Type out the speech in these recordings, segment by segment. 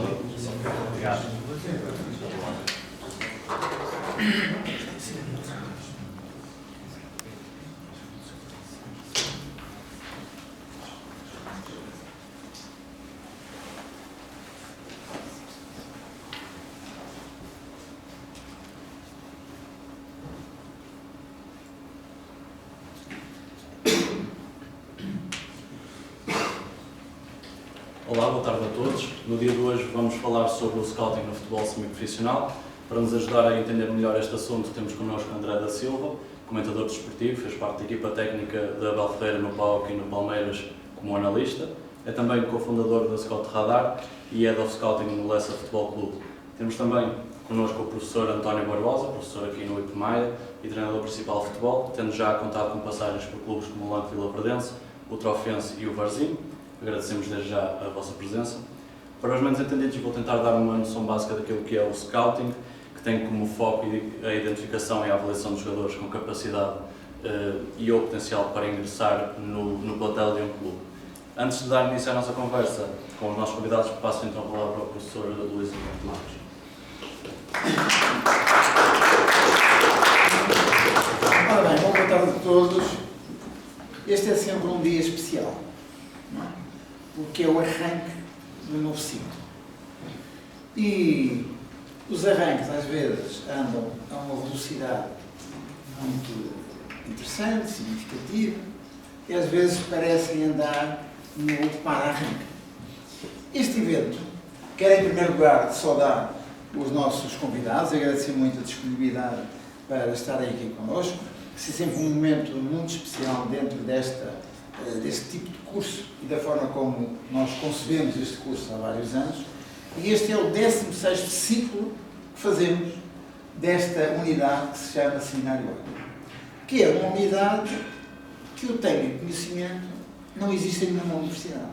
Obrigado. Olá, boa tarde a todos. No dia de hoje vamos falar sobre o scouting no futebol semiprofissional. Para nos ajudar a entender melhor este assunto, temos connosco André da Silva, comentador desportivo, fez parte da equipa técnica da Abel Ferreira no PAOK e no Palmeiras como analista. É também cofundador da Scout Radar e Head of Scouting no Lessa Futebol Clube. Temos também connosco o professor António Barbosa, professor aqui no IP Maia e treinador principal de futebol, tendo já contado com passagens por clubes como o Lanque Vila Verdense, o Trofense e o Varzim. Agradecemos desde já a vossa presença. Para os menos entendidos, vou tentar dar uma noção básica daquilo que é o scouting, que tem como foco a identificação e a avaliação dos jogadores com capacidade e ou potencial para ingressar no plantel de um clube. Antes de dar início à nossa conversa com os nossos convidados, passo então a palavra ao professor Luís Marques. Ora bem, boa tarde a todos. Este é sempre um dia especial, não é? Porque é o arranque do novo ciclo. E os arranques, às vezes, andam a uma velocidade muito interessante, significativa, e às vezes parecem andar no para-arranque. Este evento, quero em primeiro lugar saudar os nossos convidados, agradecer muito a disponibilidade para estarem aqui connosco, que é sempre um momento muito especial dentro deste tipo de curso e da forma como nós concebemos este curso há vários anos. E este é o 16º ciclo que fazemos desta unidade que se chama Seminário 8, que é uma unidade que eu tenho conhecimento, não existe em nenhuma universidade.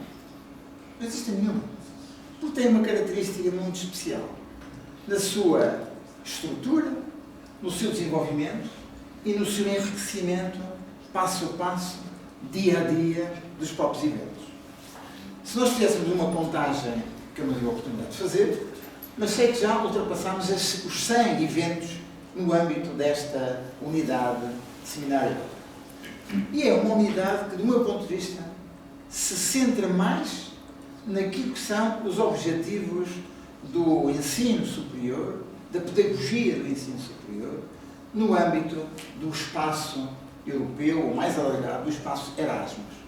Não existe em nenhuma. Porque tem uma característica muito especial na sua estrutura, no seu desenvolvimento e no seu enriquecimento passo a passo, dia a dia, dos próprios eventos. Se nós fizéssemos uma contagem, que eu não tive a oportunidade de fazer, mas sei que já ultrapassámos os 100 eventos no âmbito desta unidade de seminário. E é uma unidade que, do meu ponto de vista, se centra mais naquilo que são os objetivos do ensino superior, da pedagogia do ensino superior, no âmbito do espaço europeu, ou mais alargado, do espaço Erasmus.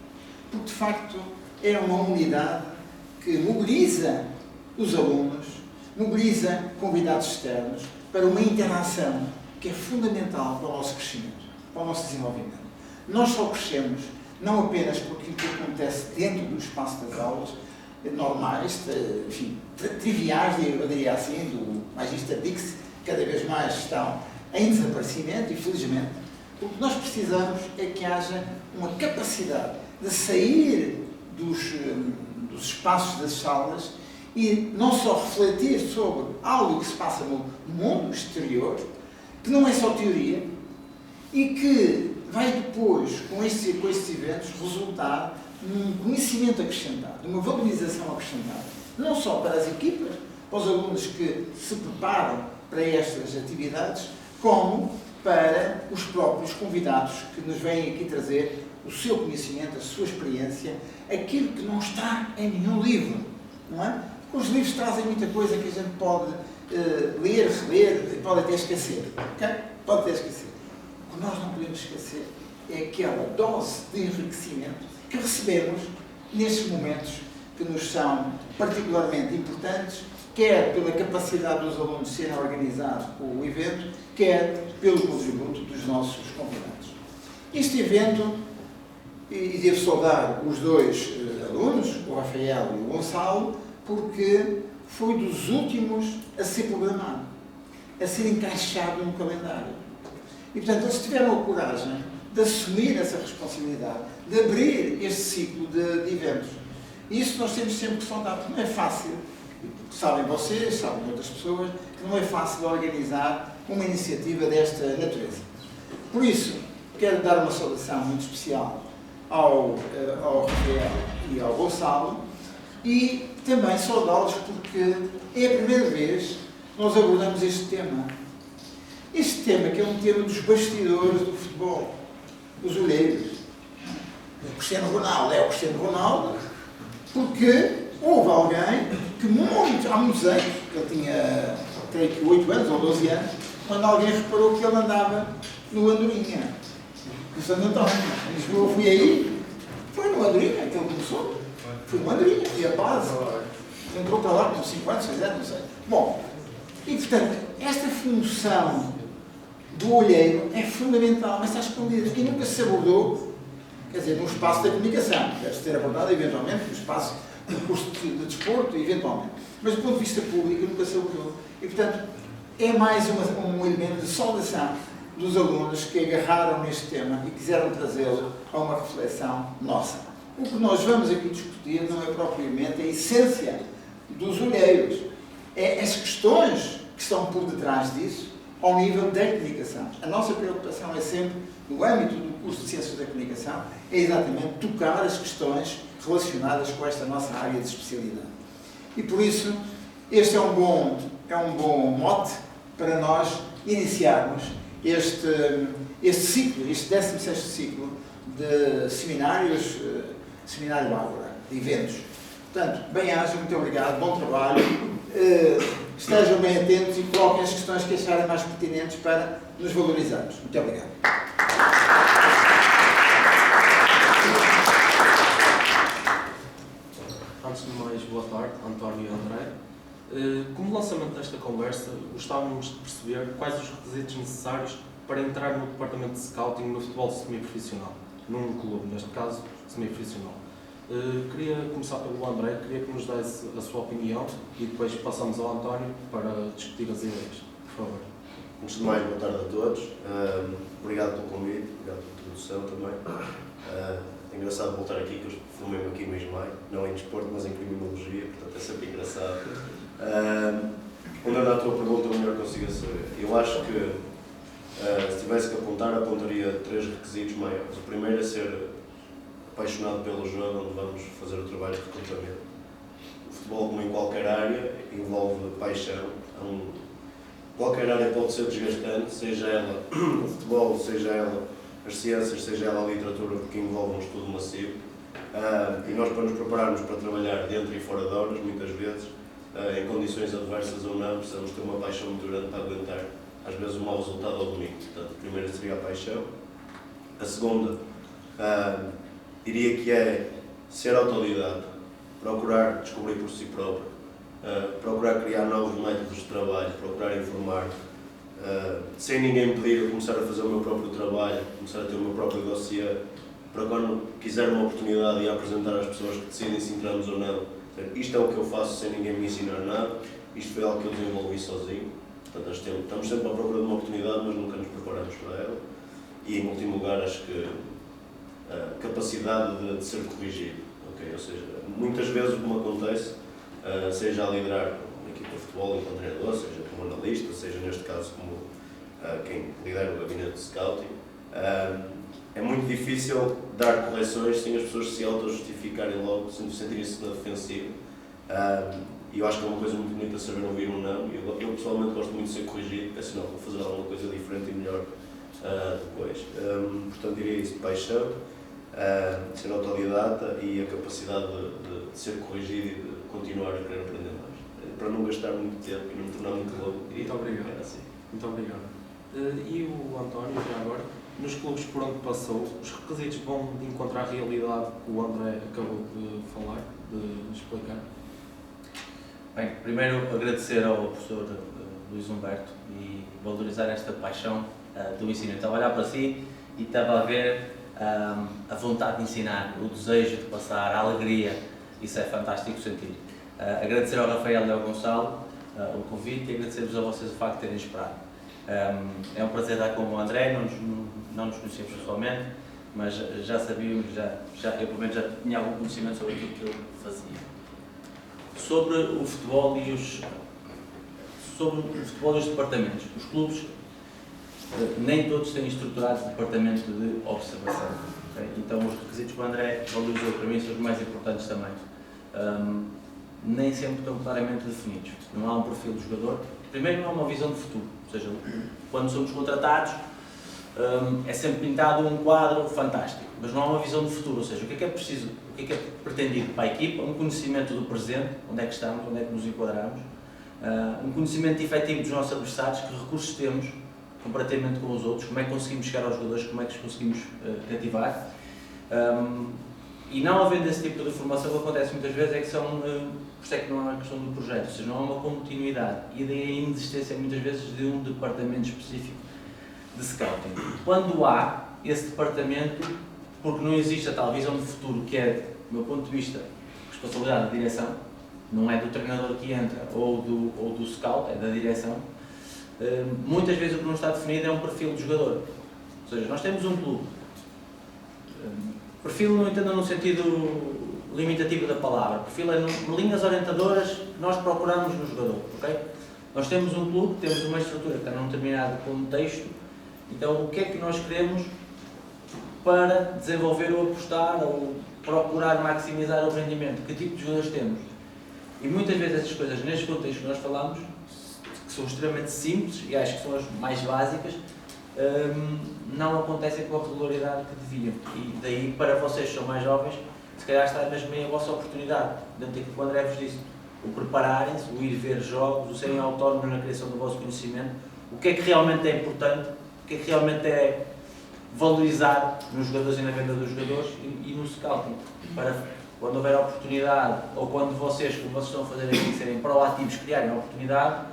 Porque, de facto, é uma unidade que mobiliza os alunos, mobiliza convidados externos para uma interação que é fundamental para o nosso crescimento, para o nosso desenvolvimento. Nós só crescemos não apenas por aquilo que acontece dentro do espaço das aulas, normais, enfim, triviais, eu diria assim, do Magister Dix, cada vez mais estão em desaparecimento, infelizmente. O que nós precisamos é que haja uma capacidade de sair dos espaços das salas e não só refletir sobre algo que se passa no mundo exterior, que não é só teoria, e que vai depois, com estes eventos, resultar num conhecimento acrescentado, numa valorização acrescentada, não só para as equipas, para os alunos que se preparam para estas atividades, como para os próprios convidados que nos vêm aqui trazer o seu conhecimento, a sua experiência, aquilo que não está em nenhum livro, não é? Porque os livros trazem muita coisa que a gente pode ler, reler, pode até esquecer, ok? Pode até esquecer. O que nós não podemos esquecer é aquela dose de enriquecimento que recebemos nestes momentos que nos são particularmente importantes, quer pela capacidade dos alunos de serem organizados o evento, quer pelo contributo dos nossos convidados. Este evento, e devo saudar os dois alunos, o Rafael e o Gonçalo, porque foi dos últimos a ser programado, a ser encaixado no calendário. E, portanto, eles tiveram a coragem de assumir essa responsabilidade, de abrir este ciclo de eventos. E isso nós temos sempre que saudar, porque não é fácil, sabem vocês, sabem outras pessoas, que não é fácil organizar uma iniciativa desta natureza. Por isso, quero dar uma saudação muito especial ao Rafael e ao Gonçalo, e também saudá-los porque é a primeira vez que nós abordamos este tema. Este tema que é um tema dos bastidores do futebol, dos olheiros. O Cristiano Ronaldo é o Cristiano Ronaldo porque houve alguém que há muitos anos, ele tinha, creio que 8 anos ou 12 anos, quando alguém reparou que ele andava no Andorinha, no Santo António. Em Lisboa, eu fui aí, foi no Andorinha que ele começou. Foi no Andorinha, foi a base. Entrou para lá com 5 anos, 6 anos, não sei. Bom, e portanto, esta função do olheiro é fundamental, mas está escondida e nunca se abordou, quer dizer, no espaço da comunicação. Deve-se ter abordado eventualmente no espaço do curso de desporto, eventualmente. Mas do ponto de vista público nunca se abordou. E portanto, é mais um elemento de saudação dos alunos que agarraram neste tema e quiseram trazê-lo a uma reflexão nossa. O que nós vamos aqui discutir não é propriamente a essência dos olheiros, é as questões que estão por detrás disso ao nível da comunicação. A nossa preocupação é sempre, no âmbito do curso de Ciências da Comunicação, é exatamente tocar as questões relacionadas com esta nossa área de especialidade. E por isso, este é um bom mote para nós iniciarmos este ciclo, este 16º ciclo de seminários, seminário Ágora, de eventos. Portanto, bem-ajam, muito obrigado, bom trabalho, estejam bem atentos e coloquem as questões que acharem mais pertinentes para nos valorizarmos. Muito obrigado. Antes de mais, boa tarde, António e André. Como lançamento desta conversa, gostávamos de perceber quais os requisitos necessários para entrar no departamento de scouting no futebol semi-profissional, num clube, neste caso, semi-profissional. Queria começar pelo André, queria que nos desse a sua opinião e depois passamos ao António para discutir as ideias. Por favor. Antes de mais, boa tarde a todos. Obrigado pelo convite, obrigado pela introdução também. É engraçado voltar aqui, que eu formei-me aqui no ISMAI, não em desporto, mas em criminologia, portanto é sempre engraçado. Respondendo à tua pergunta, o melhor que consigo saber. Eu acho que, se tivesse que apontar, apontaria 3 requisitos maiores. O primeiro é ser apaixonado pelo jogo onde vamos fazer o trabalho de recrutamento. O futebol, como em qualquer área, envolve paixão. Qualquer área pode ser desgastante, seja ela o futebol, seja ela as ciências, seja ela a literatura, porque envolve um estudo massivo. E nós, para nos prepararmos para trabalhar dentro e fora de horas, muitas vezes, em condições adversas ou não, precisamos ter uma paixão muito grande para aguentar, às vezes, um mau resultado ao domingo. Portanto, a primeira seria a paixão. A segunda, diria que é ser autodidata, procurar descobrir por si próprio, procurar criar novos métodos de trabalho, procurar informar, sem ninguém pedir, começar a fazer o meu próprio trabalho, começar a ter o meu próprio dossiê, para quando quiser uma oportunidade e apresentar às pessoas que decidem se entramos ou não, isto é o que eu faço sem ninguém me ensinar nada, isto foi algo que eu desenvolvi sozinho. Portanto, estamos sempre à procura de uma oportunidade, mas nunca nos preparamos para ela. E, em último lugar, acho que a capacidade de ser corrigido. Okay? Ou seja, muitas vezes, como acontece, seja a liderar uma equipa de futebol enquanto treinador, seja como analista, seja neste caso como quem lidera o gabinete de scouting, é muito difícil dar correções sem as pessoas se auto-justificarem logo, sem sentirem-se na defensiva. E eu acho que é uma coisa muito bonita saber ouvir um não. Eu pessoalmente gosto muito de ser corrigido, é sinal que vou fazer alguma coisa diferente e melhor depois. Portanto, diria isso: paixão, ser autodidata e a capacidade de ser corrigido e de continuar a querer aprender mais. Para não gastar muito tempo e não me tornar muito longo. Muito obrigado. Assim. Muito obrigado. E o António, já agora, nos clubes por onde passou, os requisitos vão de encontrar a realidade que o André acabou de falar, de explicar? Bem, primeiro agradecer ao professor Luís Humberto e valorizar esta paixão do ensino. Estava a olhar para si e estava a ver a vontade de ensinar, o desejo de passar, a alegria. Isso é fantástico sentir. Agradecer ao Rafael e ao Gonçalo o convite e agradecer-vos a vocês o facto de terem esperado. É um prazer estar com o André, não nos conhecemos pessoalmente, mas já sabíamos, eu pelo menos já tinha algum conhecimento sobre aquilo que ele fazia. Sobre o futebol e os departamentos. Os clubes nem todos têm estruturado departamento de observação. Okay? Então os requisitos que o André valorizou para mim são os mais importantes também. nem sempre estão claramente definidos. Não há um perfil do jogador. Primeiro, não há uma visão de futuro, ou seja, quando somos contratados, é sempre pintado um quadro fantástico, mas não há uma visão de futuro, ou seja, o que é preciso, o que é pretendido para a equipa, um conhecimento do presente, onde é que estamos, onde é que nos enquadramos, um conhecimento efetivo dos nossos adversários, que recursos temos comparativamente com os outros, como é que conseguimos chegar aos jogadores, como é que os conseguimos cativar. E não havendo esse tipo de informação, o que acontece muitas vezes é que por isso é que não há a questão do projeto, ou seja, não há uma continuidade, e daí a inexistência muitas vezes de um departamento específico de scouting. Quando há esse departamento, porque não existe a tal visão de futuro, que é, do meu ponto de vista, responsabilidade da direção, não é do treinador que entra ou do scout, é da direção, muitas vezes o que não está definido é um perfil de jogador. Ou seja, nós temos um clube, perfil não entendo no sentido limitativo da palavra, perfil é linhas orientadoras que nós procuramos no jogador, ok? Nós temos um clube, temos uma estrutura que está num determinado contexto, então o que é que nós queremos para desenvolver ou apostar ou procurar maximizar o rendimento? Que tipo de jogadores temos? E muitas vezes essas coisas, neste contexto que nós falamos, que são extremamente simples e acho que são as mais básicas, não acontecem com a regularidade que deviam. E daí, para vocês que são mais jovens, se calhar está mesmo aí a vossa oportunidade, dentro daquilo que o André vos disse, o prepararem-se, o ir ver jogos, o serem autónomos na criação do vosso conhecimento, o que é que realmente é importante, o que é que realmente é valorizar nos jogadores e na venda dos jogadores e no scouting, para quando houver oportunidade, ou quando vocês, como vocês estão a fazer aqui, serem proativos, criarem a oportunidade,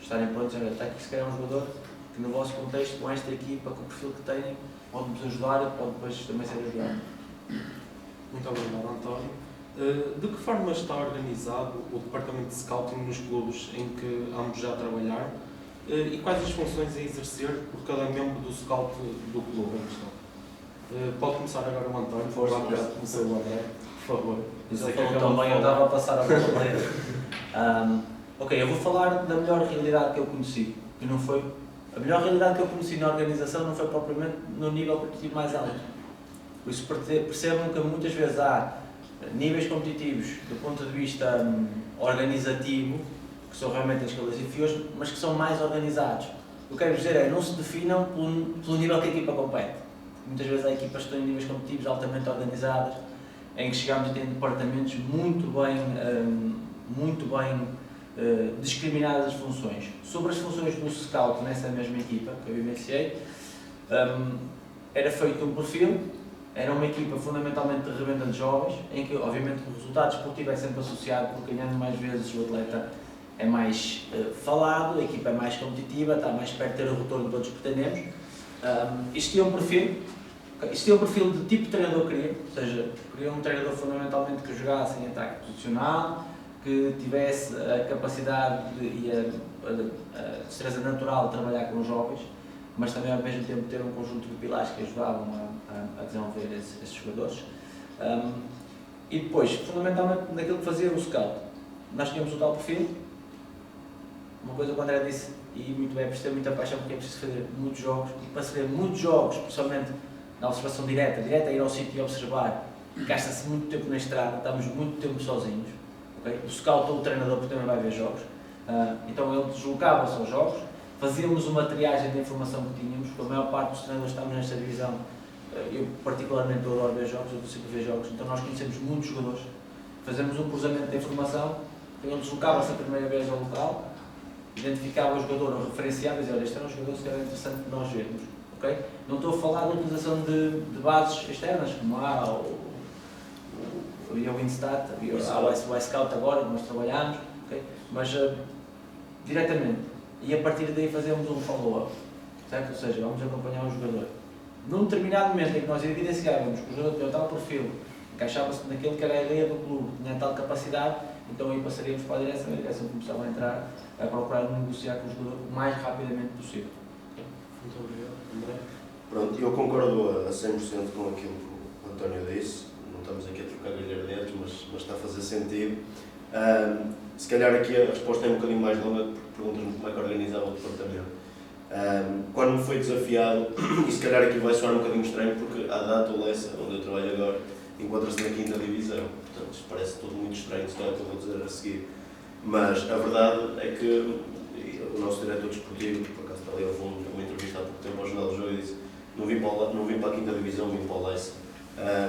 estarem prontos, está aqui se calhar um jogador que no vosso contexto, com esta equipa, com o perfil que têm, pode-vos ajudar e pode depois também ser ajudado. Muito obrigado, António. De que forma está organizado o departamento de scouting nos clubes em que ambos já trabalharam e quais as funções a exercer por cada membro do scout do clube em questão? Pode começar agora o António, Força, começou o André, por favor. Isso também eu estava a passar a bola. Ok, eu vou falar da melhor realidade que eu conheci. E não foi, a melhor realidade que eu conheci na organização não foi propriamente no nível competitivo mais alto. Por isso percebam que muitas vezes há níveis competitivos do ponto de vista organizativo, que são realmente as escalas inferiores, mas que são mais organizados. O que eu quero dizer é, não se definam pelo nível que a equipa compete. Muitas vezes há equipas que estão em níveis competitivos altamente organizadas, em que chegamos a ter departamentos muito bem discriminadas as funções. Sobre as funções do scout nessa mesma equipa que eu vivenciei, era feito um perfil, era uma equipa fundamentalmente de revenda de jovens, em que obviamente o resultado esportivo é sempre associado, porque ganhando mais vezes o atleta é mais falado, a equipa é mais competitiva, está mais perto de ter o retorno que todos pretendemos. Existia um perfil de tipo de treinador que queria, ou seja, queria um treinador fundamentalmente que jogasse em ataque posicional, que tivesse a capacidade e a destreza natural de trabalhar com os jovens, mas também ao mesmo tempo ter um conjunto de pilares que ajudavam a desenvolver esses jogadores. E depois, fundamentalmente, naquilo que fazia o scout, nós tínhamos o tal perfil, uma coisa que o André disse, e muito bem, é preciso ter muita paixão, porque é preciso fazer muitos jogos, e para se fazer muitos jogos, principalmente na observação direta, ir ao sítio e observar, gasta-se muito tempo na estrada, estamos muito tempo sozinhos. Okay? O scout ou o treinador também vai ver jogos, então ele deslocava-se aos jogos, fazíamos uma triagem da informação que tínhamos, porque a maior parte dos treinadores estamos nesta divisão, eu particularmente adoro ver jogos, eu sempre ver jogos, então nós conhecemos muitos jogadores, fazemos um cruzamento da informação, ele deslocava-se a primeira vez ao local, identificava o jogador ou referenciava e dizia, olha, este era um jogador que era interessante de nós vermos. Okay? Não estou a falar da utilização de bases externas, como há o Instat, o iScout agora, que nós trabalhamos, okay? Mas diretamente. E a partir daí fazemos um follow-up, certo? Ou seja, vamos acompanhar o jogador. Num determinado momento em que nós evidenciávamos que o jogador tinha tal perfil, encaixava-se naquilo que era a ideia do clube, tinha tal capacidade, então aí passaríamos para a direção começava a entrar, a procurar negociar com o jogador o mais rapidamente possível. Muito obrigado, André. Pronto, eu concordo a 100% com aquilo que o António disse, não estamos aqui a trocar galhardetes, mas está a fazer sentido. Se calhar aqui a resposta é um bocadinho mais longa, porque perguntas-me como é que organizava o departamento. Quando me foi desafiado, e se calhar aqui vai soar um bocadinho estranho, porque a data, o Lessa, onde eu trabalho agora, encontra-se na 5ª divisão. Portanto, isto parece tudo muito estranho, se calhar que eu vou dizer a seguir, mas a verdade é que o nosso diretor desportivo, por acaso está ali ao fundo, uma entrevista há pouco tempo ao Jornal do Jogo, e disse: não vim para a quinta divisão, vim para o Leicester,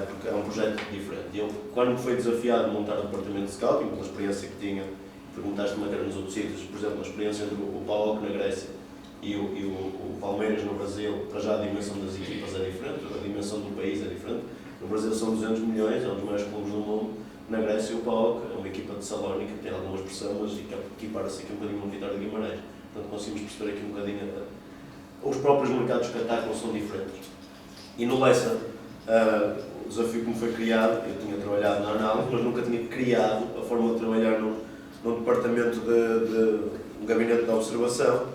porque é um projeto diferente. E eu, quando me foi desafiado a montar o departamento de scouting, pela experiência que tinha, perguntaste-me a era nos outros sítios, por exemplo, a experiência entre o PAOK na Grécia e o Palmeiras no Brasil, para já a dimensão das equipas é diferente, a dimensão do país é diferente. No Brasil são 200 milhões, é um dos maiores clubes do mundo. Na Grécia, o PAOK é uma equipa de Salónica que tem alguma expressão, mas equipara-se aqui um bocadinho no Vitória de Guimarães. Portanto, conseguimos perceber aqui um bocadinho. Os próprios mercados que atacam são diferentes. E no Leicester, o desafio que me foi criado, eu tinha trabalhado na análise, mas nunca tinha criado a forma de trabalhar num departamento de gabinete de observação.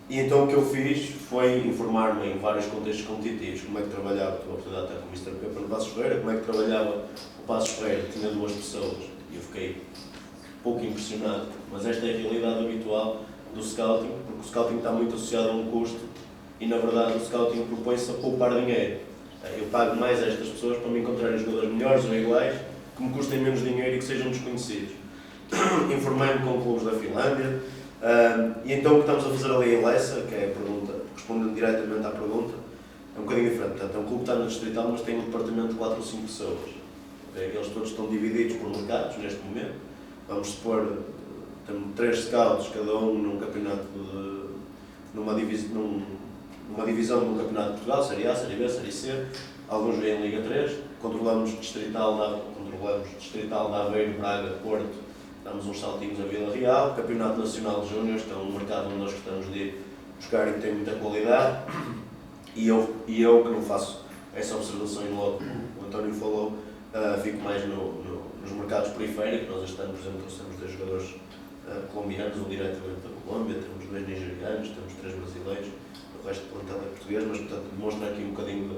E então o que eu fiz foi informar-me em vários contextos competitivos, como é que trabalhava, tive a oportunidade até com o Mr. Pepa no Passos Ferreira, como é que trabalhava o Passos Ferreira, tinha 2 pessoas, e eu fiquei um pouco impressionado, mas esta é a realidade habitual do scouting, porque o scouting está muito associado a um custo, e na verdade o scouting propõe-se a poupar dinheiro. Eu pago mais a estas pessoas para me encontrarem jogadores melhores ou iguais, que me custem menos dinheiro e que sejam desconhecidos. Informei-me com clubes da Finlândia, e então o que estamos a fazer ali em Leicester, que é a pergunta, respondendo diretamente à pergunta, é um bocadinho diferente. Portanto, é um clube que está no distrital, mas tem um departamento de 4 ou 5 pessoas. Okay? Eles todos estão divididos por mercados neste momento. Vamos supor, temos 3 scouts, cada um num campeonato numa divisão do Campeonato de Portugal, Série A, Série B, Série C, alguns vêm em Liga 3, controlamos distrital de Aveiro, Braga, Porto, damos uns saltinhos a Vila Real, Campeonato Nacional de Júniores, que é um mercado onde nós gostamos de ir buscar e que tem muita qualidade, e eu que não faço essa observação e logo o António falou, fico mais nos mercados periféricos. Nós este ano, por exemplo, trouxemos 2 jogadores colombianos, um diretamente da Colômbia, temos 2 nigerianos, temos 3 brasileiros, o resto do plantel é português, mas portanto demonstra aqui um bocadinho de...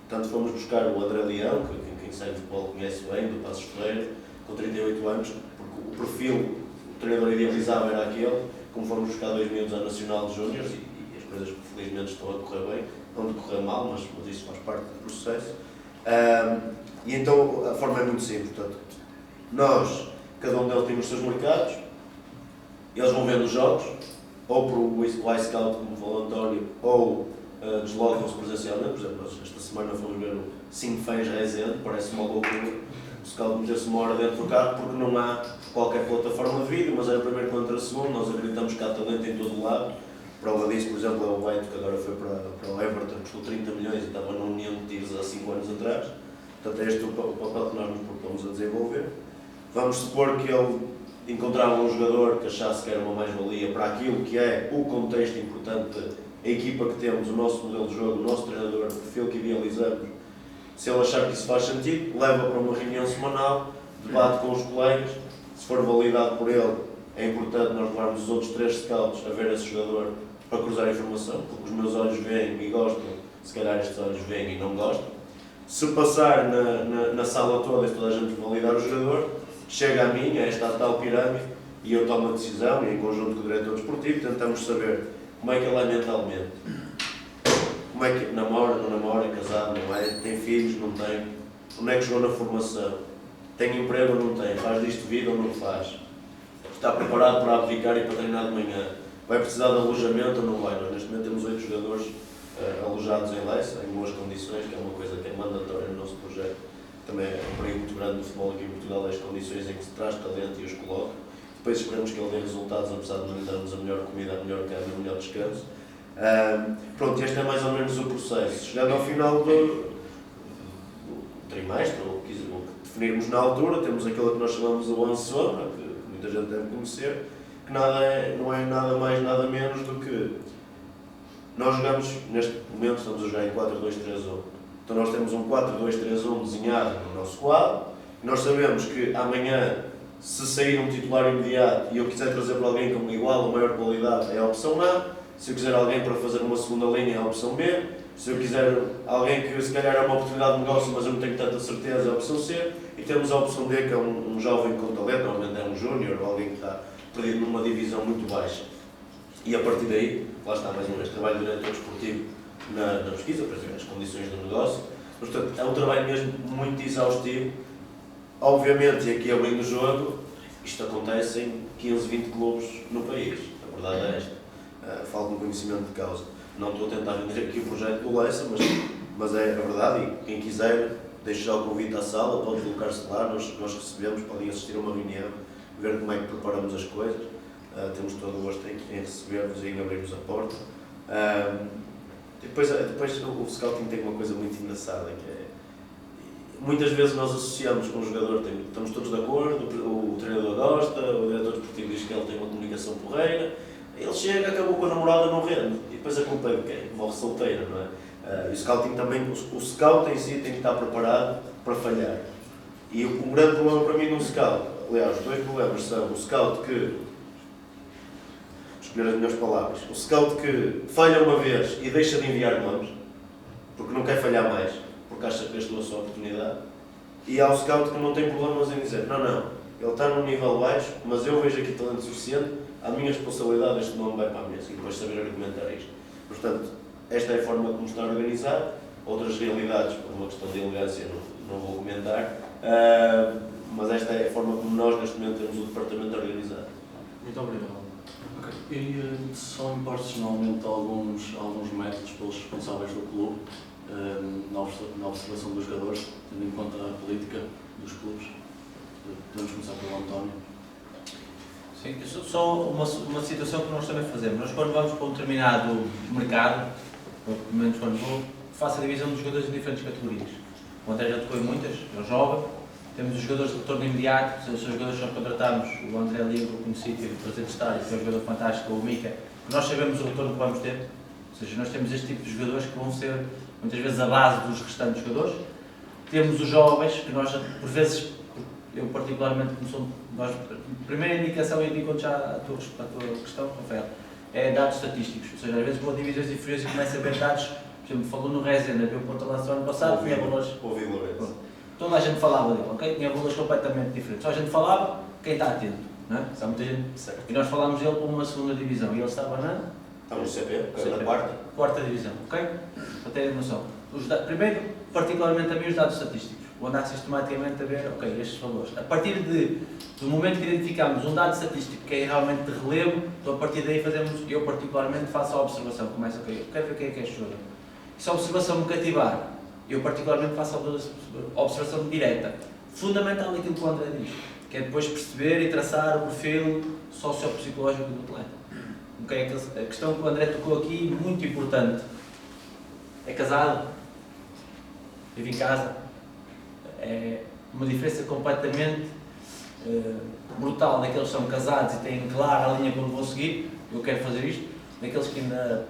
Tanto fomos buscar o André Leão, que quem segue futebol conhece bem, do Passos Ferreira, com 38 anos, porque o perfil, o treinador idealizava era aquele, como fomos buscar 2 miúdos à Nacional de Júniores, e as coisas felizmente estão a correr bem, não de correr mal, mas isso faz parte do processo. E então a forma é muito simples, portanto, nós, cada um deles tem os seus mercados, eles vão vendo os jogos, ou por o iScout, como falou o António, ou deslocam-se presencialmente. Por exemplo, esta semana fomos ver o Sinfãs Rezende, parece uma loucura o scout meter-se uma hora dentro do carro, porque não há qualquer plataforma de vídeo, mas era primeiro contra segundo, nós acreditamos que há talento em todo o lado. Prova disso, por exemplo, é o White, que agora foi para o Everton, custou 30 milhões e estava num União de Tiros há 5 anos atrás. Portanto, é este o papel que nós nos propomos a desenvolver. Vamos supor que ele encontrava um jogador que achasse que era uma mais-valia para aquilo que é o contexto importante da equipa que temos, o nosso modelo de jogo, o nosso treinador, o perfil que idealizamos. Se ele achar que isso faz sentido, leva para uma reunião semanal, debate com os colegas. Se for validado por ele, é importante nós levarmos os outros 3 scouts a ver esse jogador para cruzar a informação, porque os meus olhos veem e gostam, se calhar estes olhos veem e não gostam. Se passar na sala toda e toda a gente validar o jogador, chega a mim, a esta tal pirâmide, e eu tomo a decisão, e em conjunto com o diretor desportivo, tentamos saber como é que ele é mentalmente. Como é que namora, não namora, é casado, não é, tem filhos, não tem, onde é que jogou na formação, tem emprego ou não tem, faz disto vida ou não faz, está preparado para abdicar e para treinar de manhã, vai precisar de alojamento ou não vai. Nós neste momento temos 8 jogadores alojados em Leicester, em boas condições, que é uma coisa que é mandatória no nosso projeto. Também é um perigo muito grande do futebol aqui em Portugal, as condições em que se traz talento e os coloca. Depois esperamos que ele dê resultados, apesar de não lhe darmos a melhor comida, a melhor carne, o melhor descanso. Pronto, este é mais ou menos o processo. Chegando ao final do trimestre, ou o que definirmos na altura, temos aquilo que nós chamamos de One Sombra, que muita gente deve conhecer, que não é nada mais, nada menos do que nós jogamos, neste momento estamos a jogar em 4-2-3-1. Então nós temos um 4-2-3-1 desenhado no nosso quadro, e nós sabemos que amanhã, se sair um titular imediato e eu quiser trazer para alguém com igual ou maior qualidade, é a opção A. Se eu quiser alguém para fazer uma segunda linha, é a opção B. Se eu quiser alguém que se calhar é uma oportunidade de negócio, mas eu não tenho tanta certeza, é a opção C. E temos a opção D, que é um jovem com talento, normalmente é um júnior ou alguém que está perdido numa divisão muito baixa. E a partir daí, lá está mais uma vez, trabalho de diretor desportivo na pesquisa, para as condições do negócio. Portanto, é um trabalho mesmo muito exaustivo Obviamente, e aqui abrindo o jogo, isto acontece em 15, 20 clubes no país. A verdade é esta. Falo com conhecimento de causa. Não estou a tentar vender aqui o projeto do Leça, mas é a verdade. E quem quiser, deixe já o convite à sala, pode colocar-se lá. Nós recebemos, podem assistir a uma reunião, ver como é que preparamos as coisas. Temos todo o gosto em receber-vos e em abrir-vos a porta. Depois o scouting tem uma coisa muito engraçada, que é, muitas vezes nós associamos com o jogador, estamos todos de acordo, o treinador gosta, o diretor desportivo diz que ele tem uma comunicação porreira, ele chega, acabou com a namorada, não rende, e depois a culpa é de quem? Morre solteira, não é? E o scouting também, o scout em si tem que estar preparado para falhar. E o grande problema para mim no scout, aliás, os dois problemas são o scout que, escolher as minhas palavras, o scout que falha uma vez e deixa de enviar nomes, porque não quer falhar mais, porque acha que esta é a sua oportunidade, e há o scout que não tem problemas em dizer, não, ele está num nível baixo, mas eu vejo aqui talento suficiente, a minha responsabilidade este nome vai para a mesa, e depois saber argumentar isto. Portanto, esta é a forma como está organizado, outras realidades, por uma questão de elegância, não vou comentar, mas esta é a forma como nós neste momento temos o departamento organizado. Muito obrigado. Okay. E são impostos normalmente alguns métodos pelos responsáveis do clube na observação dos jogadores, tendo em conta a política dos clubes. Podemos começar pelo António. Sim, só uma situação que nós também fazemos. Nós, quando vamos para um determinado mercado, ou pelo menos quando vou, faço a divisão dos jogadores em diferentes categorias. O André já tocou em muitas, é jovem. Temos os jogadores de retorno imediato, os jogadores que nós contratamos, o André Livre, conhecido, teve o prazer de estar, que é um jogador fantástico, o Mica, que nós sabemos o retorno que vamos ter. Ou seja, nós temos este tipo de jogadores que vão ser, muitas vezes, a base dos restantes jogadores. Temos os jovens, que nós, por vezes, eu particularmente, a primeira indicação, e indico já a tua questão, Rafael, é dados estatísticos. Ou seja, às vezes vou a divisões inferiores e começo a ver dados, por exemplo, falou no Rezende, viu o ponto de lança ano passado, tinha valores. Ouvi Lourenço. Toda a gente falava dele, ok? Tinha valores completamente diferentes. Só a gente falava, quem está atento, não é? Há muita gente. Certo. E nós falámos dele para uma segunda divisão, e ele estava Estamos no CP, CP. na quarta. quarta divisão, ok? Para terem noção. Primeiro, particularmente também os dados estatísticos. Vou andar sistematicamente a ver, ok, estes valores. A partir do momento que identificamos um dado estatístico que é realmente de relevo, então a partir daí eu particularmente faço a observação. Começo, ok, eu quero ver quem é que é este jogador. Se a observação me cativar, eu particularmente faço a observação direta. Fundamental aquilo que o André diz, que é depois perceber e traçar o perfil sociopsicológico do atleta. Okay? A questão que o André tocou aqui, muito importante, é casado, vive em casa, é uma diferença completamente brutal daqueles que são casados e têm clara a linha por onde vou seguir, eu quero fazer isto, daqueles que ainda,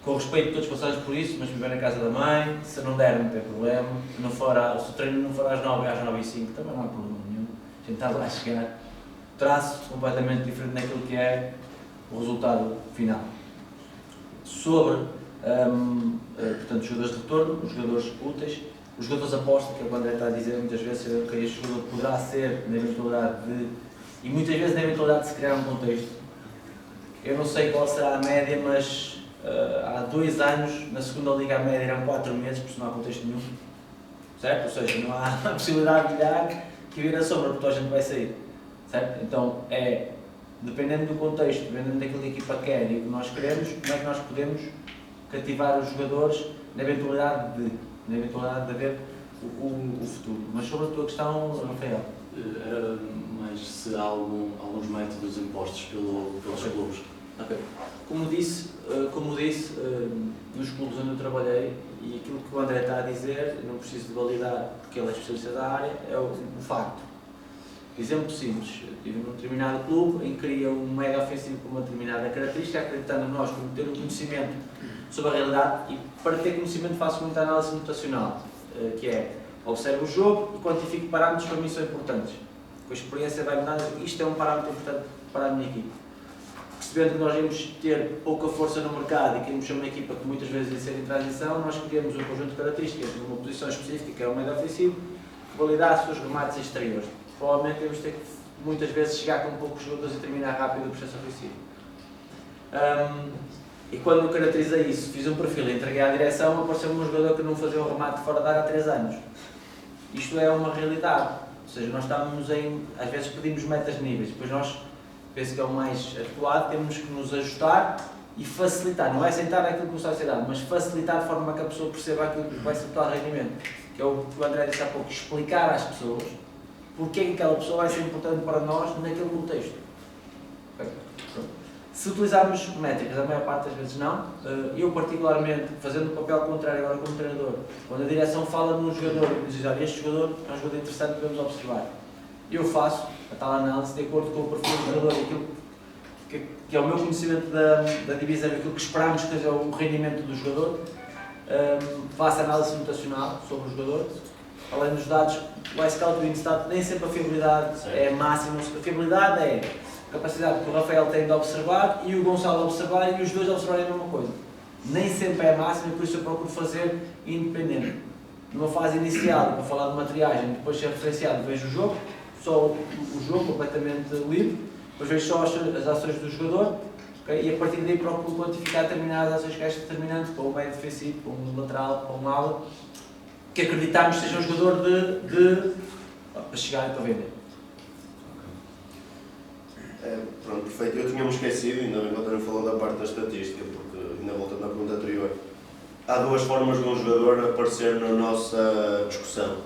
com respeito, todos passamos por isso, mas viver na casa da mãe, se não der não tem problema, se o treino não for às 9 às 9h05 também não há problema nenhum, a gente está lá a chegar, traço completamente diferente daquilo que é o resultado final. Sobre, portanto, os jogadores de retorno, os jogadores úteis, os jogadores aposta, que é o que o André está a dizer muitas vezes, que este jogador poderá ser na eventualidade e muitas vezes na eventualidade de se criar um contexto. Eu não sei qual será a média, mas há 2 anos, na segunda liga a média eram 4 meses, por isso não há contexto nenhum. Certo? Ou seja, não há a possibilidade de olhar que vir a sombra, porque toda a gente vai sair. Certo? Então, dependendo do contexto, dependendo daquilo que a equipa quer e o que nós queremos, como é que nós podemos cativar os jogadores na eventualidade de haver o futuro. Mas sobre a tua questão, Rafael. Era mais se há alguns métodos impostos pelos clubes. Okay. Como disse, nos clubes onde eu trabalhei, e aquilo que o André está a dizer, não preciso de validar porque ele é especialista da área, é o facto. Exemplo simples, eu estive num determinado clube em que queria um mega ofensivo com uma determinada característica, acreditando nós como ter um conhecimento sobre a realidade, e para ter conhecimento faço muita análise mutacional, que é observo o jogo e quantifico parâmetros que para mim são importantes. Com a experiência vai mudar, isto é um parâmetro importante para a minha equipe. Percebendo que nós íamos ter pouca força no mercado e que íamos ser uma equipa que muitas vezes ia ser em transição, nós queríamos um conjunto de características numa posição específica, que é o médio ofensivo, que validasse os remates exteriores. Provavelmente íamos ter que muitas vezes chegar com poucos jogadores e terminar rápido o processo ofensivo. E quando eu caracterizei isso, fiz um perfil e entreguei à direção, apareceu-me um jogador que não fazia o remate fora da área há 3 anos. Isto é uma realidade. Ou seja, nós estamos às vezes pedimos metas de níveis, depois nós, penso que é o mais adequado, temos que nos ajustar e facilitar, não é aceitar aquilo que nos está a ser dado, mas facilitar de forma que a pessoa perceba aquilo que vai ser o total rendimento. Que é o que o André disse há pouco, explicar às pessoas porque é que aquela pessoa vai ser importante para nós naquele contexto. Se utilizarmos métricas, a maior parte das vezes não. Eu particularmente, fazendo o papel contrário agora como treinador, quando a direção fala num jogador e diz, olha, este jogador é um jogador interessante que devemos observar, eu faço a tal análise de acordo com o perfil do jogador, aquilo que é o meu conhecimento da divisão, aquilo que esperamos que seja o rendimento do jogador, faço análise mutacional sobre o jogador. Além dos dados, o iScout e o InStat, nem sempre a fiabilidade é máxima. A fiabilidade é a capacidade que o Rafael tem de observar e o Gonçalo observar e os dois observarem a mesma coisa. Nem sempre é máxima, por isso eu procuro fazer independente. Numa fase inicial, para falar de uma triagem, depois de ser referenciado, vejo o jogo, só o jogo completamente livre, depois vejo só as ações do jogador, okay? E a partir daí procuro quantificar determinadas ações que acham determinantes para um meio defensivo, para um lateral, para um ala, que acreditamos que seja um jogador para chegar e para vender. Pronto, perfeito. Eu tinha-me esquecido, ainda bem que o António falou da parte da estatística, porque, ainda voltando à pergunta anterior, há duas formas de um jogador aparecer na nossa discussão.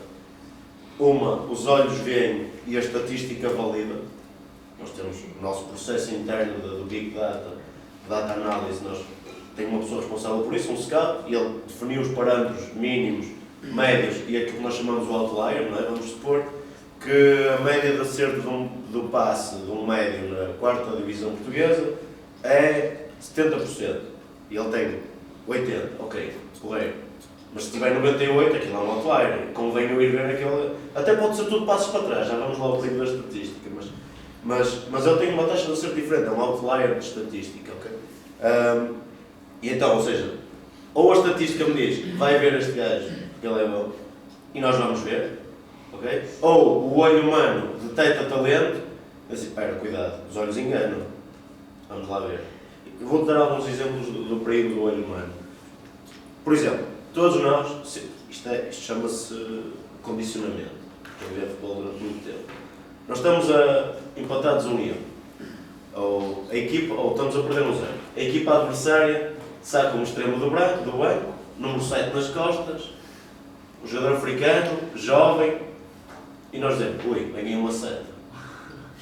Uma, os olhos veem e a estatística valida. Nós temos o nosso processo interno do Big Data, Data Analysis, nós temos uma pessoa responsável por isso, um scout, e ele definiu os parâmetros mínimos, médios e aquilo que nós chamamos de outlier, não é? Vamos supor que a média de acerto do passe de um médio na 4ª divisão portuguesa é 70%. E ele tem 80%, ok, correto. Mas se tiver 98%, aquilo é um outlier. Convém eu ir ver aquele... Até pode ser tudo passos para trás, já vamos lá ao perigo da estatística, mas ele tem uma taxa de acerto diferente, é um outlier de estatística, ok? E então, ou seja, ou a estatística me diz, vai ver este gajo, porque ele é bom, e nós vamos ver, ok? Ou o olho humano detecta talento, mas espera, cuidado, os olhos enganam, vamos lá ver. Eu vou-te dar alguns exemplos do perigo do olho humano. Por exemplo, todos nós, isto chama-se condicionamento, quem vê futebol durante muito tempo. Nós estamos empatados 1-1, ou estamos a perder 1-0. A equipa adversária saca um extremo do banco, número 7 nas costas, um jogador africano, jovem, e nós dizemos, ui, vem aí uma seta.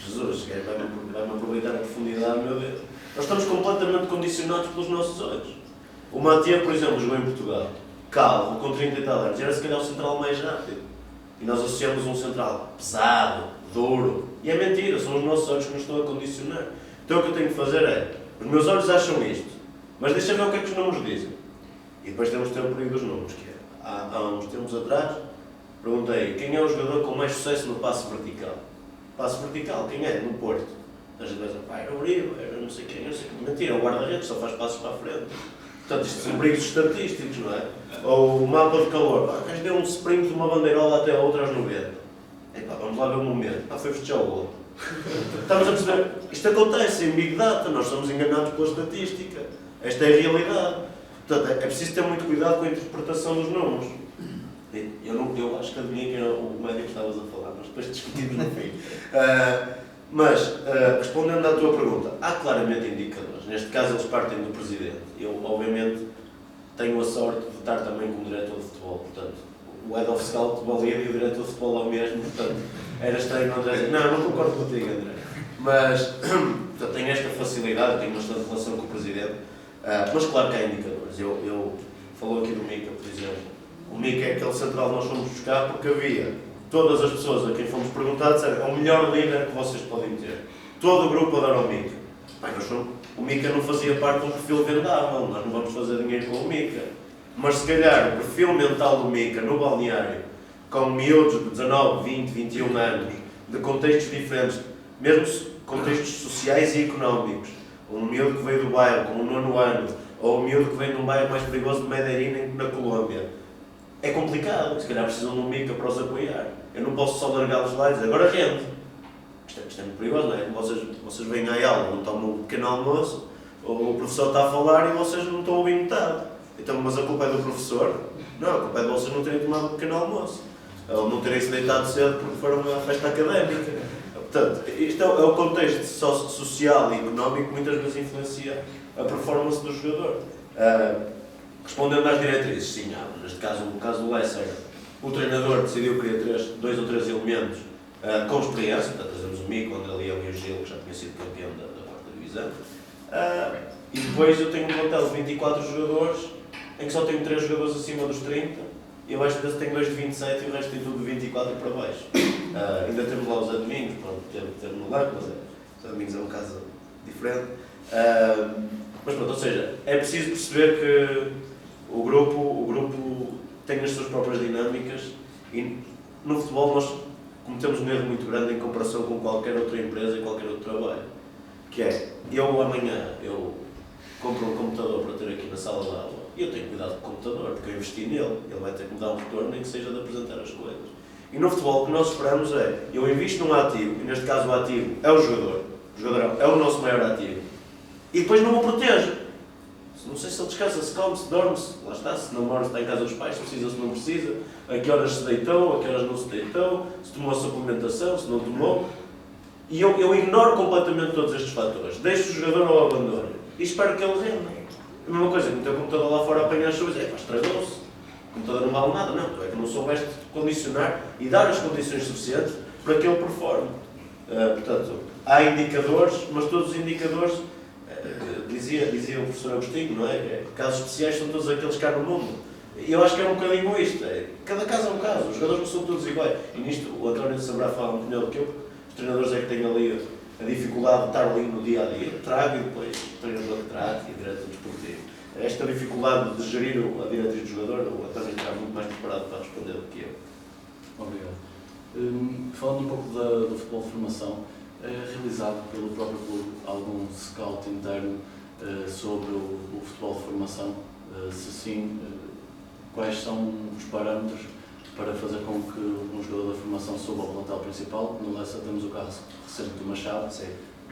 Jesus, vai-me aproveitar a profundidade, meu Deus. Nós estamos completamente condicionados pelos nossos olhos. O Matia, por exemplo, jogou em Portugal, calvo, com 30 e tal anos, era se calhar o central mais rápido. E nós associamos um central pesado, duro, e é mentira, são os nossos olhos que nos estão a condicionar. Então o que eu tenho que fazer é, os meus olhos acham isto, mas deixa ver o que é que os números dizem. E depois temos de ter o perigo dos números, que é, há uns tempos atrás, perguntei quem é o jogador com mais sucesso no passe vertical. Passe vertical, quem é? No Porto. Às vezes, era o Uribe, era não sei quem, mentira, o guarda-redes só faz passos para a frente. Portanto, isto são perigos estatísticos, não é? Ou o mapa de calor, o gajo deu um sprint de uma bandeirola até a outra aos 90. Epá, vamos lá ver um momento, foi festejar o gol. Estamos a perceber, isto acontece em Big Data, nós somos enganados pela estatística. Esta é a realidade. Portanto, é preciso ter muito cuidado com a interpretação dos números. Eu acho que adivinhei quem era o médico que estavas a falar, mas depois discutimos no fim. Respondendo à tua pergunta, há claramente indicadores. Neste caso, eles partem do presidente. Eu, obviamente, tenho a sorte de estar também como diretor de futebol. Portanto, o head of scout valida e o diretor de futebol é o mesmo. Portanto, era estranho não dizer. Não concordo contigo, André. Mas, portanto, tenho esta facilidade, tenho bastante relação com o presidente. Mas, claro que há indicadores. Eu falou aqui do Mica, por exemplo. O Mica é aquele central que nós fomos buscar porque havia todas as pessoas a quem fomos perguntar disseram é o melhor líder que vocês podem ter. Todo o grupo adora o Mica. O Mica não fazia parte de um perfil vendável, nós não vamos fazer dinheiro com o Mica. Mas se calhar o perfil mental do Mica no balneário, com miúdos de 19, 20, 21 anos, de contextos diferentes, mesmo contextos sociais e económicos, um miúdo que veio do bairro com um 9º ano, ou um miúdo que vem de um bairro mais perigoso de Medellín na Colômbia, é complicado, se calhar precisam de um Mica para os apoiar. Eu não posso só largá-los lá e dizer, agora rende. Isto é muito perigoso, não é? Vocês vêm à aula, não estão no pequeno almoço, ou o professor está a falar e vocês não estão a ouvir metade. Então, mas a culpa é do professor? Não, a culpa é de vocês não terem tomado o pequeno almoço. ou não terem se deitado cedo porque foram à festa académica. Portanto, isto é o contexto social e económico que muitas vezes influencia a performance do jogador. Respondendo às diretrizes, sim, neste caso, no caso do Leicester, o treinador decidiu criar 2 ou 3 elementos com experiência, portanto, trazemos o Mico, o André Leão e o Gil, que já tinha sido campeão da quarta divisão. E depois eu tenho um plantel de 24 jogadores, em que só tenho 3 jogadores acima dos 30, e abaixo desse tenho 2 de 27 e o resto tem tudo de 24 para baixo. Ainda temos lá os Zé Domingos, pronto, teve no Lanco, mas os Zé Domingos é um caso diferente. Mas pronto, ou seja, é preciso perceber que o grupo tem as suas próprias dinâmicas e no futebol nós cometemos um erro muito grande em comparação com qualquer outra empresa e qualquer outro trabalho. Que é, amanhã compro um computador para ter aqui na sala de aula e eu tenho cuidado com o computador, porque eu investi nele, ele vai ter que me dar um retorno, nem que seja de apresentar as coisas. E no futebol o que nós esperamos é, eu invisto num ativo, e neste caso o ativo é o jogador é o nosso maior ativo, e depois não o protejo. Não sei se ele descansa, se come, se dorme, lá está, se não mora, se está em casa dos pais, se precisa, se não precisa, a que horas se deitou, a que horas não se deitou, se tomou a suplementação, se não tomou. E eu ignoro completamente todos estes fatores. Deixo o jogador ao abandono e espero que ele renda. A mesma coisa que o teu computador lá fora apanha as chuvas, estragou-se. O computador não vale nada, não. Tu é que não soubeste condicionar e dar as condições suficientes para que ele performe. Portanto, há indicadores, mas todos os indicadores, dizia o professor Agostinho, não é? Casos especiais são todos aqueles que há no mundo. E eu acho que é um bocadinho isto. Cada caso é um caso, os jogadores não são todos iguais. E nisto o António saberá falar muito melhor do que eu. Os treinadores é que têm ali a dificuldade de estar ali no dia a dia. Trago e depois o treinador que trata e o diretor desportivo. Esta dificuldade de gerir a diretriz do jogador, o António está muito mais preparado para responder do que eu. Obrigado. Falando um pouco do futebol de formação, é realizado pelo próprio clube algum scout interno sobre o futebol de formação? Se sim, quais são os parâmetros para fazer com que um jogador da formação suba ao plantel principal? No Leicester temos o caso recente do Machado,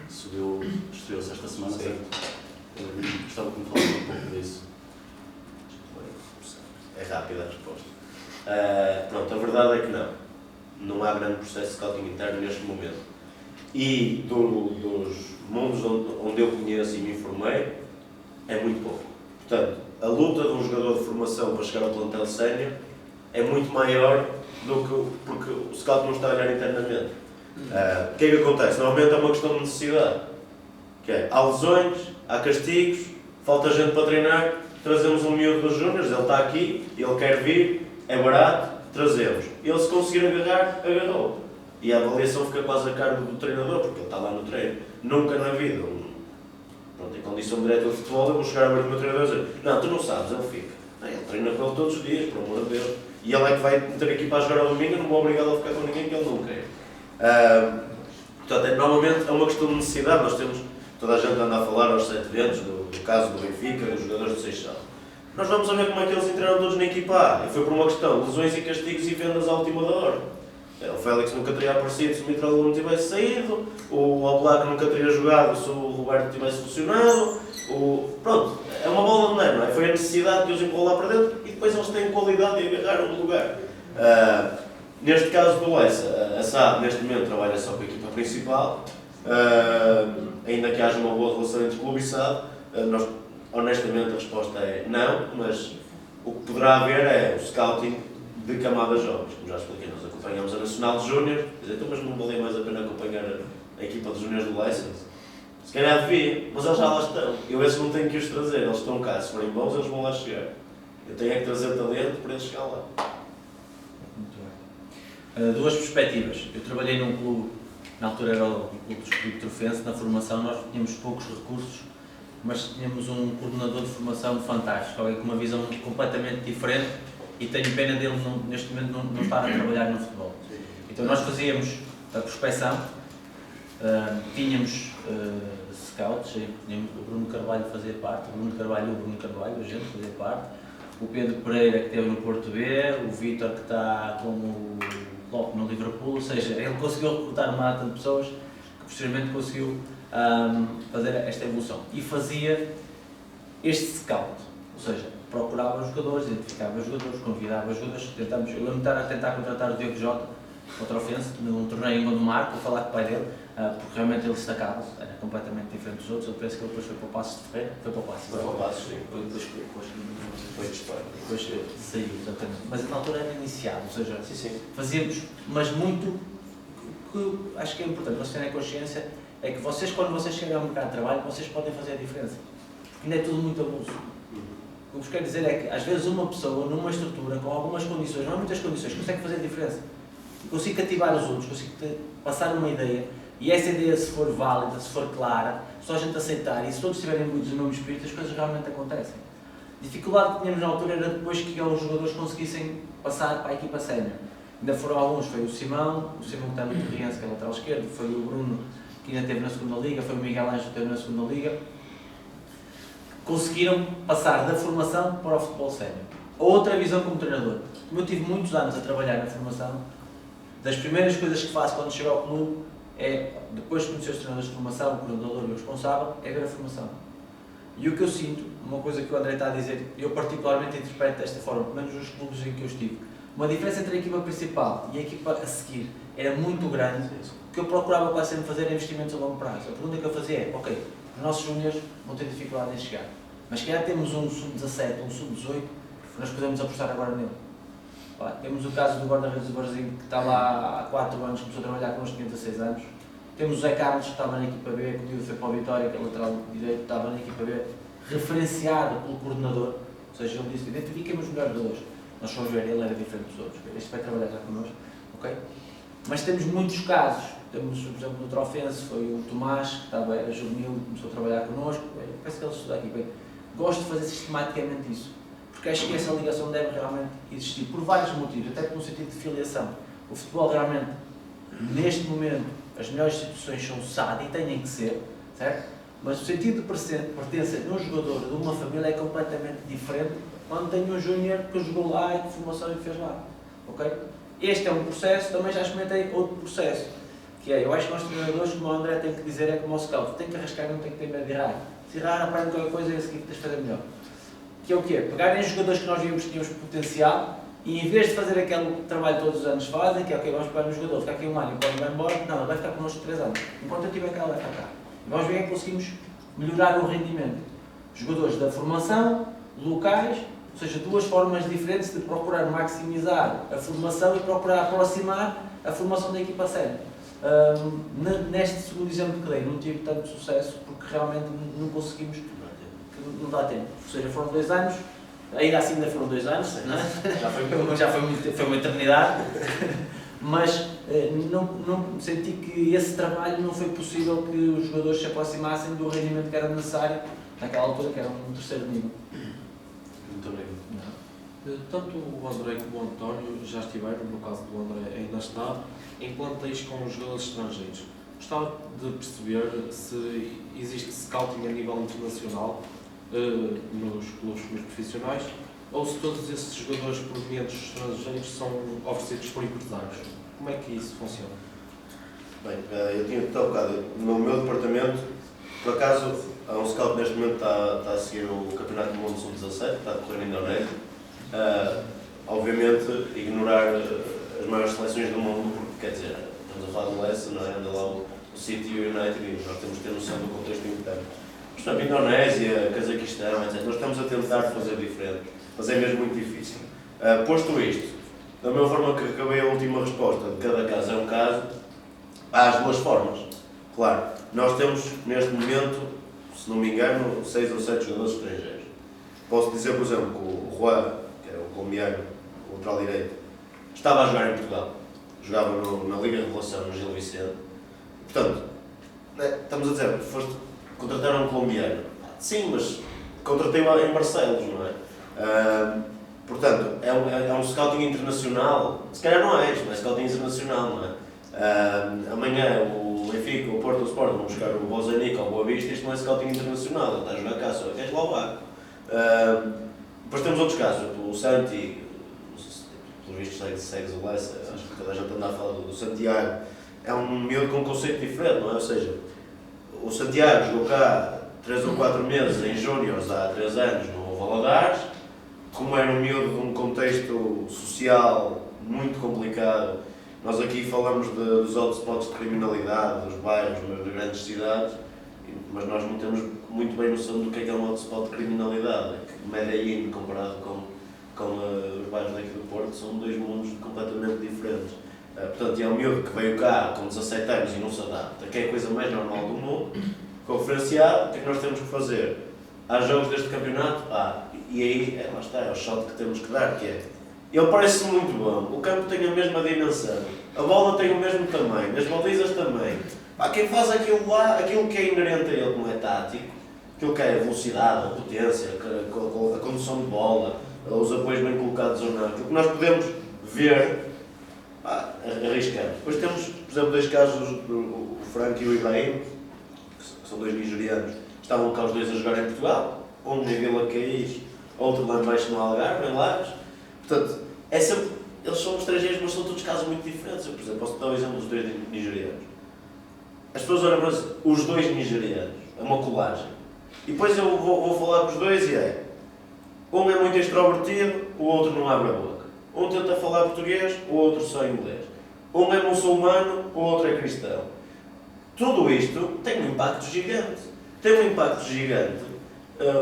estreou-se esta semana, Sim. certo? Gostava que me falasse um pouco disso. É rápida a resposta. Pronto, a verdade é que não. Não há grande processo de scouting interno neste momento. E dos mundos onde eu conheço e me informei, é muito pouco. Portanto, a luta de um jogador de formação para chegar ao plantel sénior é muito maior do que porque o scout não está a olhar internamente. O que é que acontece? Normalmente é uma questão de necessidade. Que é, há lesões, há castigos, falta gente para treinar, trazemos um miúdo dos júniores, ele está aqui, ele quer vir, é barato, trazemos. Ele, se conseguir agarrar, agarrou. E a avaliação fica quase a cargo do treinador, porque ele está lá no treino. Nunca na vida, em condição de diretor de futebol, eu vou chegar a ver o meu treinador e dizer: não, tu não sabes, ele fica. Ele treina com ele todos os dias, por amor de Deus. E ele é que vai meter aqui para jogar ao domingo, eu não vou obrigá-lo a ficar com ninguém que ele não quer. Portanto, normalmente é uma questão de necessidade. Nós temos, toda a gente anda a falar aos 7 ventos, do caso do Benfica, dos jogadores do Seixal. Nós vamos a ver como é que eles entraram todos na equipa A. E foi por uma questão de lesões e castigos e vendas à última da hora. O Félix nunca teria aparecido se o Mitroglou não tivesse saído, o Oblak nunca teria jogado se o Roberto tivesse funcionado. Pronto, é uma bola de neve, não é? Foi a necessidade que os empurrou lá para dentro e depois eles têm qualidade e agarraram no lugar. Neste caso do Leicester, a SAD neste momento trabalha só com a equipa principal, ainda que haja uma boa relação entre clube e SAD, honestamente a resposta é não, mas o que poderá haver é o scouting de camadas jovens, como já expliquei. Nós acompanhamos a Nacional de Júnior, então, mas não valia mais a pena acompanhar a equipa de Júniores do Leicester? Se calhar devia, mas eles já lá estão. Eu esses não tenho que os trazer, eles estão cá. Se forem bons, eles vão lá chegar. Eu tenho que trazer talento para eles chegar lá. Muito bem. Duas perspectivas. Eu trabalhei num clube, na altura era o Clube Desportivo Trofense, na formação nós tínhamos poucos recursos, mas tínhamos um coordenador de formação fantástico, alguém com uma visão completamente diferente, e tenho pena dele neste momento não estar a trabalhar no futebol. Então nós fazíamos a prospecção, tínhamos scouts, tínhamos o Bruno Carvalho fazia parte, o Bruno Carvalho, a gente fazia parte, o Pedro Pereira que esteve no Porto B, o Vítor que está como Klopp no Liverpool, ou seja, ele conseguiu recrutar uma data de pessoas que posteriormente conseguiu fazer esta evolução. E fazia este scout, ou seja, procurava jogadores, identificava jogadores, convidava jogadores, tentamos, eu lembro de estar a tentar contratar o Diogo Jota, contra o Fense, num torneio em Gondomar, para falar com o pai dele, porque realmente ele destacava-se, era completamente diferente dos outros. Eu penso que ele depois foi para o Passos de Ferreira, foi para o Passos, Foi para o Passos, sim. Foi de história. Depois saiu, exatamente. Mas na altura era iniciado, ou seja, Sim. fazíamos, mas muito, que acho que é importante vocês terem consciência, é que vocês, quando vocês chegarem ao mercado de trabalho, vocês podem fazer a diferença. Porque ainda é tudo muito abuso. O que vos quero dizer é que, às vezes, uma pessoa, numa estrutura, com algumas condições, não há muitas condições, consegue fazer a diferença. Consigo cativar os outros, consigo passar uma ideia, e essa ideia, se for válida, se for clara, só a gente aceitar, e se todos estiverem imbuídos no mesmo espírito, as coisas realmente acontecem. A dificuldade que tínhamos na altura era depois que os jogadores conseguissem passar para a equipa sénior. Ainda foram alguns, foi o Simão que está no Torriense, que é lateral esquerdo, foi o Bruno, que ainda esteve na segunda liga, foi o Miguel Ângelo, que esteve na segunda liga. Conseguiram passar da formação para o futebol sénior. Outra visão como treinador. Como eu tive muitos anos a trabalhar na formação, das primeiras coisas que faço quando chego ao clube é, depois de conhecer os treinadores de formação, o coordenador e o responsável, é ver a formação. E o que eu sinto, uma coisa que o André está a dizer, eu particularmente interpreto desta forma, pelo menos nos clubes em que eu estive, uma diferença entre a equipa principal e a equipa a seguir era muito grande. O que eu procurava quase sempre fazer era investimentos a longo prazo. A pergunta que eu fazia é, ok, os nossos júniores vão ter dificuldade em chegar, mas se calhar temos um sub-17, um sub-18, nós podemos apostar agora nele. Temos o caso do guarda-redes do Barzinho, que está lá há 4 anos, começou a trabalhar connosco, tinha 16 anos. Temos o Zé Carlos, que estava na equipa B, que o dia foi para o Vitória, que é lateral direito, estava na equipa B, referenciado pelo coordenador, ou seja, ele disse, identifiquemos os melhores jogadores. Nós fomos ver, ele era diferente dos outros, este vai trabalhar já connosco, ok? Mas temos muitos casos, temos, por exemplo, no Trofense, foi o Tomás, que era juvenil, começou a trabalhar connosco, parece que ele estuda aqui bem. Gosto de fazer sistematicamente isso, porque acho que essa ligação deve realmente existir, por vários motivos, até no sentido de filiação. O futebol realmente, neste momento, as melhores instituições são SAD e têm que ser, certo? Mas o sentido de pertença de um jogador, de uma família, é completamente diferente quando tem um júnior que jogou lá e que formação ele fez lá, ok? Este é um processo, também já experimentei outro processo, que é, eu acho que nós treinadores, como o André tem que dizer, é como o scout, tem que arriscar, não tem que ter medo de errar. Se errar, aprende qualquer coisa e a seguir tens de fazer melhor. Que é o quê? Pegarem jogadores que nós vimos que tínhamos potencial e em vez de fazer aquele trabalho que todos os anos fazem, que é ok, vamos pegar um jogador, ficar aqui um ano e pode ir embora, não, ele vai ficar connosco 3 anos. Enquanto eu estiver cá, ele vai ficar cá. E vamos ver é que conseguimos melhorar o rendimento. Jogadores da formação, locais, ou seja, duas formas diferentes de procurar maximizar a formação e procurar aproximar a formação da equipa sénior. Neste segundo exemplo que dei, não tive tanto sucesso porque realmente não conseguimos, não dá tempo. Ou seja, foram 2 anos, ainda assim ainda foram 2 anos, não é? já foi uma eternidade, mas não senti que esse trabalho não foi possível que os jogadores se aproximassem do rendimento que era necessário naquela altura, que era um 3º nível. Muito obrigado. Tanto o André como o António já estiveram, no caso do André ainda está, em plantéis com os jogadores estrangeiros. Gostava de perceber se existe scouting a nível internacional nos clubes profissionais ou se todos esses jogadores provenientes estrangeiros são oferecidos por empresários. Como é que isso funciona? Bem, eu tinha tocado no meu departamento, por acaso, há um scout neste momento está a seguir o Campeonato do Mundo Sub-17, está a decorrer na Indonésia. Obviamente, ignorar as maiores seleções do mundo, porque quer dizer, estamos a falar do Leicester, não é? Anda lá o City e o United e nós temos que ter noção do contexto interno. Mas, por exemplo, Indonésia, Cazaquistão, etc. Nós estamos a tentar fazer diferente, mas é mesmo muito difícil. Posto isto, da mesma forma que acabei a última resposta, de cada caso é um caso, há as 2 formas. Claro, nós temos neste momento, se não me engano, 6 ou 7 jogadores estrangeiros. Posso dizer, por exemplo, que o Juan, que era o colombiano, o lateral direito, estava a jogar em Portugal. Jogava na Liga Revelação, no Gil Vicente. Portanto, estamos a dizer, contrataram um colombiano. Sim, mas contratei-o em Barcelos, não é? Portanto, é um scouting internacional. Se calhar não é isto, mas é scouting internacional, não é? Amanhã o Benfica, o Porto, o Sport vão buscar o Bozanic ou o Boa Vista, isto não é scouting internacional, ele está a jogar cá, só queres lá o vago. Depois temos outros casos, o Santi, pelos vistos segues o Leicester, acho que toda a gente anda a falar do Santiago, é um miúdo com um conceito diferente, não é? Ou seja, o Santiago jogou cá 3 ou 4 meses em Júniors há 3 anos no Valadares, como era um miúdo de um contexto social muito complicado, nós aqui falamos dos hotspots de criminalidade, dos bairros, das grandes cidades, mas nós não temos muito bem noção do que é um hotspot de criminalidade. Que Medellín, comparado com os bairros daqui do Porto, são dois mundos completamente diferentes. Portanto, é um miúdo que veio cá com 17 anos e não se adapta, que é a coisa mais normal do mundo, conferenciado, o que é que nós temos que fazer? Há jogos deste campeonato? E aí, lá está, é o shot que temos que dar, que é, ele parece muito bom, o campo tem a mesma dimensão, a bola tem o mesmo tamanho, as balizas também. Quem faz aquilo lá, aquilo que é inerente a ele, como é tático, aquilo que é a velocidade, a potência, a condução de bola, os apoios bem colocados ou não, aquilo que nós podemos ver, arriscamos. Depois temos, por exemplo, dois casos, o Frank e o Ibrahim, que são dois nigerianos, estavam cá os dois a jogar em Portugal, um em Vila Caís, outro lá embaixo no Algarve, em Lagos. Portanto, eles são estrangeiros, mas são todos casos muito diferentes. Eu, por exemplo, posso dar o exemplo dos dois nigerianos. As pessoas olham para os dois nigerianos, é uma colagem. E depois eu vou falar com os dois e é, um é muito extrovertido, o outro não abre a boca. Um tenta falar português, o outro só inglês. Um é muçulmano, o outro é cristão. Tudo isto tem um impacto gigante. Tem um impacto gigante.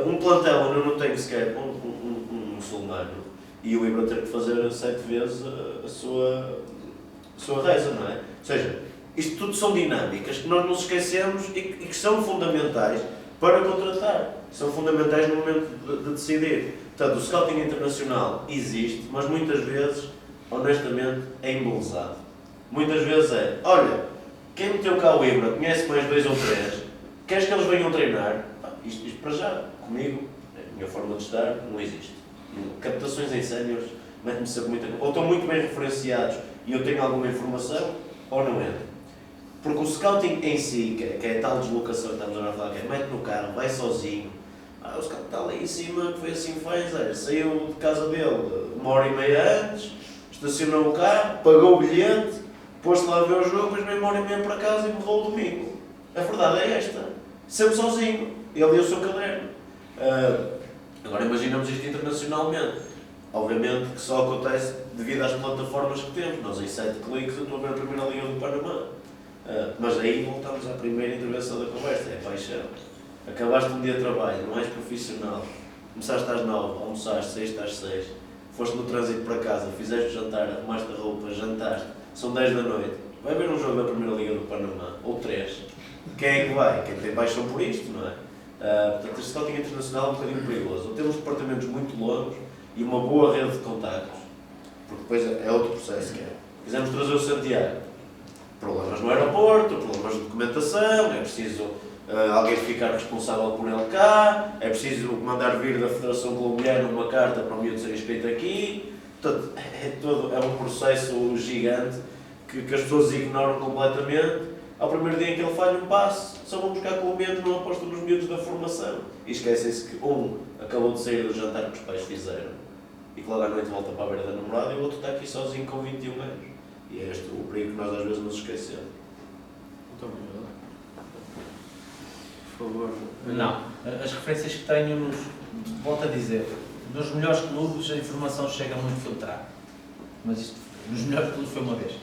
Um plantel onde eu não tenho sequer um muçulmano e o Ibra ter que fazer 7 vezes a sua reza, não é? Ou seja, isto tudo são dinâmicas que nós nos esquecemos e que são fundamentais para contratar. São fundamentais no momento de decidir. Portanto, o scouting internacional existe, mas muitas vezes, honestamente, é embelezado. Muitas vezes é, olha, quem meteu cá o Ibra conhece mais 2 ou 3, queres que eles venham treinar? Isto para já, comigo, a minha forma de estar, não existe. Captações em séniores, mete-me sempre muita coisa. Ou estão muito bem referenciados e eu tenho alguma informação, ou não é. Porque o scouting em si, que é a tal deslocação que estamos a falar, que é mete no carro, vai sozinho. O scout está ali em cima, que foi assim fez, saiu de casa dele 1h30 antes, estacionou o carro, pagou o bilhete, pôs-se lá a ver o jogo, depois veio 1h30 para casa e morreu o domingo. A verdade é esta. Sempre sozinho. Ele e o seu caderno. Agora imaginamos isto internacionalmente. Obviamente que só acontece devido às plataformas que temos. Nós em 7 cliques eu estou a ver a primeira liga do Panamá. Mas aí voltamos à primeira intervenção da conversa, é paixão. Acabaste um dia de trabalho, não és profissional, começaste às 9, almoçaste, saíste às 6, foste no trânsito para casa, fizeste o jantar, arrumaste a roupa, jantaste, são 10 da noite, vai ver um jogo da primeira liga do Panamá, ou 3. Quem é que vai? Quem tem paixão por isto, não é? Portanto, este scouting internacional é um bocadinho perigoso. Ou temos departamentos muito longos e uma boa rede de contactos, porque depois é outro processo que é. Quisemos trazer o Santiago. Problemas no aeroporto, problemas de documentação, é preciso alguém ficar responsável por ele cá, é preciso mandar vir da Federação Colombiana uma carta para o miúdo ser inscrito aqui. Portanto, é um processo gigante que as pessoas ignoram completamente. Ao primeiro dia em que ele falha um passe, só vão buscar colombianos, não apostam nos miúdos da formação. E esquecem-se que um acabou de sair do jantar que os pais fizeram e que logo à noite volta para a beira da namorada e o outro está aqui sozinho com 21 anos. E é este o perigo que nós às vezes nos esquecemos. Muito obrigado. Por favor. Não. As referências que tenho, volto a dizer, nos melhores clubes a informação chega muito filtrada. Mas isto, nos melhores clubes foi uma vez.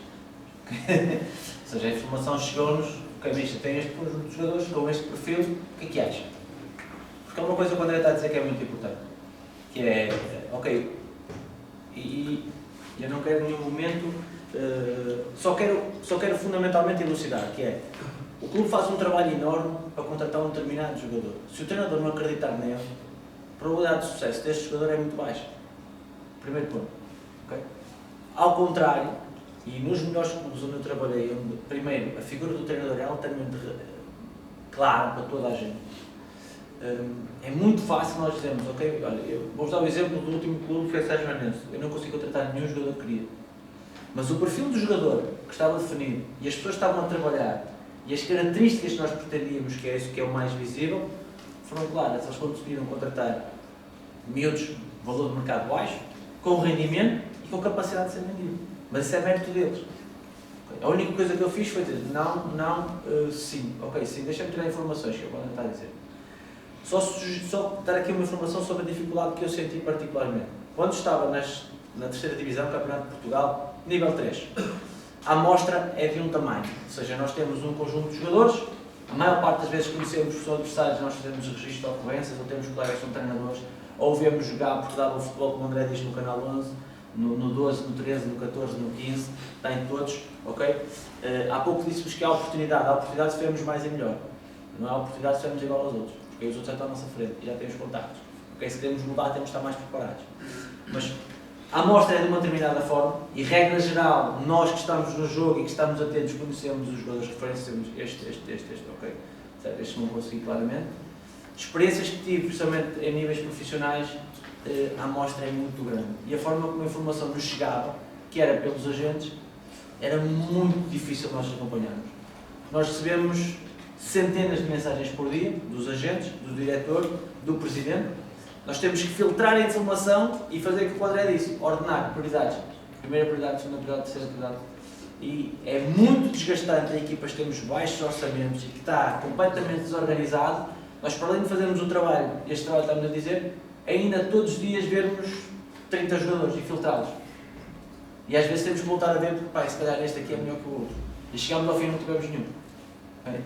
Ou seja, a informação chegou-nos, ok, mas tem este conjunto de jogadores com este perfil, o que é que acha? Porque é uma coisa que o André está a dizer que é muito importante, que é, ok, e eu não quero em nenhum momento, só quero fundamentalmente elucidar, que é, o clube faz um trabalho enorme para contratar um determinado jogador. Se o treinador não acreditar nele, a probabilidade de sucesso deste jogador é muito baixa. Primeiro ponto. Okay? Ao contrário, e nos melhores clubes onde eu trabalhei, onde, primeiro, a figura do treinador é altamente clara para toda a gente, é muito fácil nós dizermos, ok, olha, eu vou-vos dar o exemplo do último clube, que foi o Sérgio Mendes. Eu não consigo contratar nenhum jogador que queria. Mas o perfil do jogador que estava definido, e as pessoas estavam a trabalhar, e as características que nós pretendíamos, que é isso que é o mais visível, foram claras. Eles conseguiram contratar miúdos de valor de mercado baixo, com rendimento e com capacidade de ser vendido. Mas isso é mérito deles. A única coisa que eu fiz foi dizer, não, sim, ok, sim, deixa-me tirar informações que eu vou tentar dizer. Só dar aqui uma informação sobre a dificuldade que eu senti particularmente. Quando estava na terceira divisão, Campeonato de Portugal, nível 3, a amostra é de um tamanho, ou seja, nós temos um conjunto de jogadores, a maior parte das vezes conhecemos os adversários, nós fazemos registro de ocorrências, ou temos colegas que são treinadores, ou vemos jogar porque dava o futebol, como o André diz, no canal 11, no 12, no 13, no 14, no 15, está em todos, ok? Há pouco disse-vos que há oportunidade de sermos mais e melhor, não há oportunidade de sermos igual aos outros, porque os outros já estão à nossa frente e já temos contactos, ok? Se queremos mudar temos de estar mais preparados, mas a amostra é de uma determinada forma e, regra geral, nós que estamos no jogo e que estamos atentos conhecemos os jogadores de referência, temos este, ok? Certo? Este não consegui claramente. Experiências que tive, principalmente em níveis profissionais, a amostra é muito grande. E a forma como a informação nos chegava, que era pelos agentes, era muito difícil nós acompanharmos. Nós recebemos centenas de mensagens por dia, dos agentes, do diretor, do presidente. Nós temos que filtrar a informação e fazer o que o André disse, ordenar prioridades. Primeira prioridade, segunda prioridade, terceira prioridade. E é muito desgastante a equipas que temos baixos orçamentos e que está completamente desorganizado. Nós, para além de fazermos o trabalho, este trabalho estamos a dizer, ainda todos os dias vermos 30 jogadores e filtrá-los. E às vezes temos que voltar a ver, porque pá, se calhar este aqui é melhor que o outro. E chegamos ao fim e não tivemos nenhum.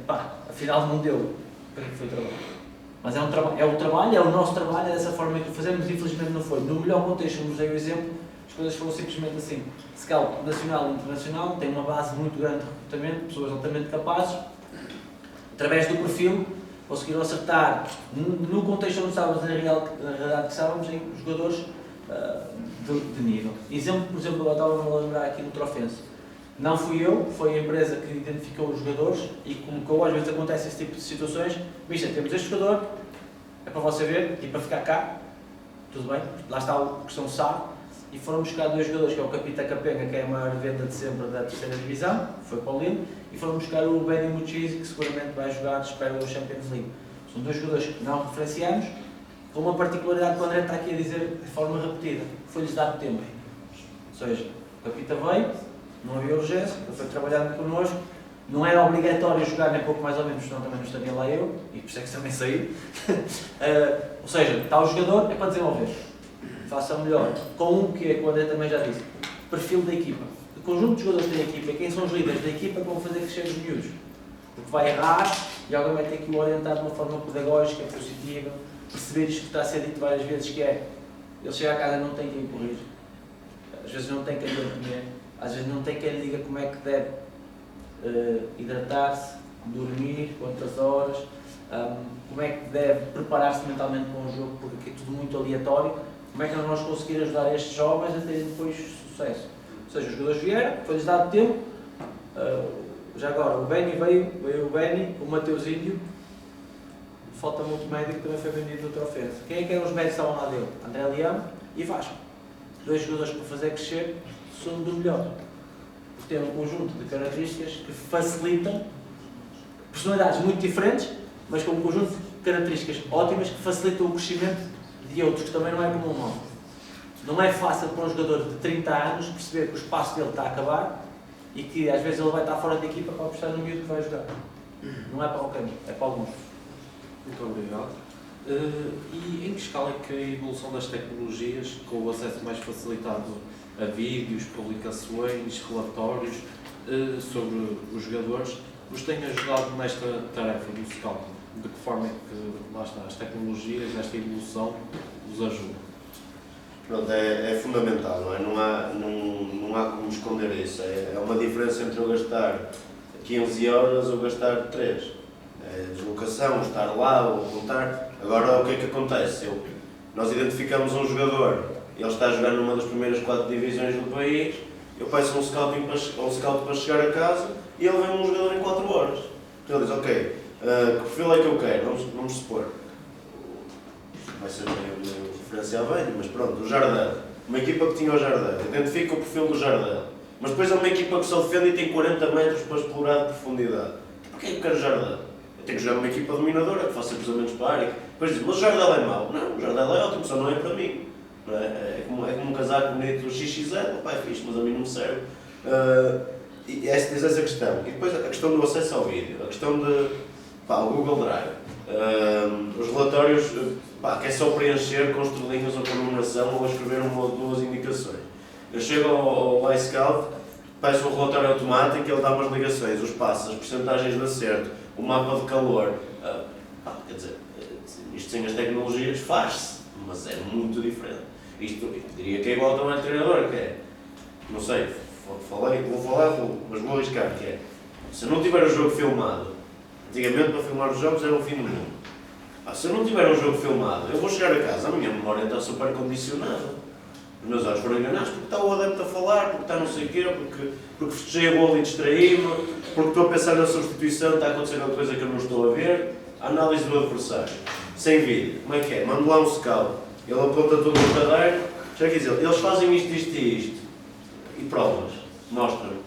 Pá, afinal não deu. Para que foi o trabalho? Mas é o trabalho, é o nosso trabalho, é dessa forma que o fazemos, infelizmente não foi. No melhor contexto, como vos dei o exemplo, as coisas foram simplesmente assim. Scout nacional e internacional, tem uma base muito grande de recrutamento, pessoas altamente capazes, através do perfil, conseguiram acertar no contexto onde estávamos, na realidade que estávamos, em jogadores de nível. Exemplo, por exemplo, eu estava a lembrar aqui do Trofense. Não fui eu, foi a empresa que identificou os jogadores e colocou, às vezes acontece esse tipo de situações, Mister, temos este jogador, é para você ver e para ficar cá, tudo bem, lá está a questão SAR, e foram buscar dois jogadores, que é o Capita Capenga, que é a maior venda de sempre da terceira divisão, foi para o Lille, e foram buscar o Benny Mucchisi, que seguramente vai jogar, espero, o Champions League. São dois jogadores que não referenciamos, com uma particularidade que o André está aqui a dizer de forma repetida, foi-lhes dado tempo. Ou seja, o Capita veio, não havia urgência, ele foi trabalhando connosco, não era obrigatório jogar nem pouco mais ou menos, senão também não estaria lá eu, e por isso é que também saí. Ou seja, está o jogador, é para desenvolver. Faça melhor. Com um que é, o André também já disse, perfil da equipa. O conjunto de jogadores da equipa, quem são os líderes da equipa que vão fazer crescer os miúdos. Porque vai errar e alguém vai ter que o orientar de uma forma pedagógica, positiva, perceber isto que está a ser dito várias vezes, que é, ele chega a casa e não tem quem corrigir. Às vezes não tem quem lhe comer. Às vezes não tem quem lhe diga como é que deve hidratar-se, dormir, quantas horas, como é que deve preparar-se mentalmente para um jogo, porque aqui é tudo muito aleatório. Como é que nós vamos conseguir ajudar estes jovens a terem depois sucesso? Ou seja, os jogadores vieram, foi-lhes dado tempo, já agora o Benny veio o Benny, o Mateuzinho, falta muito médico que também foi vendido do Trofense. Quem é que eram os médicos que estavam lá dele? André Leão e Vasco. Dois jogadores para fazer crescer são do melhor. Porque têm um conjunto de características que facilitam, personalidades muito diferentes, mas com um conjunto de características ótimas que facilitam o crescimento de outros, que também não é comum, não. Não é fácil para um jogador de 30 anos perceber que o espaço dele está a acabar e que às vezes ele vai estar fora da equipa para apostar no miúdo que vai jogar. Não é para o caminho, é para alguns. Muito obrigado. E em que escala é que a evolução das tecnologias, com o acesso mais facilitado a vídeos, publicações, relatórios sobre os jogadores, vos tem ajudado nesta tarefa do scouting? De que forma é que, lá está, as tecnologias, esta evolução, vos ajudam? Pronto, é fundamental, não é? Não há como esconder isso. É uma diferença entre eu gastar 15 horas ou gastar 3. É deslocação, estar lá ou apontar. Agora, o que é que acontece? Nós identificamos um jogador, ele está a jogar numa das primeiras 4 divisões do país, eu peço um scout para chegar a casa e ele vê um jogador em 4 horas. Então ele diz, ok, que perfil é que eu quero? Vamos supor. Vai ser meio referencial bem, mas pronto, o Jardel. Uma equipa que tinha o Jardel, identifica o perfil do Jardel. Mas depois é uma equipa que só defende e tem 40 metros para explorar de profundidade. Porquê é que eu quero o Jardel? Eu tenho que jogar uma equipa dominadora, que faça cruzamentos para a área. Depois diz, mas o Jardel é mau. Não, o Jardel é ótimo, só não é para mim. Não é? É como um casaco bonito XXL, pá, é fixe, mas a mim não me serve. E essa é a questão. E depois a questão do acesso ao vídeo, a questão de o Google Drive, os relatórios, que é só preencher com estrelinhas ou com numeração ou escrever uma ou duas indicações. Eu chego ao iScout, peço um relatório automático e ele dá-me as ligações, os passos, as percentagens de acerto, o mapa de calor. Quer dizer, isto sem as tecnologias faz-se, mas é muito diferente. Isto eu diria que é igual também ao treinador, que é, não sei, vou falar, mas vou arriscar, que é, se eu não tiver o jogo filmado, antigamente para filmar os jogos era o fim do mundo. Se eu não tiver um jogo filmado, eu vou chegar a casa, a minha memória está super condicionada. Os meus olhos foram enganados porque está o adepto a falar, porque está não sei o quê, porque festejei a bola e distraí-me, porque estou a pensar na substituição, está a acontecer alguma coisa que eu não estou a ver. A análise do adversário, sem vídeo, como é que é? Mando lá um scout, ele aponta tudo no caderno, já quer dizer, eles fazem isto, isto e isto, e provas, mostra-me.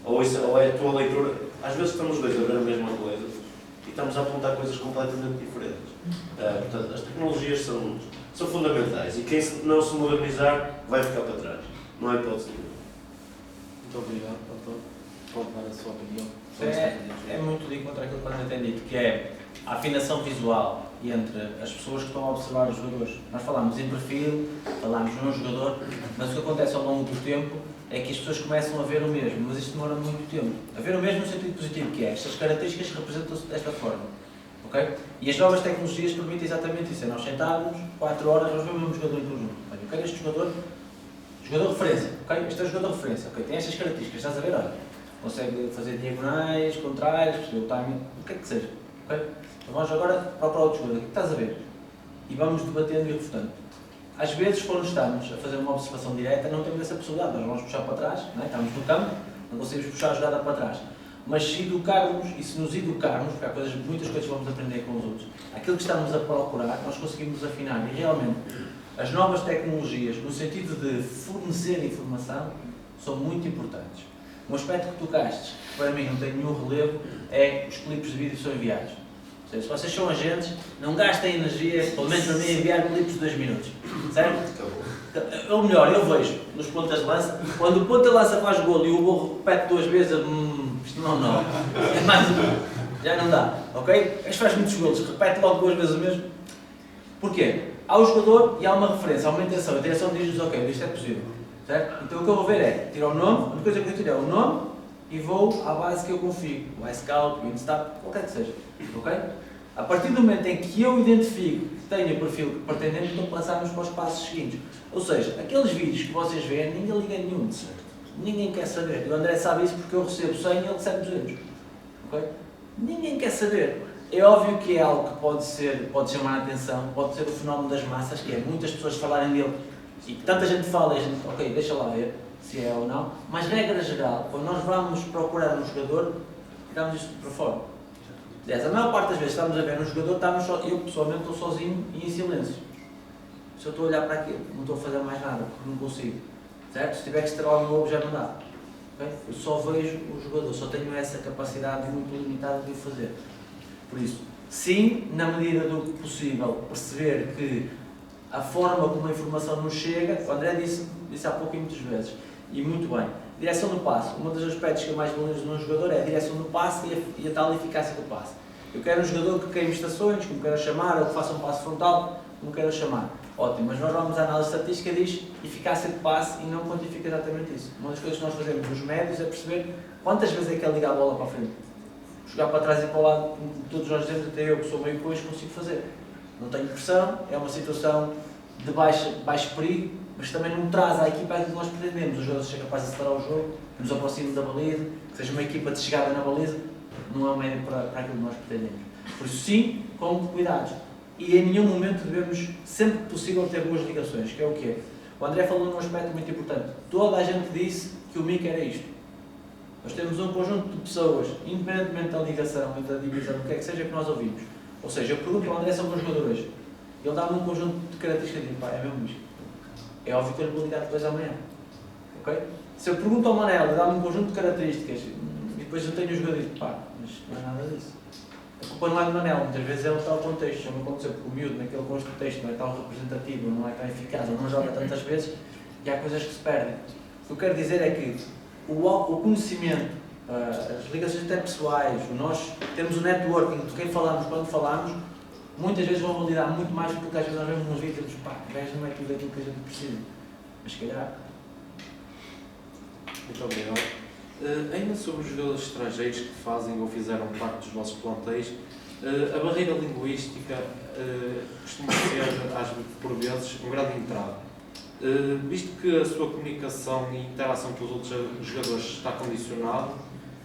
Ou é a tua leitura, às vezes estamos dois a ver a mesma coisa e estamos a apontar coisas completamente diferentes. Portanto, as tecnologias são fundamentais e quem não se modernizar vai ficar para trás. Não há hipótese nenhuma. Muito obrigado, doutor. Pode dar a sua opinião. É muito de contra aquilo que eu tenho dito, que é a afinação visual entre as pessoas que estão a observar os jogadores. Nós falamos em perfil, falamos num jogador, mas o que acontece ao longo do tempo é que as pessoas começam a ver o mesmo, mas isto demora muito tempo. A ver o mesmo no sentido positivo, que é estas características representam-se desta forma. Okay? E as novas tecnologias permitem exatamente isso, é nós sentarmos 4 horas, nós vemos o mesmo jogador em conjunto. Olha, eu quero este jogador referência, ok? Este é o jogador referência, ok? Tem estas características, estás a ver, olha, consegue fazer diagonais, contrários, perceber o timing, o que é que seja, ok? Então vamos agora procurar outro jogador, o que estás a ver? E vamos debatendo e refutando. Às vezes, quando estamos a fazer uma observação direta, não temos essa possibilidade, nós vamos puxar para trás, não é? Estamos no campo, não conseguimos puxar a jogada para trás. Mas se educarmos, e se nos educarmos, porque há muitas coisas que vamos aprender com os outros, aquilo que estamos a procurar, nós conseguimos afinar. E realmente, as novas tecnologias, no sentido de fornecer informação, são muito importantes. Um aspecto que tocaste, que para mim não tem nenhum relevo, é os clipes de vídeo que são enviados. Ou seja, se vocês são agentes, não gastem energia, pelo menos para mim, a enviar clipes de 2 minutos. Certo? Ou melhor, eu vejo nos pontas de lança, quando o ponta de lança faz golo e o golo repete 2 vezes, isto não. É mais já não dá, ok? Este faz muitos golos, repete logo 2 vezes o mesmo. Porquê? Há o jogador e há uma referência, há uma intenção, a direção diz-nos, ok, isto é possível, certo? Então o que eu vou ver é, tirar o nome, a única coisa que eu tiro é o nome e vou à base que eu confio, o iScout, o Instat, qualquer que seja, ok? A partir do momento em que eu identifico que tenho o perfil que pretendemos, então passarmos para os passos seguintes. Ou seja, aqueles vídeos que vocês veem, ninguém liga nenhum, certo? Ninguém quer saber. E o André sabe isso porque eu recebo 100 e ele recebe 200. Okay? Ninguém quer saber. É óbvio que é algo que pode chamar a atenção, pode ser o fenómeno das massas, que é muitas pessoas falarem dele e que tanta gente fala e a gente, ok, deixa lá ver se é ou não, mas regra geral, quando nós vamos procurar um jogador, tiramos isto para fora. Aliás, a maior parte das vezes estamos a ver um jogador, eu pessoalmente estou sozinho e em silêncio. Se eu estou a olhar para aquilo, não estou a fazer mais nada, porque não consigo. Certo? Se tiver que extrair o meu ovo já não dá. Okay? Eu só vejo o jogador, só tenho essa capacidade muito limitada de o fazer. Por isso, sim, na medida do possível, perceber que a forma como a informação nos chega, o André disse há pouco e muitas vezes, e muito bem, direção do passe. Um dos aspectos que eu mais valorizo num jogador é a direção do passe e a tal eficácia do passe. Eu quero um jogador que queime estações, como quero chamar, ou que faça um passe frontal, como quero chamar. Ótimo, mas nós vamos à análise estatística e diz eficácia de passe e não quantifica exatamente isso. Uma das coisas que nós fazemos nos médios é perceber quantas vezes é que ele liga a bola para a frente. Jogar para trás e para o lado, como todos nós dizemos, até eu que sou meio coxo consigo fazer. Não tenho pressão, é uma situação de baixo perigo, mas também não traz à equipa aquilo que nós pretendemos. Os jogadores sejam capazes de acelerar o jogo, que nos aproximem da baliza, que seja uma equipa de chegada na baliza, não é um médio para aquilo que nós pretendemos. Por isso, sim, com cuidados. E em nenhum momento devemos, sempre que possível, ter boas ligações, que é o quê? O André falou num aspecto muito importante. Toda a gente disse que o MIC era isto. Nós temos um conjunto de pessoas, independentemente da ligação e da divisão, o que é que seja que nós ouvimos. Ou seja, eu pergunto ao André sobre um jogador hoje. Ele dá-me um conjunto de características e diz, pá, é mesmo isto. É óbvio que eu lhe vou ligar depois amanhã. Ok? Se eu pergunto ao Manel, ele dá-me um conjunto de características e depois eu tenho o jogador e digo, pá, mas não é nada disso. A culpa não é do Manel, muitas vezes é o tal contexto. Não aconteceu porque o miúdo naquele contexto não é tão representativo, não é tão eficaz, ou não joga tantas vezes e há coisas que se perdem. O que eu quero dizer é que o conhecimento, as ligações interpessoais, nós temos o networking de quem falamos quando falamos, muitas vezes vão validar muito mais do que às vezes nós vemos nos vídeos, pá, o gajo não é tudo aquilo que a gente precisa. Mas se calhar. Muito obrigado. Ainda sobre os jogadores estrangeiros que fazem ou fizeram parte dos vossos plantéis, a barreira linguística costuma ser, por vezes, um grande entrave. Visto que a sua comunicação e interação com os outros jogadores está condicionado,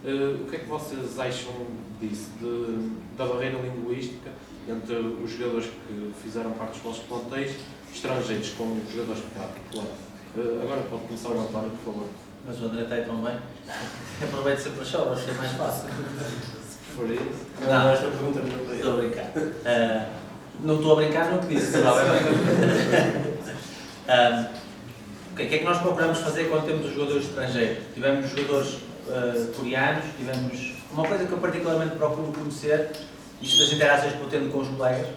o que é que vocês acham disso, da barreira linguística entre os jogadores que fizeram parte dos vossos plantéis, estrangeiros com os jogadores de cá? Agora pode começar o António, por favor. Mas o André está aí tão bem. Aproveito sempre a show, acho que é mais fácil. Se for isso. Não, esta pergunta não é para estou a brincar. Não estou a brincar no que disse, o que é que nós procuramos fazer quando temos os jogadores estrangeiros? Tivemos jogadores coreanos, tivemos... Uma coisa que eu particularmente procuro conhecer, isto das interações que vou tendo com os colegas,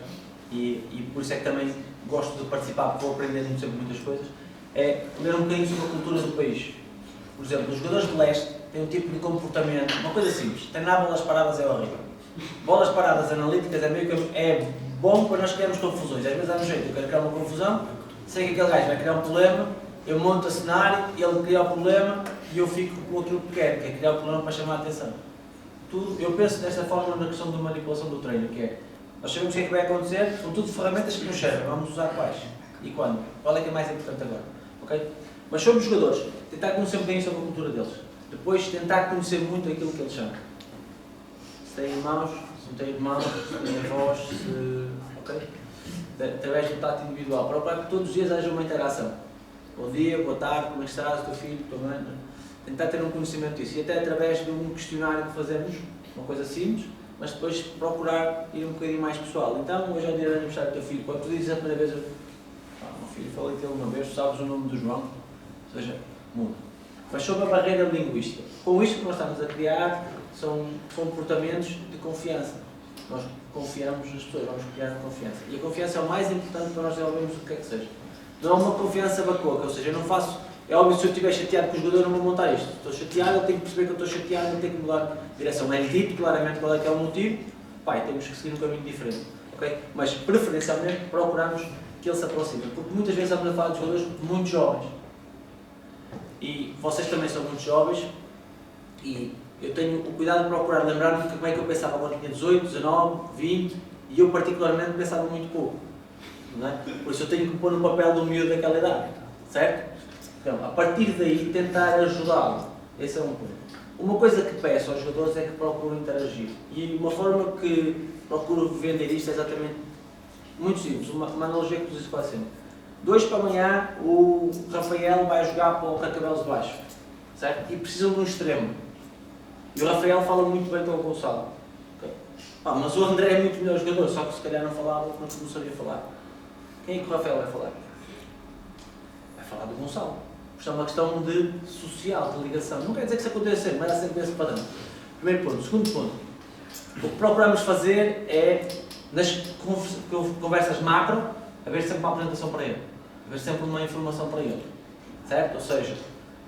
e por isso é que também gosto de participar, porque vou aprendendo sempre muitas coisas, é ler um bocadinho sobre a cultura do país. Por exemplo, os jogadores de leste têm um tipo de comportamento, uma coisa simples, treinar bolas paradas é horrível. Bolas paradas analíticas é meio que é bom para nós criarmos confusões. Às vezes há um jeito, eu quero criar uma confusão, sei que aquele gajo vai criar um problema, eu monto o cenário, ele cria o problema e eu fico com aquilo que quero, que é criar o problema para chamar a atenção. Eu penso desta forma na questão da manipulação do treino, que é, nós sabemos o que é que vai acontecer, são tudo ferramentas que nos servem, vamos usar quais e quando. Qual é que é mais importante agora? Okay? Mas sobre os jogadores, tentar conhecer um bocadinho sobre a cultura deles. Depois tentar conhecer muito aquilo que eles são. Se têm irmãos, se não têm irmãos, se têm avós, ok? Através do tato individual. Procurar que todos os dias haja uma interação. Bom dia, boa tarde, como é que estás, teu filho, tua mãe? Tentar ter um conhecimento disso. E até através de um questionário que fazemos, uma coisa simples, mas depois procurar ir um bocadinho mais pessoal. Então, hoje é o dia de aniversário do teu filho. Quando tu dizes a primeira vez, meu filho, falei dele uma vez, sabes o nome do João? Ou seja, muda. Mas sobre a barreira linguística. Com isto que nós estamos a criar, são comportamentos de confiança. Nós confiamos nas pessoas, vamos criar confiança. E a confiança é o mais importante para nós desenvolvermos o que é que seja. Não é uma confiança bacoca, ou seja, eu não faço... É óbvio que se eu estiver chateado com o jogador, eu não vou montar isto. Estou chateado, eu tenho que perceber que eu estou chateado, eu tenho que mudar de direção. É dito claramente qual é que é o motivo, pai, temos que seguir um caminho diferente. Okay? Mas, preferencialmente, procuramos que ele se aproxime. Porque muitas vezes estamos a falar de jogadores muito jovens. E vocês também são muito jovens, e eu tenho o cuidado de procurar lembrar-me de como é que eu pensava quando tinha 18, 19, 20, e eu particularmente pensava muito pouco. Não é? Por isso eu tenho que pôr no papel do miúdo daquela idade, certo? Então, a partir daí, tentar ajudá-lo. Esse é um ponto. Uma coisa que peço aos jogadores é que procurem interagir. E uma forma que procuro vender isto é exatamente muito simples, uma analogia que uso quase sempre. 2 para amanhã, o Rafael vai jogar para o Carcavelos de Baixo, certo? E precisam de um extremo. E o Rafael fala muito bem com o Gonçalo. Okay? Mas o André é muito melhor jogador, só que se calhar não falava, não sabia falar. Quem é que o Rafael vai falar? Vai falar do Gonçalo. Isto é uma questão de social, de ligação. Não quer dizer que isso aconteça sempre, mas há sempre esse padrão. Primeiro ponto. Segundo ponto. O que procuramos fazer é, nas conversas macro, haver sempre uma apresentação para ele. Haver sempre uma informação para ele. Certo? Ou seja,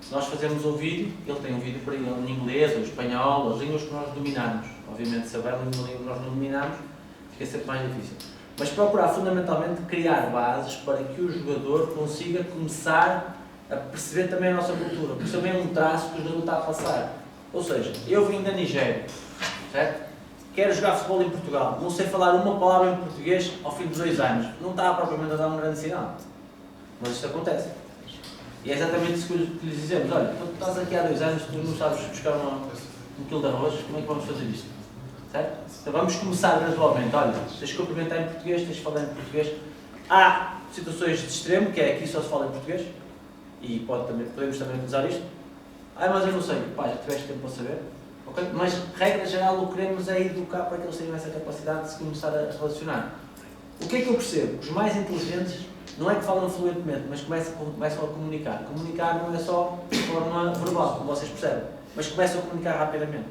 se nós fazemos um vídeo, ele tem um vídeo para ele em inglês ou espanhol, as línguas que nós dominamos. Obviamente, se houver uma língua que nós não dominamos, fica sempre mais difícil. Mas procurar fundamentalmente criar bases para que o jogador consiga começar a perceber também a nossa cultura, porque também é um traço que o jogador está a passar. Ou seja, eu vim da Nigéria, certo? Quero jogar futebol em Portugal, não sei falar uma palavra em português ao fim de 2 anos, não está propriamente a dar um grande sinal, mas isto acontece. E é exatamente isso que lhes dizemos: olha, tu estás aqui há 2 anos, tu não sabes buscar um quilo de arroz, como é que vamos fazer isto? Certo? Então vamos começar gradualmente. Olha, tens que cumprimentar em português, tens que falar em português. Há situações de extremo, que é aqui só se fala em português, e podemos também usar isto. Mas eu não sei. Pá, já tiveste tempo para saber. Okay? Mas, regra geral, o que queremos é educar para que eles tenham essa capacidade de se começar a relacionar. O que é que eu percebo? Os mais inteligentes não é que falam fluentemente, mas começam a comunicar. Comunicar não é só de forma verbal, como vocês percebem, mas começam a comunicar rapidamente.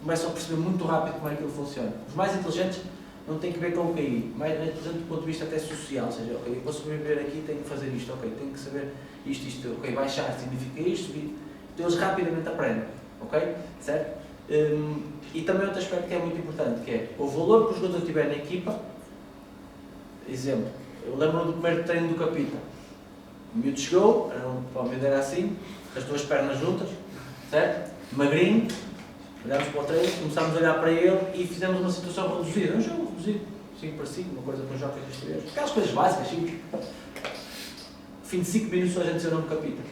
Começam a perceber muito rápido como é que aquilo funciona. Os mais inteligentes não têm que ver com o QI, mais inteligente do ponto de vista até social, ou seja, ok, para sobreviver aqui tenho que fazer isto, ok, tenho que saber isto, ok, baixar significa isto, então eles rapidamente aprendem, ok, certo? E também outro aspecto que é muito importante, que é o valor que o jogador tiver na equipa, exemplo, eu lembro do primeiro treino do Capita. O miúdo chegou, o miúdo era assim, as duas pernas juntas, certo? Magrinho, olhámos para o treino, começámos a olhar para ele e fizemos uma situação reduzida, um jogo reduzido, 5 para 5, uma coisa para os jogos posteriores, aquelas coisas básicas, simples. Fim de 5 minutos a gente dizia o nome Capita.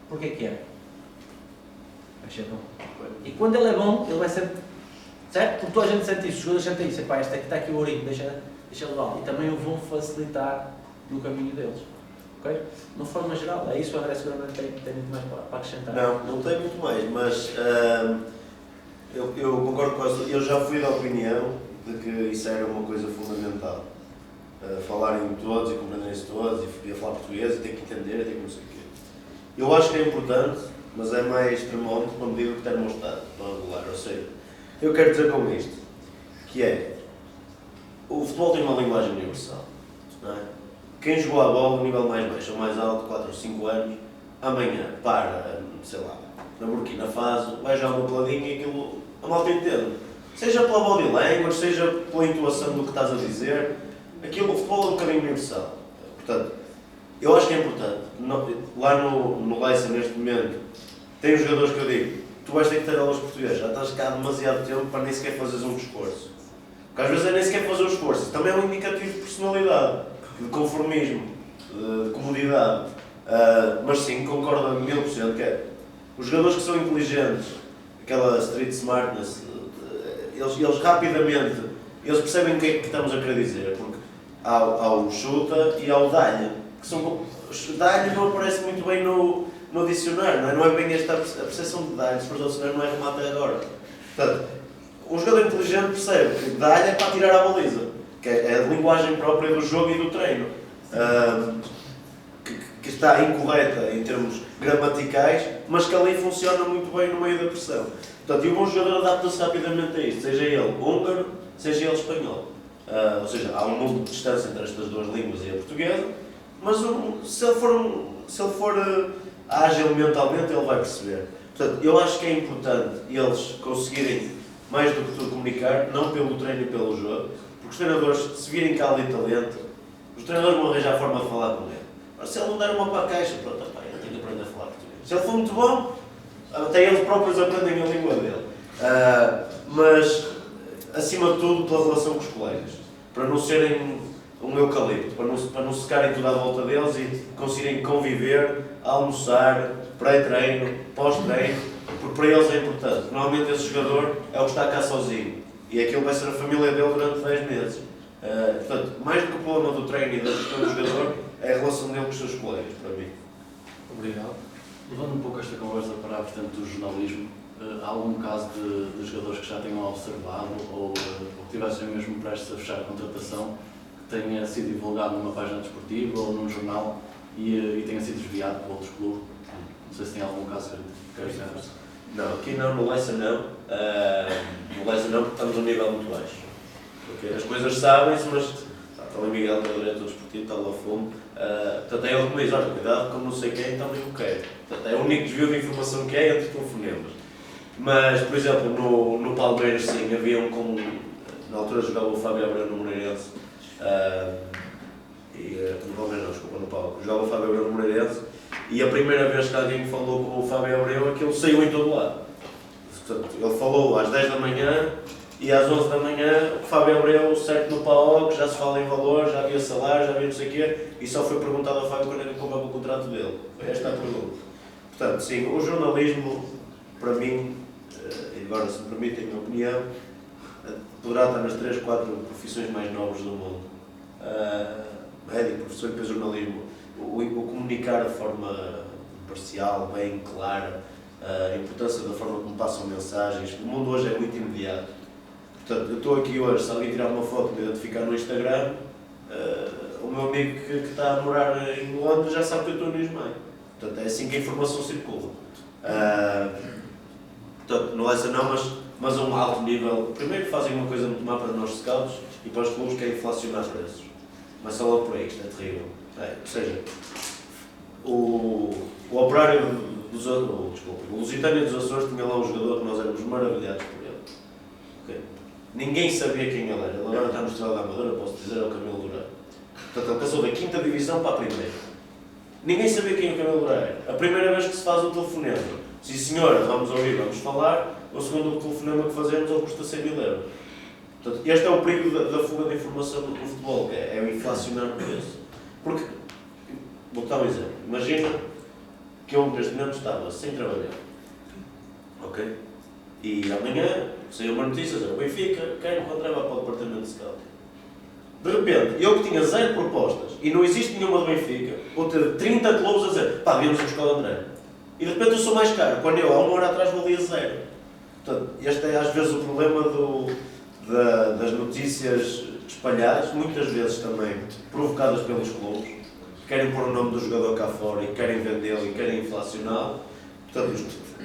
Porquê que é? Vai ser bom. E quando ele é bom, ele vai ser, certo? Porque toda a gente sente isso, os jogadores sentem isso, epá, este aqui está aqui o ourinho, deixa ele lá. E também o vão facilitar no caminho deles. Ok? De uma forma geral, é isso, o André seguramente tem muito mais para acrescentar. Não tem muito mais, mas eu concordo com isso. Eu já fui da opinião de que isso era uma coisa fundamental. Falarem todos e compreenderem-se todos e podia falar português e ter que entender e ter que não sei o quê. Eu acho que é importante, mas é mais termómetro para medir o que termostato, para regular. Ou seja, eu quero dizer com isto, que é, o futebol tem uma linguagem universal, não é? Quem jogou a bola no nível mais baixo, ou mais alto, 4 ou 5 anos, amanhã para, sei lá, na Burkina Faso, vai já uma peladinha e aquilo, a malta entende. Seja pela body language, seja pela intuação do que estás a dizer, aquilo, o futebol é um bocadinho universal. Portanto, eu acho que é importante. Lá no Leicester, neste momento, tem os jogadores que eu digo, tu vais ter que ter aulas de português, já estás cá há demasiado tempo para nem sequer fazeres um esforço. Porque às vezes é nem sequer fazer um esforço, também é um indicativo de personalidade, de conformismo, de comodidade. Mas sim, concordo a 1000%, que é, os jogadores que são inteligentes, aquela street smartness, eles rapidamente, eles percebem o que é que estamos a querer dizer, porque há o chuta e há o dá-lhe, que são, dá-lhe não aparece muito bem no dicionário, não é bem esta a percepção de dá-lhe, se for o dicionário não é remate agora. Portanto, um jogador inteligente percebe que dá-lhe é para tirar a baliza, que é a linguagem própria do jogo e do treino, que está incorreta em termos gramaticais, mas que ali funciona muito bem no meio da pressão. Portanto, e o bom jogador adapta-se rapidamente a isto, seja ele húngaro, seja ele espanhol. Ou seja, há um mundo de distância entre estas duas línguas e a portuguesa, mas se ele for ágil mentalmente, ele vai perceber. Portanto, eu acho que é importante eles conseguirem, mais do que tudo, comunicar, não pelo treino e pelo jogo, porque os treinadores, se virem cá ali talento, os treinadores vão arranjar a forma de falar com ele. Mas se ele não der uma para a caixa, pronto, pá, ele tem que aprender a falar português. Se ele for muito bom, até eles próprios aprendem a língua dele. Mas, acima de tudo, pela relação com os colegas. Para não serem um eucalipto, para não secarem tudo à volta deles e conseguirem conviver, almoçar, pré-treino, pós-treino, porque para eles é importante. Normalmente esse jogador é o que está cá sozinho e aquilo vai ser a família dele durante 10 meses. Portanto, mais do que o problema do treino e da gestão do jogador, é a relação dele com os seus colegas, para mim. Obrigado. Levando um pouco esta conversa para a vertente do jornalismo, há algum caso de jogadores que já tenham observado ou que tivessem mesmo prestes a fechar a contratação, que tenha sido divulgado numa página desportiva ou num jornal e tenha sido desviado por outros clubes? Não sei se tem algum caso que queres dizer. Não, aqui não, no Leicester não. No Leicester não, porque estamos a um nível muito baixo. Porque as coisas sabem-se, mas está ali Miguel, que é o diretor desportivo, está lá ao fundo. Portanto, é ele que me diz, olha, cuidado, como não sei quem, também o quero. Portanto, é o único desvio de informação que é entre telefonemas. Mas, por exemplo, no Palmeiras, sim, havia um com... Na altura jogava o Fábio Abreu no Moreirense. No Palmeiras não, desculpa, no Paulo. Jogava o Fábio Abreu no Moreirense. E a primeira vez que alguém falou com o Fábio Abreu, aquilo saiu em todo lado. Portanto, ele falou às 10 da manhã e às 11 da manhã o Fábio Abreu, certo no PAOC, já se fala em valor, já havia salário, já havia não sei o quê, e só foi perguntado ao Fábio quando é que acabava o contrato dele. Foi esta a pergunta. Portanto, sim, o jornalismo, para mim, e agora se me permitem a minha opinião, poderá estar nas 3, 4 profissões mais nobres do mundo. Médico, professor e depois jornalismo. O comunicar de forma imparcial, bem clara, a importância da forma como passam mensagens. O mundo hoje é muito imediato. Portanto, eu estou aqui hoje, se alguém tirar uma foto e me identificar no Instagram, o meu amigo que está a morar em Londres já sabe que eu estou no Ismael. Portanto, é assim que a informação circula. Portanto, não é essa não, mas a um alto nível. Primeiro fazem uma coisa muito má para nós scouts e para os clubes que é inflacionar preços. Mas só logo por aí, isto é terrível. Ou seja, o operário dos Açores, o Lusitânia dos Açores tinha lá um jogador que nós éramos maravilhados por ele. Okay? Ninguém sabia quem ele era. Ele agora está no Estrela da Amadora, posso dizer, é o Camilo Dourado. Portanto, ele passou da 5ª divisão para a 1ª. Ninguém sabia quem o Camilo era. A primeira vez que se faz o telefonema. Sim senhora, vamos ouvir, vamos falar. O segundo telefonema que fazemos ele custa 100 mil euros. Portanto, este é o perigo da fuga de informação no futebol, que é o inflacionar o preço. Porque, vou dar um exemplo. Imagina que eu neste momento estava sem trabalhar. Ok? E amanhã saiu uma notícia, o Benfica quer encontrar para o departamento de scouting. De repente, eu que tinha 0 propostas e não existe nenhuma do Benfica, vou ter 30 clubes a dizer, pá, devíamos buscar o André. E de repente eu sou mais caro, quando eu há uma hora atrás valia 0. Portanto, este é às vezes o problema das notícias espalhadas, muitas vezes também provocadas pelos clubes, que querem pôr o nome do jogador cá fora e querem vendê-lo e querem inflacioná-lo. Portanto,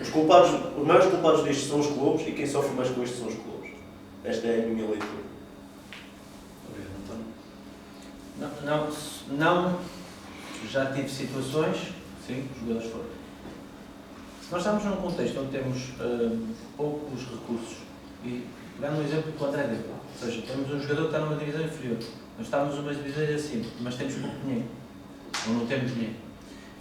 os maiores culpados disto são os clubes e quem sofre mais com isto são os clubes. Esta é a minha leitura. Não, já tive situações, sim, os jogadores foram. Se nós estamos num contexto onde temos poucos recursos, e pegando um exemplo que o André deu, ou seja, temos um jogador que está numa divisão inferior, nós estamos numa divisão acima, mas temos pouco dinheiro, ou não temos dinheiro.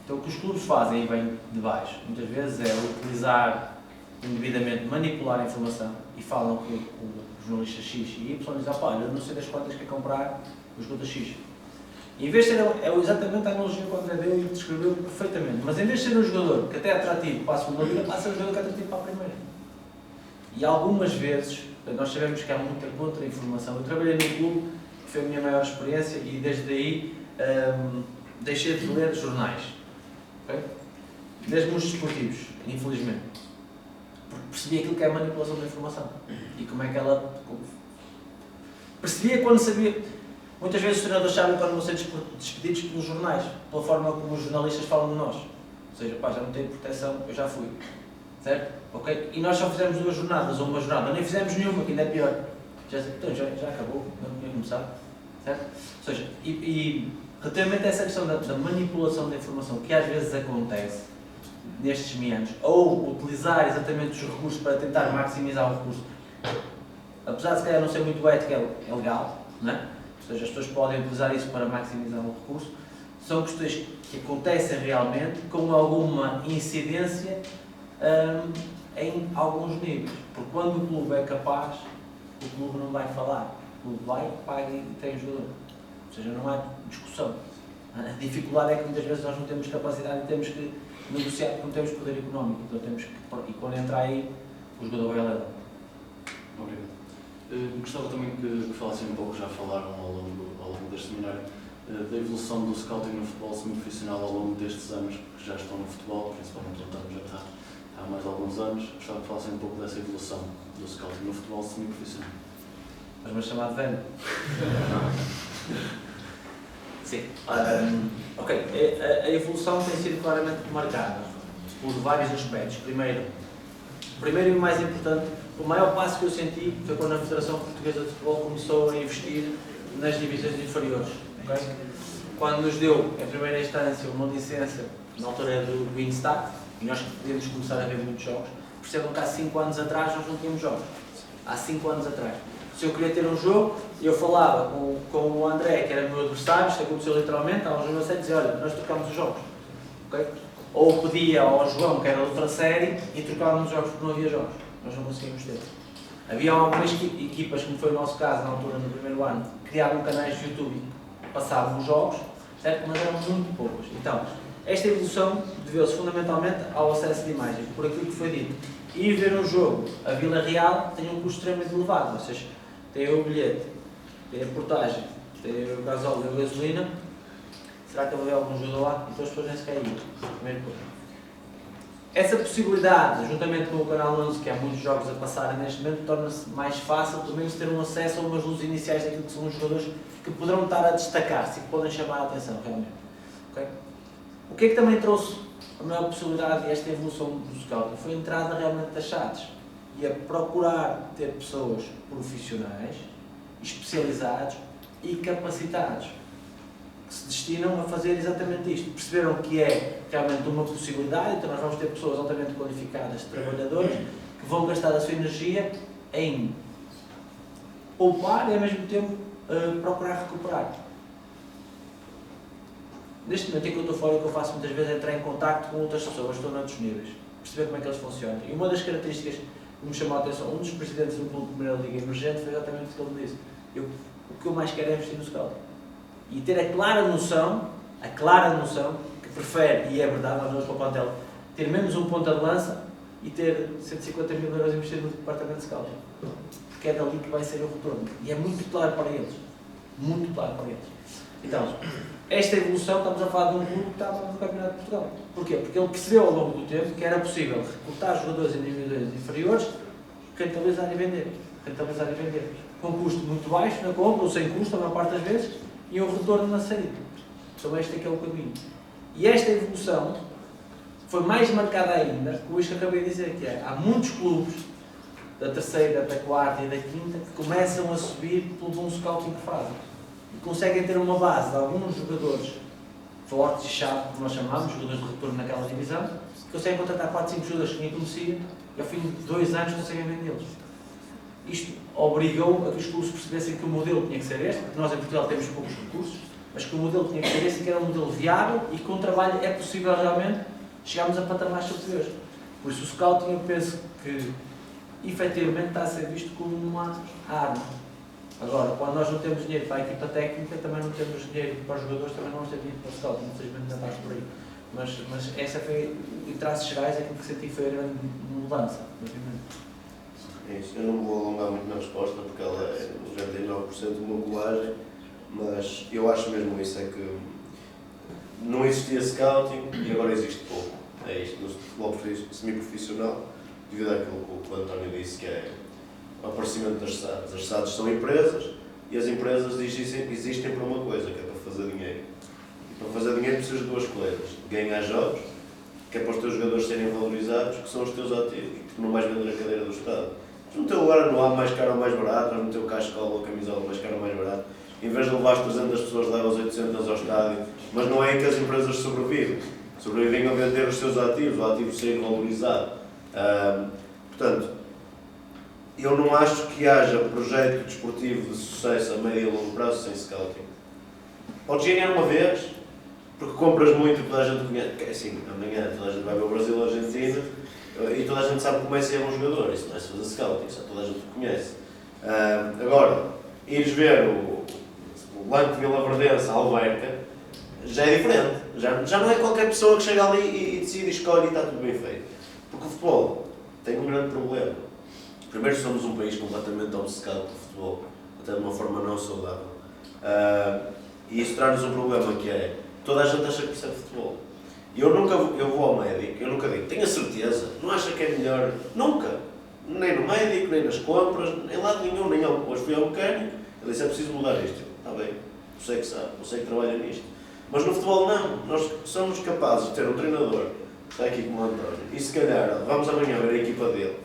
Então o que os clubes fazem, e vem de baixo, muitas vezes é utilizar indevidamente, manipular a informação, e falam que o jornalista X e Y diz, pá, eu não sei das quantas quer comprar o jogador X. Em vez de ser, é exatamente a analogia que o André deu e descreveu perfeitamente, mas em vez de ser um jogador que até é atrativo para a segunda liga, passa a ser um jogador que é atrativo para a primeira. E algumas vezes, nós sabemos que há muita contra-informação. Eu trabalhei num clube, que foi a minha maior experiência, e desde aí deixei de ler jornais. Okay? Mesmo os desportivos, infelizmente. Porque percebi aquilo que é a manipulação da informação. E como é que ela... Percebia quando sabia... Muitas vezes os treinadores sabem quando vão ser despedidos pelos jornais, pela forma como os jornalistas falam de nós. Ou seja, pá, já não tenho proteção, eu já fui. Certo? Ok? E nós só fizemos 2 jornadas, ou uma jornada, nem fizemos nenhuma, que ainda é pior. Então já acabou, não tinha começado. Certo? Ou seja, relativamente a essa questão da manipulação da informação, que às vezes acontece nestes meandros, ou utilizar exatamente os recursos para tentar maximizar o recurso, apesar de se calhar não ser muito ético, é legal, não é? Ou seja, as pessoas podem utilizar isso para maximizar o recurso, são questões que acontecem realmente com alguma incidência em alguns níveis. Porque quando o clube é capaz, o clube não vai falar. O clube vai, paga e tem jogador. Ou seja, não há discussão. A dificuldade é que muitas vezes nós não temos capacidade e temos que negociar porque não temos poder económico. Então temos que, e quando entra aí, o jogador vai levar. Obrigado. Gostava também que falassem um pouco, já falaram ao longo deste seminário, da evolução do scouting no futebol semi-profissional ao longo destes anos que já estão no futebol, principalmente o António já está há mais de alguns anos. Gostava que falassem um pouco dessa evolução do scouting no futebol semi-profissional. Mas chamado velho. Sim. Ok. A evolução tem sido claramente marcada por vários aspectos. Primeiro e mais importante, o maior passo que eu senti foi quando a Federação Portuguesa de Futebol começou a investir nas divisões inferiores. Okay? Quando nos deu, em primeira instância, uma licença, na altura do Instat, e nós podíamos começar a ver muitos jogos. Percebam que há 5 anos atrás nós não tínhamos jogos. Há 5 anos atrás. Se eu queria ter um jogo, eu falava com o André, que era meu adversário, isto aconteceu literalmente, há uns anos e dizia, olha, nós trocámos os jogos. Okay? Ou pedia ao João, que era de outra série, e trocávamos os jogos porque não havia jogos. Nós não conseguimos ter. Havia algumas equipas, como foi o nosso caso na altura, no primeiro ano, que criavam canais de YouTube, passavam os jogos, certo? Mas eram muito poucos. Então, esta evolução deveu-se fundamentalmente ao acesso de imagem, por aquilo que foi dito. Ir ver um jogo, a Vila Real tem um custo extremamente elevado, ou seja, tem o bilhete, tem a portagem, tem o gasóleo e a gasolina. Será que vai haver algum jogador lá? Então as pessoas nem sequer iam. Primeiro ponto. Essa possibilidade, juntamente com o Canal 11, que há muitos jogos a passarem neste momento, torna-se mais fácil, pelo menos, ter um acesso a umas luzes iniciais daquilo que são os jogadores que poderão estar a destacar-se e que podem chamar a atenção, realmente. Okay? O que é que também trouxe a maior possibilidade e esta evolução do scouting? Foi a entrada realmente das chaves e a procurar ter pessoas profissionais, especializados e capacitados, que se destinam a fazer exatamente isto. Perceberam que é realmente uma possibilidade, então nós vamos ter pessoas altamente qualificadas, trabalhadoras, que vão gastar a sua energia em poupar e ao mesmo tempo procurar recuperar. Neste momento em que eu estou fora, o que eu faço muitas vezes é entrar em contacto com outras pessoas, estou noutros níveis, perceber como é que eles funcionam. E uma das características que me chamou a atenção, um dos presidentes do clube de Primeira Liga Emergente foi exatamente o que ele me disse. O que eu mais quero é investir no scouting. E ter a clara noção, que prefere, e é verdade, nós vamos para o plantel, ter menos um ponta de lança e ter 150 mil euros investido no departamento de scouting. Porque é dali que vai ser o retorno. E é muito claro para eles. Muito claro para eles. Então, esta evolução, estamos a falar de um clube que estava no Campeonato de Portugal. Porquê? Porque ele percebeu ao longo do tempo que era possível recrutar jogadores em divisões inferiores, rentabilizar e vender. Com um custo muito baixo na compra, ou sem custo, a maior parte das vezes, e um retorno na saída. Então este é que é o caminho. E esta evolução foi mais marcada ainda com isto que acabei de dizer, que é, há muitos clubes da terceira, da quarta e da quinta que começam a subir pelo bom scouting que fazem. E conseguem ter uma base de alguns jogadores fortes e chave, como nós chamamos, jogadores de retorno naquela divisão, que conseguem contratar 4, 5 jogadores que nem conhecia e ao fim de 2 anos conseguem vendê-los. Isto obrigou a que os clubes percebessem que o modelo tinha que ser este, porque nós em Portugal temos poucos recursos, mas que o modelo tinha que ser este, que era um modelo viável e que com trabalho é possível realmente chegarmos a patamares superiores. Por isso o scouting eu penso que efetivamente está a ser visto como uma arma. Agora, quando nós não temos dinheiro para a equipa técnica, também não temos dinheiro para os jogadores, também não vamos ter dinheiro para o scouting, infelizmente ainda mais por aí. Mas essa foi, em traços gerais, aquilo que senti foi a grande mudança. É isso. Eu não vou alongar muito na resposta, porque ela é 99% uma colagem, mas eu acho mesmo isso, é que não existia scouting e agora existe pouco. É isto, no futebol semi-profissional, devido àquilo que o António disse, que é o aparecimento das SADs. As SADs são empresas e as empresas existem para uma coisa, que é para fazer dinheiro. E para fazer dinheiro precisas de duas coisas. Ganhar jogos, que é para os teus jogadores serem valorizados, que são os teus ativos, porque não vais vender a cadeira do Estado. Mas no teu lugar não há mais caro ou mais barato, mas no teu cascola ou camisola mais caro ou mais barato. Em vez de levar as 300 pessoas, leva as 800 ao estádio. Mas não é aí que as empresas sobrevivem. Sobrevivem a vender os seus ativos, o ativo ser valorizado. Portanto, eu não acho que haja projeto desportivo de sucesso a médio e longo prazo sem scouting. Podes ganhar uma vez, porque compras muito e toda a gente conhece. Assim, amanhã toda a gente vai ver o Brasil ou a Argentina e toda a gente sabe como é ser um jogador. Isso não é se fazer scouting, isso toda a gente conhece. Agora, ires ver o Blanco Vila Verdense, a Alverca, já é diferente. Já não é qualquer pessoa que chega ali e decide, escolhe e está tudo bem feito. Porque o futebol tem um grande problema. Primeiro, somos um país completamente obcecado pelo futebol, até de uma forma não saudável. E isso traz-nos um problema que é, toda a gente acha que percebe futebol. E eu vou ao médico, eu nunca digo, tenho a certeza, não acha que é melhor? Nunca. Nem no médico, nem nas compras, em lado nenhum, nem ao... Hoje fui ao mecânico, ele disse, é preciso mudar isto. Está bem, você que sabe, você que trabalha nisto. Mas no futebol não, nós somos capazes de ter um treinador, está aqui como o António, e se calhar, vamos amanhã ver a equipa dele,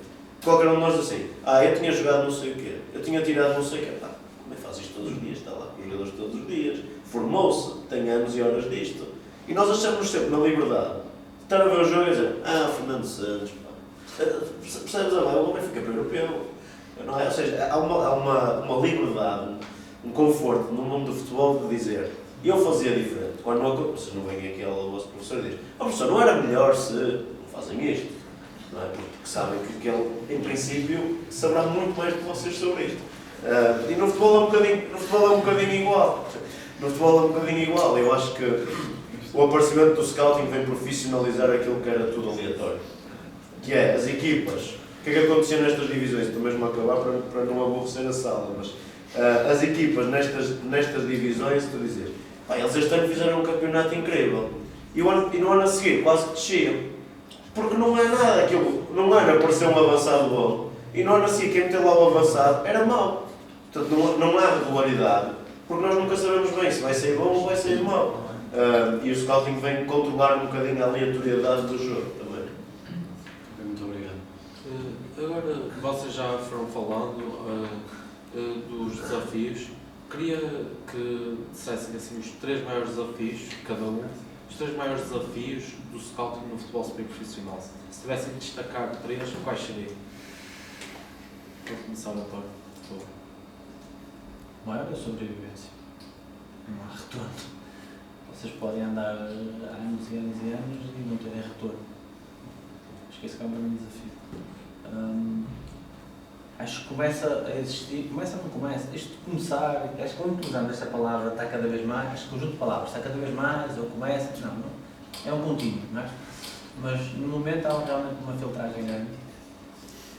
qualquer um de nós assim, eu tinha jogado não sei o quê, eu tinha tirado não sei o quê, como é que faz isto todos os dias, está lá com os jogadores todos os dias, formou-se, tem anos e horas disto, e nós achamos sempre na liberdade de estar a ver o jogo e dizer, Fernando Santos, percebes a lá, o homem fica para o europeu, não é? Ou seja, há uma liberdade, um conforto no mundo do futebol de dizer, eu fazia diferente, quando não, vocês não vêm aqui ao vosso professor e dizem, professor, não era melhor se não fazem isto, não é? Porque sabem que ele, em princípio, saberá muito mais que vocês sobre isto. E no futebol é um bocadinho igual. No futebol é um bocadinho igual. Eu acho que o aparecimento do scouting vem profissionalizar aquilo que era tudo aleatório. Que é, as equipas, o que é que acontecia nestas divisões? Estou mesmo a acabar para não aborrecer a sala, mas as equipas nestas divisões, tu dizes, eles este ano fizeram um campeonato incrível. E no ano a seguir quase que desciam. Porque não é nada, aquilo, não era aparecer um avançado bom. E no ano a seguir quem meteu lá o avançado era mau. Portanto, não há regularidade, porque nós nunca sabemos bem se vai sair bom ou vai sair mau. E o scouting vem controlar um bocadinho a aleatoriedade do jogo também. Muito obrigado. Agora, vocês já foram falando dos desafios. Queria que dissessem assim, os 3 maiores desafios, cada um, os 3 maiores desafios do scouting no futebol semi-profissional. Se tivessem de destacar 3, quais seriam? Vou começar, António. Maior é a sobrevivência. Não há retorno. Ou vocês podem andar há anos e anos e anos e não terem retorno. Acho que esse é um grande desafio. Acho que começa a existir, isto de começar, acho que quando usamos esta palavra está cada vez mais, este conjunto de palavras está cada vez mais, ou começa, não, é um contínuo, não é? Mas no momento há realmente uma filtragem grande.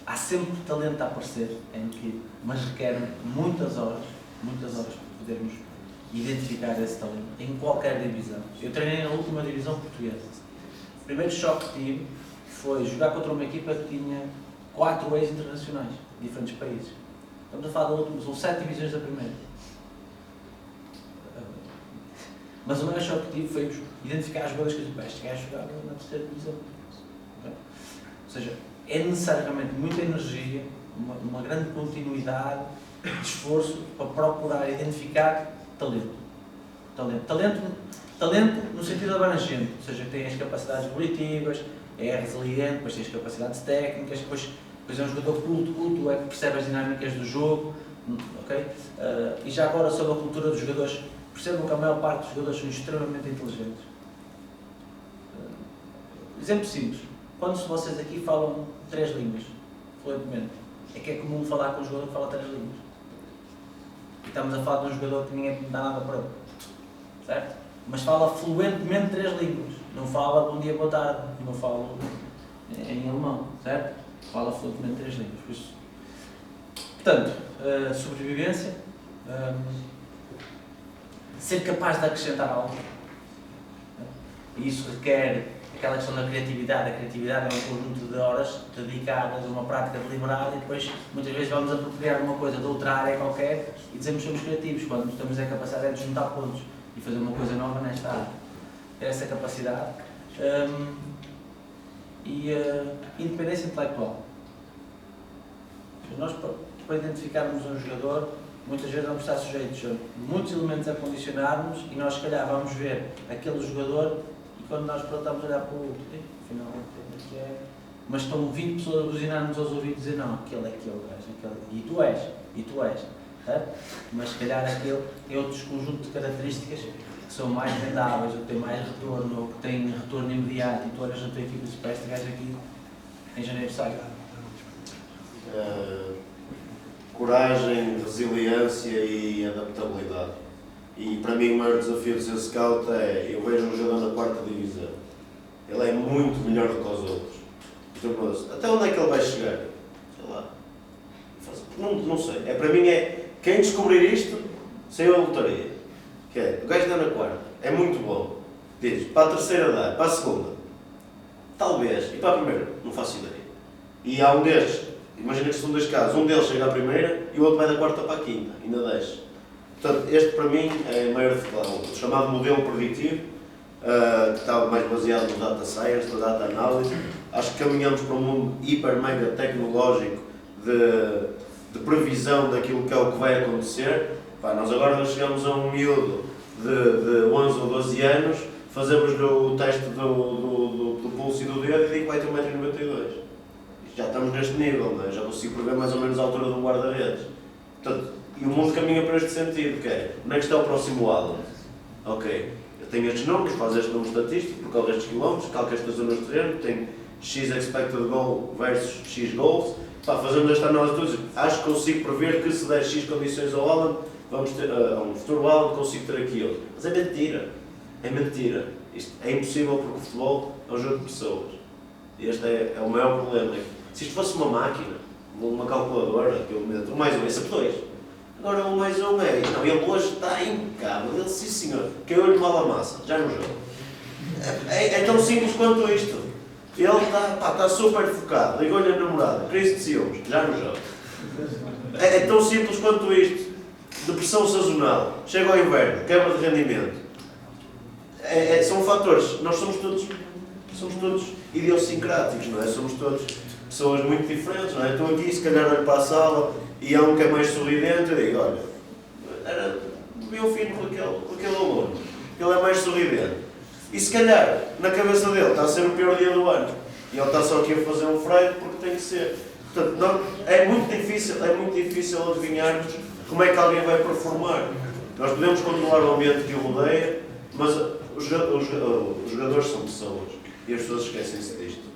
Há sempre talento a aparecer, é incrível, mas requer muitas horas para podermos identificar esse talento em qualquer divisão. Eu treinei na última divisão portuguesa. O primeiro choque que tive foi jogar contra uma equipa que tinha 4 ex-internacionais de diferentes países. Estamos a falar da última, são 7 divisões da primeira. Mas o maior choque que tive foi identificar as jogadoras que eu disse, este gajo jogava na terceira divisão. Okay? Ou seja, é necessariamente muita energia, uma grande continuidade de esforço para procurar identificar talento. Talento no sentido abrangente, ou seja, tem as capacidades volitivas, é resiliente, depois tem as capacidades técnicas, depois é um jogador culto, é que percebe as dinâmicas do jogo, okay? E já agora sobre a cultura dos jogadores, percebam que a maior parte dos jogadores são extremamente inteligentes. Exemplo simples, quando vocês aqui falam 3 línguas, fluentemente, é que é comum falar com um jogador que fala 3 línguas. E estamos a falar de um jogador que ninguém dá nada para ele, certo? Mas fala fluentemente 3 línguas, não fala bom dia, boa tarde, não fala em alemão, certo? Fala fluentemente 3 línguas. Por isso, portanto, sobrevivência, ser capaz de acrescentar algo, e isso requer aquela questão da criatividade. A criatividade é um conjunto de horas dedicadas a uma prática deliberada e depois muitas vezes vamos apropriar uma coisa de outra área qualquer e dizemos que somos criativos, quando temos a capacidade de juntar pontos e fazer uma coisa nova nesta área. Ter essa capacidade e independência intelectual. Nós, para identificarmos um jogador, muitas vezes vamos estar sujeitos a muitos elementos a condicionarmos e nós, se calhar, vamos ver aquele jogador e quando nós estamos a olhar para o outro, afinal, que é. Mas estão 20 pessoas a buzinar-nos aos ouvidos e dizer: não, aquele é o gajo, e tu és. Tá? Mas, se calhar, aquele tem outros conjuntos de características que são mais vendáveis, ou que têm mais retorno, ou que têm retorno imediato, e tu olhas na tua equipa e dizes: para este gajo aqui, em janeiro sai. Coragem, resiliência e adaptabilidade. E para mim o maior desafio de ser scout é, eu vejo um jogador na 4ª divisão, ele é muito melhor do que os outros. Então, até onde é que ele vai chegar? Sei lá. Não sei. Para mim quem descobrir isto, saiu a lotaria. Que é, o gajo dá na 4ª, é muito bom. Diz, para a 3ª dá, para a 2ª. Talvez. E para a 1ª, não faço ideia. E há um destes, imagina que são 2 casos, um deles chega à 1ª e o outro vai da 4ª para a 5ª, ainda desce. Portanto, este para mim é a maior dificuldade, o chamado modelo preditivo, que está mais baseado no data science, na data análise. Acho que caminhamos para um mundo hiper, mega tecnológico de previsão daquilo que é o que vai acontecer. Nós agora chegamos a um miúdo de 11 ou 12 anos, fazemos o teste do pulso e do dedo e digo que vai ter 1,92 m. Já estamos neste nível, não é? Já consigo prever mais ou menos a altura do guarda-redes. Portanto, e o mundo caminha para este sentido, que é, onde é que está o próximo Alan? Ok, eu tenho estes números, faz este número estatístico, por causa destes quilómetros, calca estas zonas de terreno, tenho X expected goal versus X goals, fazemos esta análise de tudo, acho que consigo prever que se der X condições ao Alan, vamos ter, a um futuro Alan, consigo ter aqui outro. Mas é mentira. Isto é impossível porque o futebol é um jogo de pessoas. E este é o maior problema. Se isto fosse uma máquina, uma calculadora, que eu meto 1 mais 1 é sempre 2. Agora 1 mais 1 é, não, ele hoje está impecável, ele sim senhor, caiu-lhe mal a massa, já no jogo. É tão simples quanto isto. Ele está super focado, ligou-lhe a namorada, crise de ciúmes, já no jogo. É tão simples quanto isto. Depressão sazonal, chega ao inverno, quebra de rendimento. São fatores, nós somos todos idiosincráticos, não é? Somos todos pessoas muito diferentes, não é? Estou aqui, se calhar olho para a sala e há um que é mais sorridente, eu digo, olha, era meu filho com aquele aluno, ele é mais sorridente. E se calhar, na cabeça dele, está a ser o pior dia do ano. E ele está só aqui a fazer um freio porque tem que ser. Portanto, não, é muito difícil adivinharmos como é que alguém vai performar. Nós podemos controlar o ambiente que o rodeia, Mas os jogadores são pessoas e as pessoas esquecem-se disto.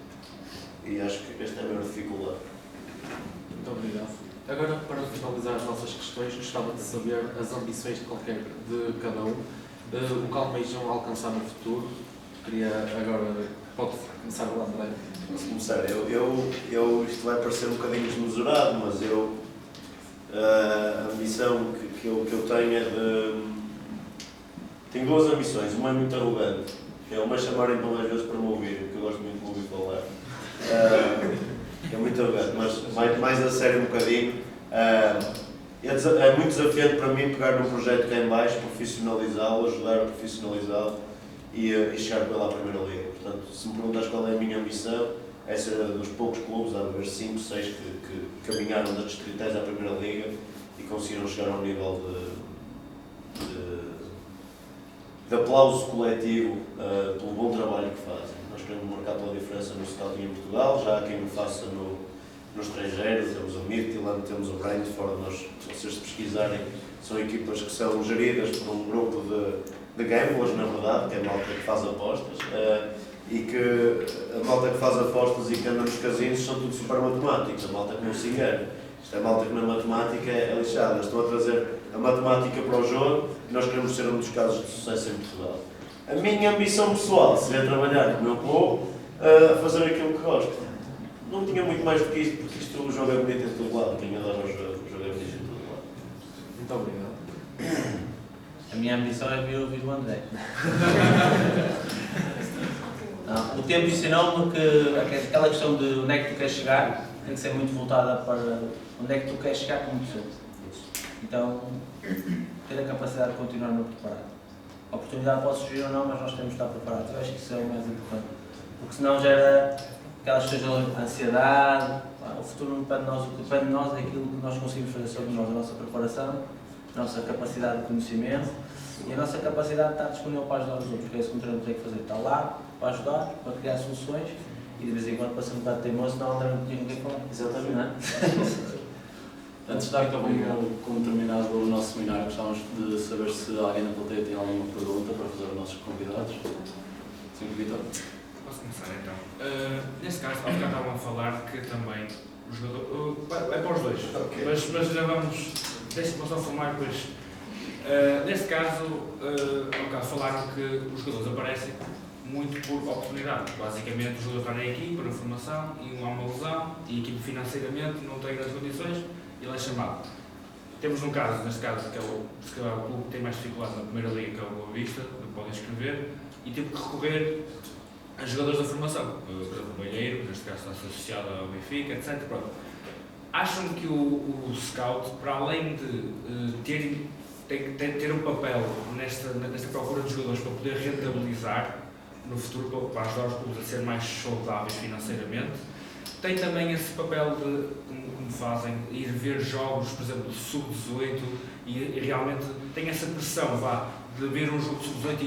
E acho que esta é a maior dificuldade. Muito obrigado. Agora, para finalizar as nossas questões, gostava de saber as ambições de cada um, o que almejam alcançar no futuro. Queria agora, pode começar o André. Posso começar? Isto vai parecer um bocadinho desmesurado, mas a ambição que eu tenho é de... Tenho duas ambições. Uma é muito arrogante, que é uma chamarem para mais vezes para me ouvir, porque eu gosto muito de me ouvir falar. É muito arrogante, mas mais a sério um bocadinho. É muito desafiante para mim pegar num projeto que é em baixo, profissionalizá-lo, ajudar a profissionalizá-lo e chegar com ele à Primeira Liga. Portanto, se me perguntas qual é a minha ambição, é ser dos poucos clubes, há de haver 5, 6 que caminharam das distritais à Primeira Liga e conseguiram chegar ao nível de aplauso coletivo pelo bom trabalho que fazem. Nós queremos marcar pela diferença no scouting em Portugal, já há quem o faça no estrangeiro, temos o Midtjylland, temos o Brentford, se vocês pesquisarem, são equipas que são geridas por um grupo de gamblers, na verdade, que é a malta que faz apostas, e que a malta que faz apostas e que anda nos casinos são tudo super matemáticos, a malta que não se engana. Isto é a malta que na matemática é lixada, estão a trazer a matemática para o jogo e nós queremos ser um dos casos de sucesso em Portugal. A minha ambição pessoal seria trabalhar com o meu clube a fazer aquilo que gosto. Não tinha muito mais do que isto, porque isto o jogo é bonito em todo lado. Quem adora o jogo é bonito em todo lado. Muito obrigado. A minha ambição é vir ouvir o André. Não, o tempo ensinou-me que aquela questão de onde é que tu queres chegar tem que ser muito voltada para onde é que tu queres chegar como pessoa. Então, ter a capacidade de continuar-me preparado. A oportunidade pode surgir ou não, mas nós temos de estar preparados. Eu acho que isso é o mais importante. Porque senão gera aquelas questões de ansiedade. O futuro não depende de nós, o que depende de nós é aquilo que nós conseguimos fazer sobre nós, a nossa preparação, a nossa capacidade de conhecimento e a nossa capacidade de estar disponível para ajudar os outros, porque é isso que o treinador tem que fazer, estar lá para ajudar, para criar soluções e de vez em quando para ser um bocado teimoso, senão André não tinha ninguém falar. Exatamente. Não é? Antes de dar como terminado o nosso seminário, gostávamos de saber se alguém na plateia tem alguma pergunta para fazer aos nossos convidados. Sim, Vitor. Posso começar então? Neste caso, ao bocado estavam a falar que também o jogador. É para os dois, Okay. mas já vamos. Deixa-me só formar depois. Neste caso, ao bocado falaram que os jogadores aparecem muito por oportunidade. Basicamente, o jogador está na equipa, na formação, e há uma lesão, e a equipa financeiramente não tem grandes condições, e ele é chamado. Temos um caso, neste caso, que é o clube que tem mais dificuldade na Primeira Liga, que é o Boa Vista, que podem escrever, e teve que recorrer a jogadores da formação. Por exemplo, o Balheiro, neste caso está associado ao Benfica, etc. Pronto. Acham que o scout, para além de ter um papel nesta procura de jogadores para poder rentabilizar no futuro, para ajudar os clubes a ser mais saudáveis financeiramente, tem também esse papel de, como fazem, ir ver jogos, por exemplo, de sub-18 e realmente tem essa pressão, de ver um jogo de sub-18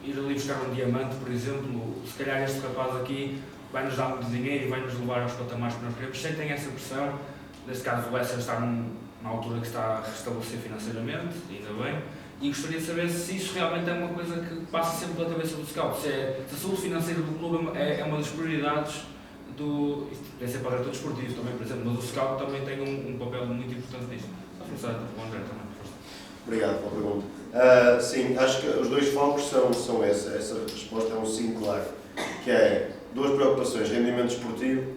e ir ali buscar um diamante, por exemplo, se calhar este rapaz aqui vai-nos dar muito dinheiro e vai-nos levar aos patamares que nós queremos. Sentem essa pressão, neste caso o Leicester está numa altura que está a restabelecer financeiramente, ainda bem, e gostaria de saber se isso realmente é uma coisa que passa sempre pela cabeça do scout, se a saúde financeira do clube é uma das prioridades do... Deve ser para o diretor desportivo também, por exemplo, mas o scout também tem um papel muito importante nisto. Vou começar com o André também. Obrigado pela pergunta. Sim, acho que os dois focos são esses. Essa resposta é um sim claro, que é duas preocupações, rendimento desportivo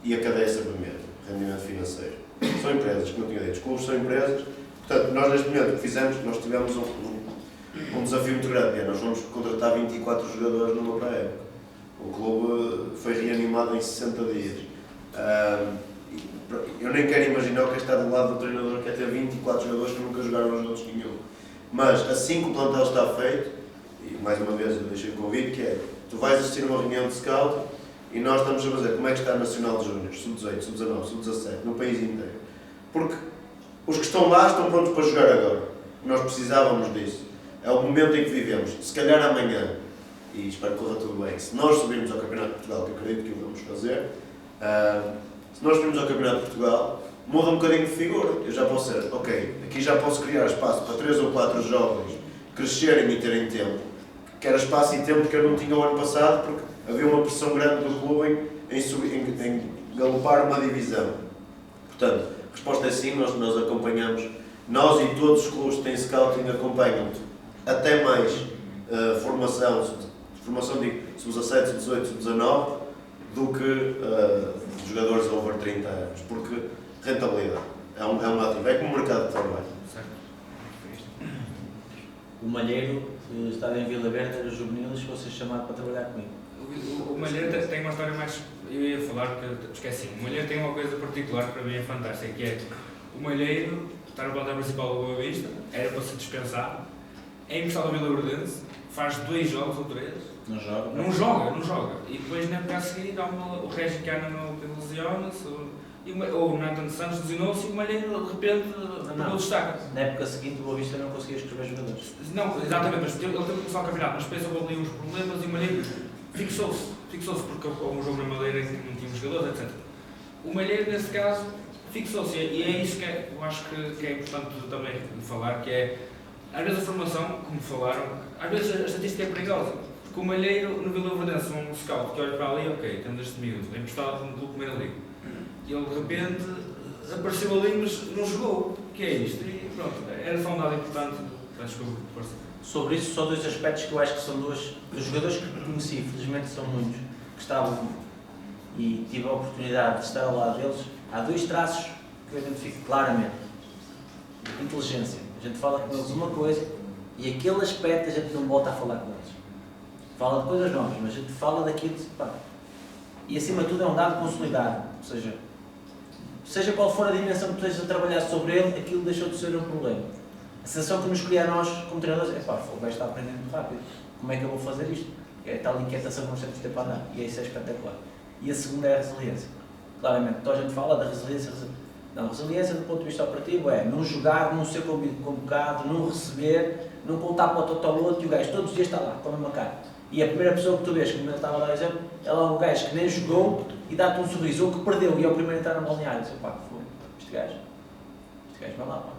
e a cadeia sempre a mesma, rendimento financeiro. São empresas, que não tinha dito, os clubes são empresas. Portanto, nós neste momento o que fizemos, nós tivemos um desafio muito grande, nós vamos contratar 24 jogadores numa pré-época. O clube foi reanimado em 60 dias. Eu nem quero imaginar o que é estar do lado do treinador que é ter 24 jogadores que nunca jogaram nos outros nenhum. Mas assim que o plantel está feito, e mais uma vez eu deixei o convite, que é, tu vais assistir a uma reunião de scout e nós estamos a fazer como é que está a Nacional de Júniors, sub-18, sub-19, sub-17, no país inteiro. Porque os que estão lá estão prontos para jogar agora. Nós precisávamos disso. É o momento em que vivemos. Se calhar amanhã, e espero que corra tudo bem, se nós subirmos ao Campeonato de Portugal, que eu acredito que o vamos fazer, se nós subirmos ao Campeonato de Portugal, muda um bocadinho de figura. Eu já posso ser, ok, aqui já posso criar espaço para 3 ou 4 jovens crescerem e terem tempo, que era espaço e tempo que eu não tinha o ano passado, porque havia uma pressão grande do clube em galopar uma divisão. Portanto, a resposta é sim, nós acompanhamos, nós e todos os clubes que têm scouting acompanham até mais formação de sub-17, sub-18, sub-19, do que jogadores over 30 anos, porque rentabilidade é um ativo, é como o mercado de trabalho. O Malheiro, estava em Vila Verde, era juvenil, se fosse chamado para trabalhar comigo. O Malheiro tem uma história mais... Eu ia falar porque esqueci. O Malheiro tem uma coisa particular que para mim é fantástica, que é o Malheiro está no plantel principal do Boa Vista, era para ser dispensado, é emprestado ao Vila Verdense, faz 2 jogos ou 3. Não joga? Não joga. E depois na época a seguir o Regi Cana lesiona-se, ou o Nathan Santos lesionou-se e o Malheiro de repente não destaca. Na época seguinte o Boa Vista não conseguia escrever jogadores. Não, exatamente, mas ele teve que começar o campeonato, mas depois houve ali uns problemas e o Malheiro fixou-se porque houve um jogo na Madeira em que não tínhamos jogadores, etc. O Malheiro, nesse caso, fixou-se e é isso que eu acho que é importante também falar, que é, às vezes a formação, como falaram, às vezes a estatística é perigosa, porque o Malheiro no Vila Verdense, um scout que olha para ali, ok, temos este miúdo, é emprestado do Primeira Liga, e ele de repente apareceu ali, mas não jogou, o que é isto? E pronto, era só um dado importante, acho que eu força. Sobre isso, só 2 aspectos que eu acho que são dos jogadores que conheci, felizmente são muitos, que estavam e tive a oportunidade de estar ao lado deles. Há 2 traços que eu identifico claramente. Inteligência. A gente fala com eles uma coisa e aquele aspecto a gente não volta a falar com eles. Fala de coisas novas, mas a gente fala daquilo de... Pá. E acima de tudo é um dado consolidado. Ou seja qual for a dimensão que tu estejas a trabalhar sobre ele, aquilo deixou de ser um problema. A sensação que nos cria a nós, como treinadores, é pá, o gajo está aprendendo muito rápido. Como é que eu vou fazer isto? É tal inquietação que nós temos de ter para andar. E isso é espetacular. E a segunda é a resiliência. Claramente, então a gente fala da resiliência. Não, resiliência do ponto de vista operativo é não jogar, não ser convocado, não receber, não contar para o totoloto e o gajo todos os dias está lá, com a mesma cara. E a primeira pessoa que tu vês, como eu estava a dar exemplo, é lá um gajo que nem jogou e dá-te um sorriso, ou que perdeu e é o primeiro a entrar no balneário. Diz, pá, foi, este gajo vai lá, pá.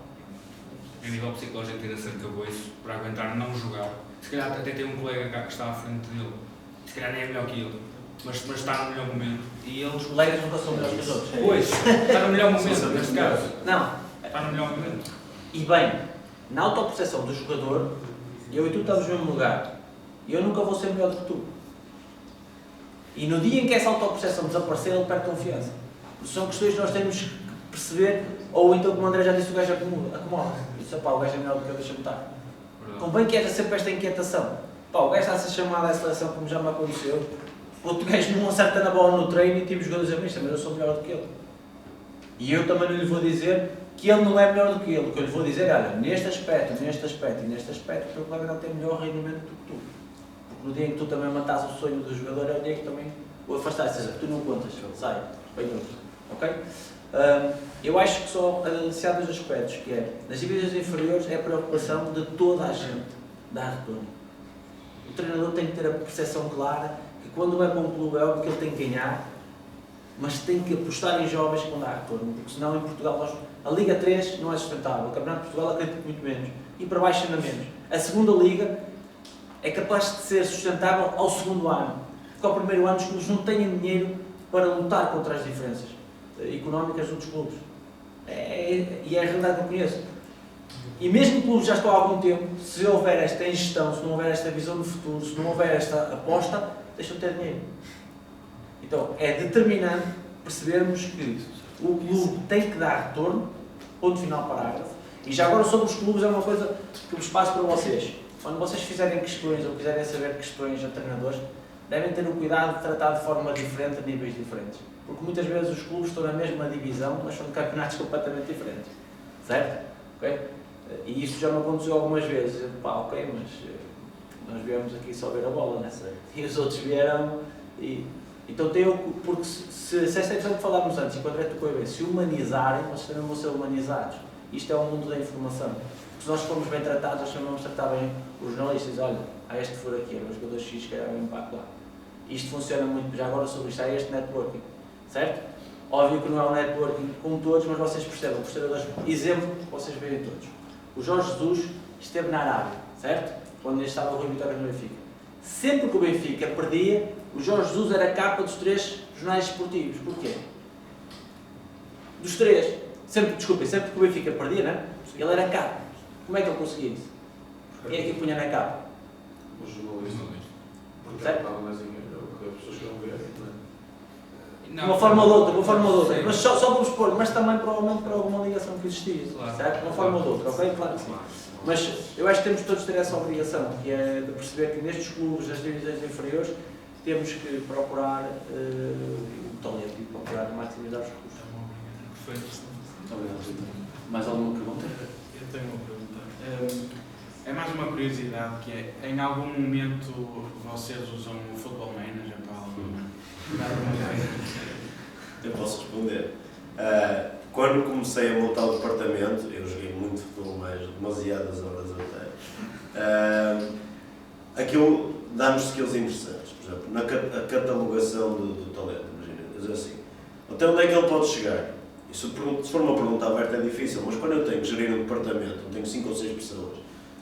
A nível psicológico tem de ser isso para aguentar não jogar. Se calhar até tem um colega cá que está à frente dele, se calhar nem é melhor que ele, mas está no melhor momento. E eles... Os colegas nunca são melhores que os outros. Pois, está no melhor momento neste caso. Não. Está no melhor momento. E bem, na autoperceção do jogador, eu e tu estamos no mesmo lugar. E eu nunca vou ser melhor do que tu. E no dia em que essa autoperceção desaparecer, ele perde confiança. São questões que nós temos que perceber, ou então, como o André já disse, o gajo acomoda. Disse, pá, o gajo é melhor do que eu, deixa-me estar. Convém que haja sempre esta inquietação. Pá, o gajo está a ser chamado à seleção, como já me aconteceu. Outro gajo não acerta na bola no treino e temos jogadores a mim, mas eu sou melhor do que ele. E eu também não lhe vou dizer que ele não é melhor do que ele. O que eu lhe vou dizer é, olha, neste aspecto e neste aspecto, o teu colega não tem melhor rendimento do que tu. Porque no dia em que tu também matas o sonho do jogador, é o dia que também o afastaste. Ou seja, tu não contas, sai, vem outro. Ok? Eu acho que só se há 2 aspectos, que é, nas divisões inferiores é a preocupação de toda a gente dar retorno. O treinador tem que ter a percepção clara que quando vai para um clube é óbvio que ele tem que ganhar, mas tem que apostar em jovens que vão dar retorno, porque senão em Portugal a Liga 3 não é sustentável, o Campeonato de Portugal acredito muito menos, e para baixo ainda menos. A segunda Liga é capaz de ser sustentável ao segundo ano, porque ao primeiro ano os clubes não têm dinheiro para lutar contra as diferenças económicas dos outros clubes. E é a realidade que eu conheço. E mesmo que o clube já está há algum tempo, se houver esta ingestão, se não houver esta visão de futuro, se não houver esta aposta, deixam de ter dinheiro. Então, é determinante percebermos que o clube tem que dar retorno, ponto final, parágrafo. E já agora sobre os clubes é uma coisa que vos passo para vocês. Quando vocês fizerem questões ou quiserem saber questões a treinadores, devem ter o cuidado de tratar de forma diferente a níveis diferentes. Porque muitas vezes os clubes estão na mesma divisão, mas são de campeonatos completamente diferentes. Certo? Okay? E isso já me aconteceu algumas vezes. Pá, ok, mas nós viemos aqui só ver a bola, não é? E os outros vieram e... Então porque se esta questão que falámos antes, e quando é que tocou a ver, se humanizarem, vocês também vão ser humanizados. Isto é o mundo da informação. Se nós formos bem tratados, nós também vamos tratar bem os jornalistas. Olha, há este furo aqui, era o jogador X que era o impacto lá. Isto funciona muito, já agora sobre isto, há este networking, certo? Óbvio que não é um networking com todos, mas vocês percebem, por ser exemplo, vocês veem todos. O Jorge Jesus esteve na Arábia, certo? Quando ainda estava o Rui Vitória no Benfica. Sempre que o Benfica perdia, o Jorge Jesus era a capa dos 3 jornais esportivos. Porquê? Dos 3. Sempre que o Benfica perdia, não é? Ele era a capa. Como é que ele conseguia isso? Quem é que o punha na capa? Os jornalistas. Porque Certo? pagam mais dinheiro, o que as pessoas queriam ver, não é? Não, Uma forma ou de outra, uma forma ou de outra. Sim. Mas só vamos supor, mas também provavelmente para alguma ligação que existia. Claro. Certo? Uma forma ou de outra, ok? Claro que sim. Mas eu acho que temos todos de ter essa obrigação, que é de perceber que nestes clubes, nas divisões inferiores, temos que procurar o talento e procurar maximizar os recursos. Perfeito. Muito obrigado, Vitor. Mais alguma pergunta? Eu tenho uma pergunta. É mais uma curiosidade, que é, em algum momento vocês usam o Football Manager para dar uma ideia? Eu posso responder. Quando comecei a montar o departamento, eu joguei muito futebol, mais demasiadas horas até. Aquilo dá-nos skills interessantes. Por exemplo, na catalogação do talento, imagina, dizer assim, até onde é que ele pode chegar? Isso, se for uma pergunta aberta é difícil, mas quando eu tenho que gerir um departamento, eu tenho 5 ou 6 pessoas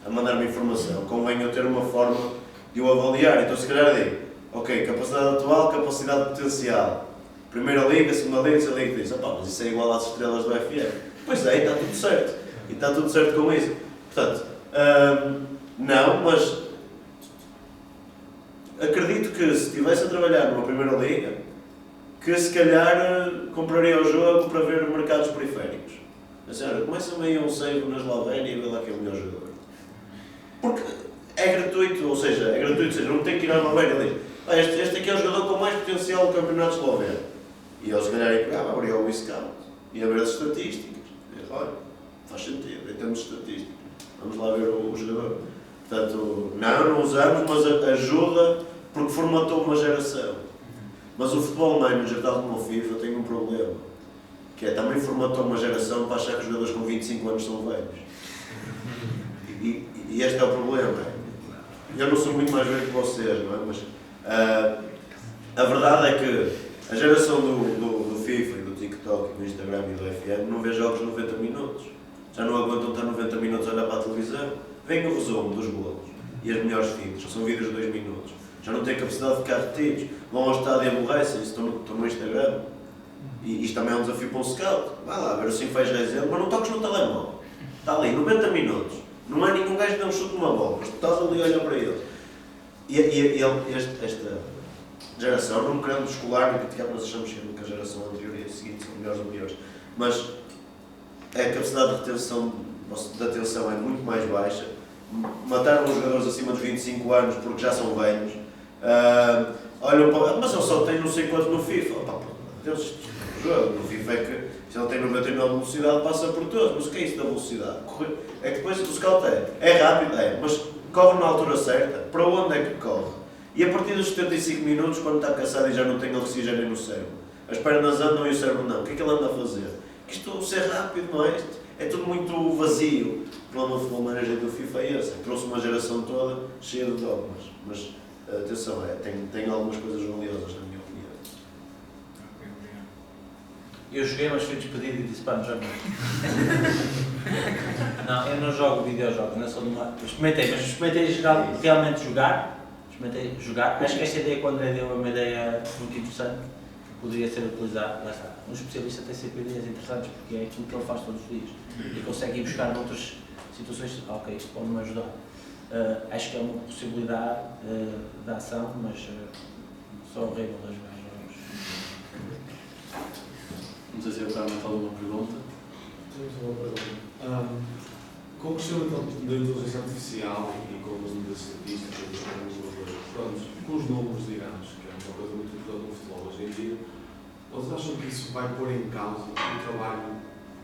a mandar-me informação, convém eu ter uma forma de o avaliar. Então se calhar digo, ok, capacidade atual, capacidade potencial. Primeira liga, segunda liga, terceira liga, diz, mas isso é igual às estrelas do FM. Pois é, e está tudo certo. E está tudo certo com isso. Portanto, não, mas acredito que se estivesse a trabalhar numa primeira liga, que se calhar compraria o jogo para ver mercados periféricos. A senhora, começa-me aí um save na Eslovénia e vê lá quem é o melhor jogador. Porque é gratuito, ou seja, não tem que ir à Eslovénia e dizer, este aqui é o jogador com mais potencial do campeonato esloveno. E eles se calhar iam pegar, abrir o Scout e a ver as estatísticas. E, olha, faz sentido, em termos de estatísticas. Vamos lá ver o jogador. Portanto, não usamos, mas ajuda porque formatou uma geração. Mas o Football Manager, tal como o FIFA, tem um problema. Que é, também formatou uma geração para achar que os jogadores com 25 anos são velhos. E este é o problema. Eu não sou muito mais velho que vocês, não é? Mas a verdade é que a geração do FIFA e do TikTok, do Instagram e do FM não vê jogos de 90 minutos. Já não aguentam estar 90 minutos a olhar para a televisão. Vem o resumo dos golos e as melhores fintas. São vídeos de 2 minutos. Já não têm capacidade de ficar retidos. Vão ao estádio e aborrecem, estão no Instagram. E isto também é um desafio para um scout. Vai lá, ver assim faz exemplo, mas não toques no telemóvel. Está ali, 90 minutos. Não há nenhum gajo que dê um chute numa bola, mas tu estás ali a olhar para ele. Esta geração, não querendo descolar nem criticar, nós achamos sempre que a geração anterior e a seguinte são melhores ou piores. Mas a capacidade de retenção, de atenção é muito mais baixa. Mataram os jogadores acima de 25 anos porque já são velhos. Olham para, mas ele só tem não sei quanto no FIFA. Deus, o jogo no FIFA é que se ele tem 99 de velocidade passa por todos. Mas o que é isso da velocidade? É que depois o scout é rápido, mas corre na altura certa. Para onde é que corre? E a partir dos 75 minutos, quando está cansado e já não tem oxigênio no cérebro, as pernas andam e o cérebro não. O que é que ele anda a fazer? Que isto ser rápido, não é? É tudo muito vazio. O problema do Football Manager do FIFA é esse. Trouxe uma geração toda cheia de dogmas. Mas atenção, tem algumas coisas valiosas na minha opinião. Eu joguei, mas fui despedido e disse, pá, não jogo mais. Não, eu não jogo videojogos, não sou de uma... Experimentei realmente jogar. Experimentei jogar. Acho que esta ideia, quando ele deu, é uma ideia muito interessante, que poderia ser utilizada. Lá está. Um especialista tem sempre ideias interessantes, porque é aquilo que ele faz todos os dias. E consegue ir buscar noutras situações, ok, isto pode-me ajudar. Acho que é uma possibilidade de ação, mas só horrível das vezes. Não sei se eu quero mais alguma pergunta. Temos uma pergunta. Com o crescimento da inteligência artificial e com as medidas estatísticas, com os números, digamos, que é uma coisa muito importante no futebol hoje em dia, vocês acham que isso vai pôr em causa o trabalho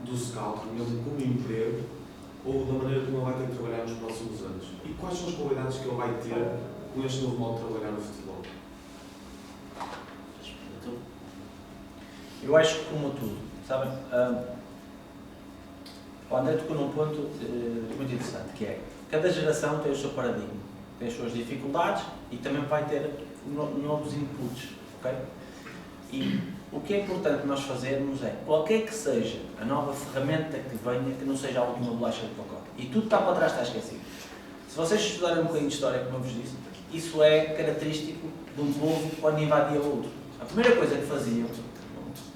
do scout, mesmo como emprego, ou da maneira como ele vai ter que trabalhar nos próximos anos? E quais são as qualidades que ele vai ter com este novo modo de trabalhar no futebol? Eu acho que, como tudo, sabem, o André tocou num ponto muito interessante, que é, cada geração tem o seu paradigma, tem as suas dificuldades e também vai ter novos inputs, ok? E o que é importante nós fazermos é, qualquer que seja a nova ferramenta que venha, que não seja a última bolacha do pacote. E tudo está para trás, está esquecido. Se vocês estudarem um bocadinho de história, como eu vos disse, isso é característico de um povo quando invadia outro. A primeira coisa que faziam,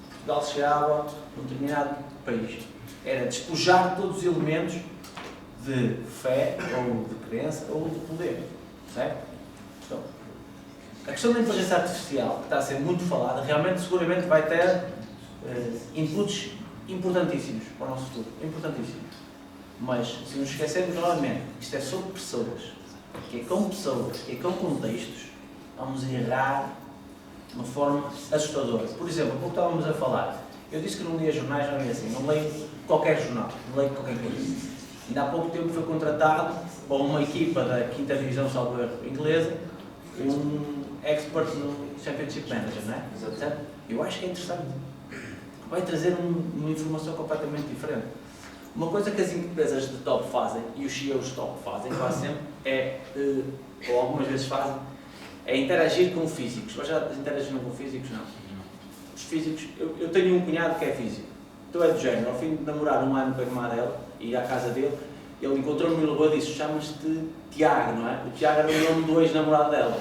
Portugal chegava num determinado país, era despojar todos os elementos de fé, ou de crença, ou de poder. Certo? Então, a questão da inteligência artificial, que está a ser muito falada, realmente, seguramente vai ter inputs importantíssimos para o nosso futuro. Importantíssimos. Mas, se nos esquecermos novamente, isto é sobre pessoas, que é com pessoas, que é com contextos, vamos errar de uma forma assustadora. Por exemplo, como estávamos a falar, eu disse que não lia jornais, não é assim, não leio qualquer jornal, não leio qualquer coisa. Ainda há pouco tempo foi contratado por uma equipa da 5ª Divisão, salvo erro, inglesa, um expert no Championship Manager, não é? Certo? Eu acho que é interessante. Vai trazer uma informação completamente diferente. Uma coisa que as empresas de top fazem, e os CEOs de top fazem quase sempre, ou algumas vezes fazem, é interagir com físicos. Mas já interagiram com físicos? Não. Os físicos, eu tenho um cunhado que é físico. Então é do género, ao fim de namorar um ano com a irmã dela, e ir à casa dele, ele encontrou-me e ligou e disse: chamas-te Tiago, não é? O Tiago era o nome do ex-namorado dela.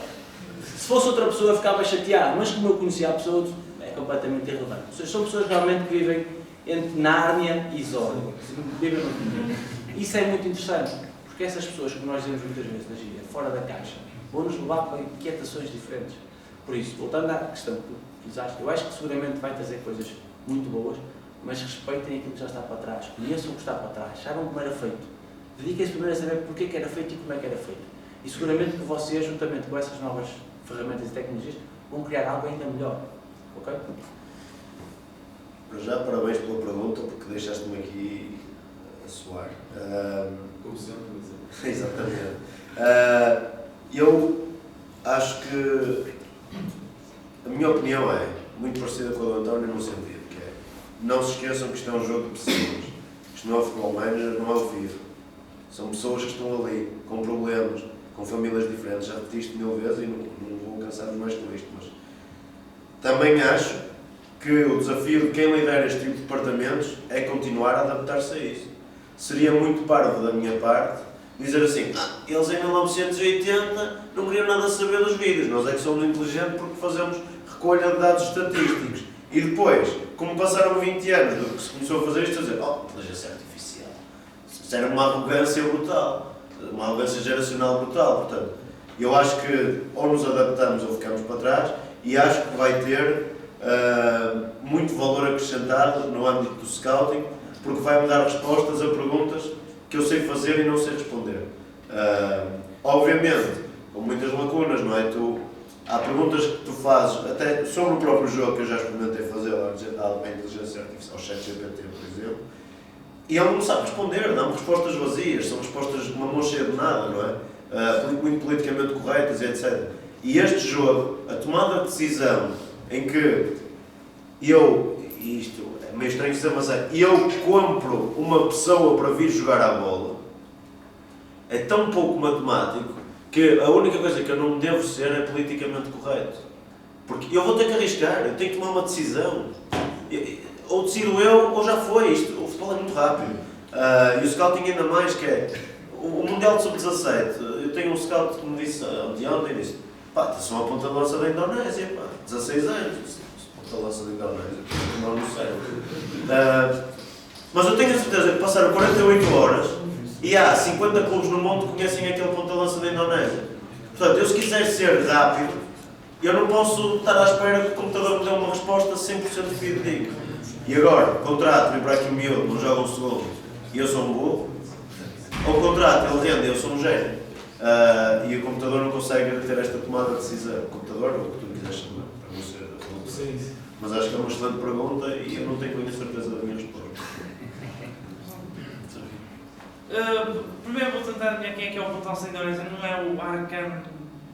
Se fosse outra pessoa eu ficava chateado, mas como eu conhecia a pessoa, é completamente irrelevante. Ou seja, são pessoas realmente que vivem entre Nárnia e Zorro. Vivem no mundo. Isso é muito interessante, porque essas pessoas, como nós dizemos muitas vezes na gíria, fora da caixa, vão nos levar para inquietações diferentes. Por isso, voltando à questão que usaste, eu acho que seguramente vai trazer coisas muito boas, mas respeitem aquilo que já está para trás, conheçam o que está para trás, saibam como era feito. Dediquem-se primeiro a saber porque que era feito e como é que era feito. E seguramente que vocês, juntamente com essas novas ferramentas e tecnologias, vão criar algo ainda melhor. Ok? Para já, parabéns pela pergunta, porque deixaste-me aqui a suar. Como sempre, Exatamente. Eu acho que a minha opinião é muito parecida com a do António num sentido, que é: não se esqueçam que isto é um jogo de pessoas. Isto não é o Futebol Manager, não é o FIFA. São pessoas que estão ali, com problemas, com famílias diferentes. Já repeti isto 1000 vezes e não vou cansar mais com isto, mas também acho que o desafio de quem lidera este tipo de departamentos é continuar a adaptar-se a isso. Seria muito parvo da minha parte dizer assim: eles em 1980 não queriam nada saber dos vídeos, nós é que somos inteligentes porque fazemos recolha de dados estatísticos. E depois, como passaram 20 anos do que se começou a fazer isto, a dizer: inteligência artificial. Isso era uma arrogância brutal, uma arrogância geracional brutal. Portanto, eu acho que ou nos adaptamos ou ficamos para trás, e acho que vai ter muito valor acrescentado no âmbito do scouting, porque vai-me dar respostas a perguntas que eu sei fazer e não sei responder. Obviamente, com muitas lacunas, não é? Há perguntas que tu fazes, até sobre o próprio jogo, que eu já experimentei fazer à inteligência artificial, ao ChatGPT, por exemplo, e ele não sabe responder, dá-me respostas vazias, são respostas de uma mão cheia de nada, não é? Muito politicamente corretas, etc. E este jogo, a tomada de decisão em que eu, e isto é meio estranho dizer, mas eu compro uma pessoa para vir jogar à bola, é tão pouco matemático que a única coisa que eu não devo ser é politicamente correto. Porque eu vou ter que arriscar, eu tenho que tomar uma decisão. Ou decido eu, ou já foi. Isto, o futebol é muito rápido. E o scouting ainda mais, que é o Mundial de Sub-17. Eu tenho um scout que me disse ontem, disse: são a ponta de lança da Indonésia, 16 anos. Ponta de lança da Indonésia, não sei. Mas eu tenho a certeza que passaram 48 horas e há 50 clubes no mundo que conhecem aquele ponta de lança da Indonésia. Portanto, eu se quiser ser rápido, eu não posso estar à espera que o computador me dê uma resposta 100% fidedigna. E agora, contrato, vem para aqui um miúdo, não joga um segundo, e eu sou um burro. Ou contrato, ele rende, eu sou um gênio. E o computador não consegue ter esta tomada de decisão. O computador, ou o que tu quiseres chamar, para não ser adulto. Sim. Mas acho que é uma excelente pergunta e eu não tenho a certeza da minha resposta. Primeiro vou tentar adivinhar quem é que é o pontal sem Indonésia, não é o Arkan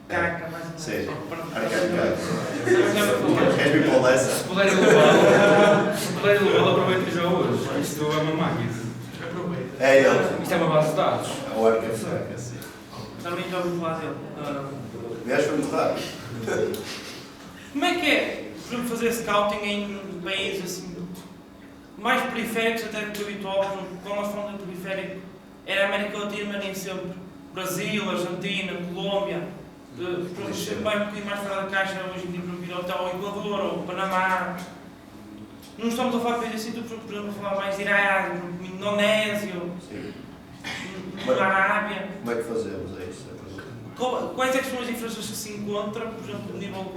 Kaka, mas não Sim, é. Arkan Kaka. Queres vir para o Lessa? Se puder elevá-lo, aproveita já hoje. Isto é uma máquina. É ele. Isto é uma base de dados. É o Arkan Kaka, sim. Também já ouvi falar dele. Aliás, foi muito rápido. Como é que é, por exemplo, fazer scouting em países assim, mais periféricos até do que o habitual? Como nós falamos de periférico, era a América Latina, mas nem sempre Brasil, Argentina, Colômbia, vai um bocadinho mais fora da caixa, hoje em dia para vir até ao Equador ou Panamá. Não estamos a falar de países assim, por exemplo, a falar mais de Iraque, Indonésio, Arábia. Como é que fazemos? É isso? Quais é que são as diferenças que se encontram, por exemplo, no nível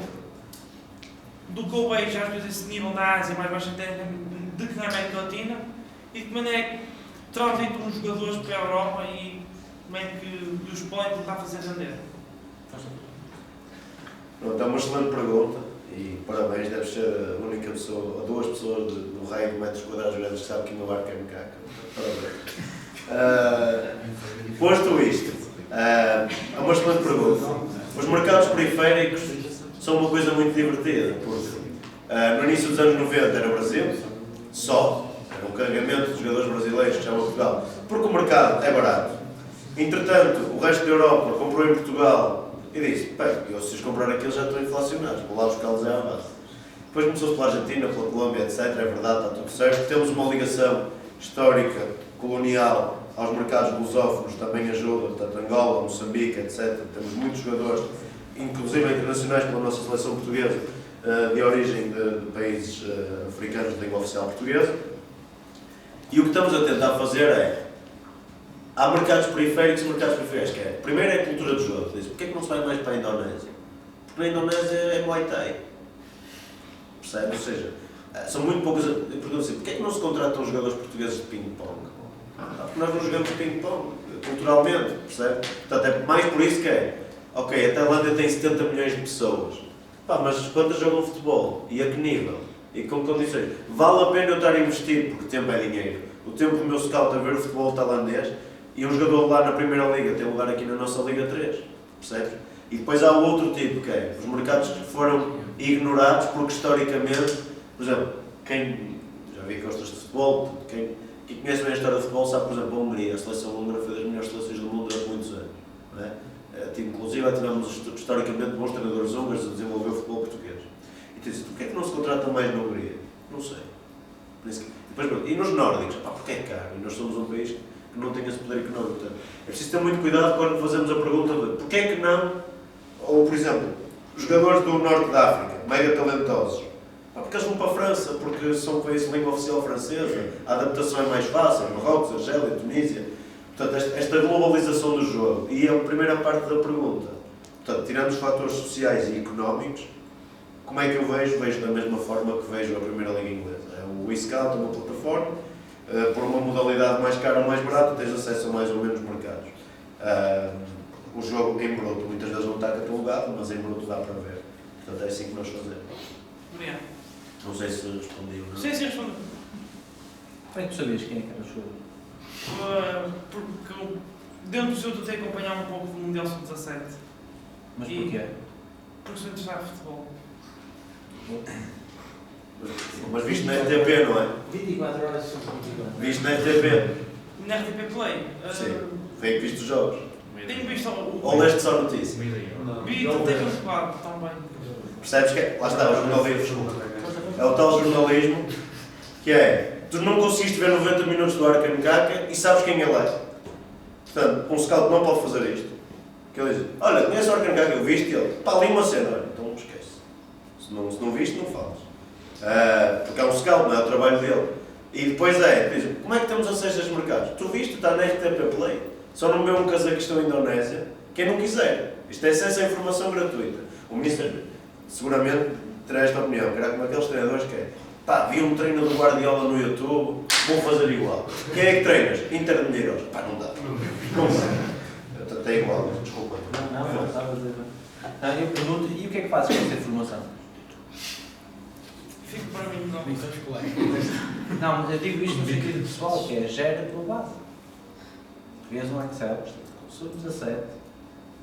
do que eu vejo, às vezes, esse nível na Ásia, mais baixo até de que na América Latina, e de que maneira é que transitam os jogadores para a Europa e como é que os podem tentar fazer render? Pronto, é uma excelente pergunta e parabéns, deve ser a única pessoa, ou duas pessoas do raio de metros quadrados grandes que sabem que o meu arco é macaco. Parabéns. Posto isto, é uma excelente pergunta. Os mercados periféricos são uma coisa muito divertida, porque no início dos anos 90 era o Brasil, só, era um carregamento de jogadores brasileiros que chamam Portugal, porque o mercado é barato. Entretanto, o resto da Europa comprou em Portugal e disse, bem, eu se os comprar aqui já estão inflacionados, vou lá buscá-los à base. Depois começou-se pela Argentina, pela Colômbia, etc. É verdade, está tudo certo. Temos uma ligação histórica, colonial, aos mercados lusófonos, também ajuda, portanto, Angola, Moçambique, etc. Temos muitos jogadores, inclusive internacionais pela nossa seleção portuguesa, de origem de países africanos de língua oficial portuguesa. E o que estamos a tentar fazer é, há mercados periféricos e mercados periféricos, que é, primeiro é a cultura do jogo, diz, porque é que não se vai mais para a Indonésia? Porque na Indonésia é Muay Thai. Percebe? Ou seja, são muito poucas. Eu pergunto assim, porque é que não se contratam jogadores portugueses de ping-pong? Porque nós não jogamos ping-pong, culturalmente, percebe? Portanto, é mais por isso que é, ok, a Tailândia tem 70 milhões de pessoas, pá, mas quantas jogam futebol? E a que nível? E com condições? Vale a pena eu estar a investir, porque tempo é dinheiro. O tempo do meu scout a ver o futebol tailandês, e um jogador lá na Primeira Liga tem lugar aqui na nossa Liga 3, percebes? E depois há o outro tipo, que é os mercados que foram ignorados porque historicamente, por exemplo, quem já vi costas de futebol, quem conhece bem a história de futebol sabe, por exemplo, a Hungria, a seleção húngara foi das melhores seleções do mundo durante muitos anos. Não é? Inclusive tivemos historicamente bons treinadores húngaros a desenvolver o futebol português. E tu dizes, porquê é que não se contrata mais na Hungria? Não sei. Depois, e nos nórdicos? Pá, porque é caro, e nós somos um país que não tem esse poder económico. Portanto, é preciso ter muito cuidado quando fazemos a pergunta de porquê é que não, ou por exemplo, jogadores do norte da África, mega talentosos, porque eles vão para a França, porque são países de língua oficial francesa, a adaptação é mais fácil, Marrocos, Argélia, Tunísia. Portanto, esta globalização do jogo, e é a primeira parte da pergunta. Portanto, tirando os fatores sociais e económicos, como é que eu vejo? Vejo da mesma forma que vejo a Primeira Liga Inglesa. É o eScout, uma plataforma, por uma modalidade mais cara ou mais barata, tens acesso a mais ou menos mercados. O jogo em bruto muitas vezes não está catalogado, mas em bruto dá para ver. Portanto, é assim que nós fazemos. Obrigado. Não sei se respondi ou não. Sim, respondeu. Como é que tu sabias quem é que era o jogador? Porque eu, dentro do jogo, eu tenho que acompanhar um pouco do Mundial Sub-17. Mas porquê? Porque sou interessado em futebol. Mas viste na RTP, não é? 24 horas são 24. Viste na RTP? Na RTP Play. Sim. Foi que viste os jogos. Tenho visto o. Ou leste só notícia? Vi, tenho ocupado também. Percebes que é? Lá está, o jornalismo. É o tal jornalismo que é, tu não conseguiste ver 90 minutos do Arca Macaca e sabes quem ele é. Portanto, um scout não pode fazer isto. Que ele diz, olha, conhece o Arca Macaca, eu viste ele. Pá, ali uma cena, olha, então esquece. Se não viste, não falas. Porque é um scout, não é o trabalho dele. E depois diz, como é que temos acesso a estes mercados? Tu viste, está na RTP Play. Só não vê um Cazaquistão Indonésia, quem não quiser. Isto é acesso à informação gratuita. O Ministro seguramente terá esta opinião, que era como aqueles treinadores que é, pá, vi um treino do Guardiola no YouTube, vou fazer igual. Quem é que treinas? Inter de Mineiros. Pá, não dá. Não dá. Até igual, desculpa. Não estava a dizer. Não, eu pergunto, e o que é que fazes com essa informação? Fico para mim, não. Não, mas eu digo isto no sentido pessoal, que é gera a tua base. Vês um Excel, sub-17,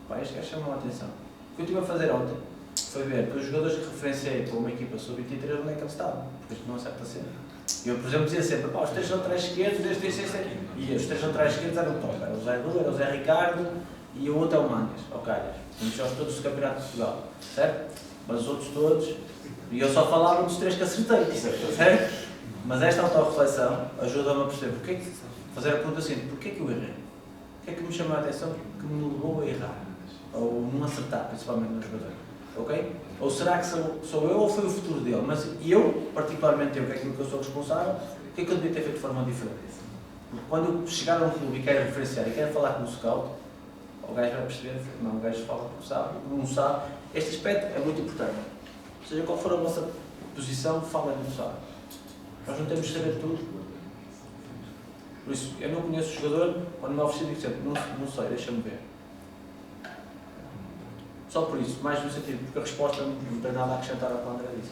pá, este gajo chamou a atenção. O que eu estive a fazer ontem foi ver que os jogadores que referenciei para uma equipa sub-23, onde é que eles estavam, porque isto não acerta sempre. Eu, por exemplo, dizia sempre, pá, os três laterais esquerdos, este aqui. E os três laterais esquerdos eram o top, era o Zé Du, era o Zé Ricardo e o outro é o Mangas, ou Calhas. Conheci-os todos do Campeonato de Portugal, certo? Mas os outros todos, e eu só falava dos três que acertei, certo? Mas esta autorreflexão ajuda-me a perceber, fazer a pergunta assim, porquê que eu errei? que é que me chamou a atenção que me levou a errar? Ou não acertar, principalmente no jogador? Ok? Ou será que sou eu ou foi o futuro dele? Mas eu, particularmente eu, que é aquilo que eu sou responsável, o que é que eu devia ter feito de forma diferente? Porque quando eu chegar a um clube e quero referenciar e quero falar com o scout, o gajo vai perceber, não, o gajo fala porque sabe, o que não sabe. Este aspecto é muito importante. Seja qual for a vossa posição, fala e não sabe. Nós não temos de saber tudo. Por isso, eu não conheço o jogador, quando me ofereci, digo sempre, não sei, deixa-me ver. Só por isso, mais no sentido, porque a resposta não tem nada a acrescentar ao que o André disse.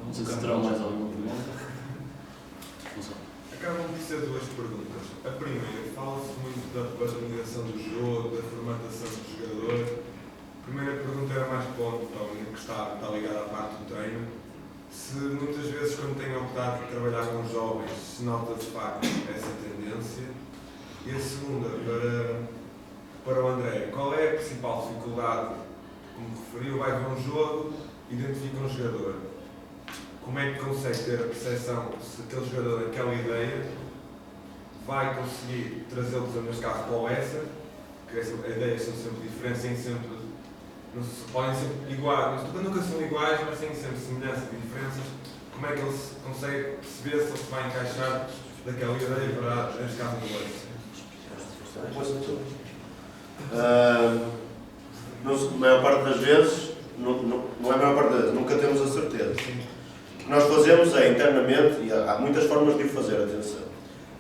Não sei se terão mais alguma pergunta. Acabam por ser duas perguntas. A primeira, fala-se muito da padronização do jogo, da formatação do jogador. A primeira pergunta era mais para o António, que está ligada à parte do treino. Se muitas vezes, quando tem optado por trabalhar com jovens, se nota de facto essa tendência. E a segunda, para o André, qual é a principal dificuldade? Como referiu, vai ver um jogo, identifica um jogador. Como é que consegue ter a percepção se aquele jogador, aquela ideia, vai conseguir trazê-los, neste caso, para o ESA, que as ideias são sempre diferentes, têm sempre, não se podem ser iguais, nunca são iguais, mas têm sempre semelhanças e diferenças. Como é que ele consegue perceber se ele se vai encaixar daquela ideia para, neste caso, do ESA? A maior parte das vezes, não é a maior parte das vezes, nunca temos a certeza. O que nós fazemos é, internamente, e há muitas formas de o fazer, atenção.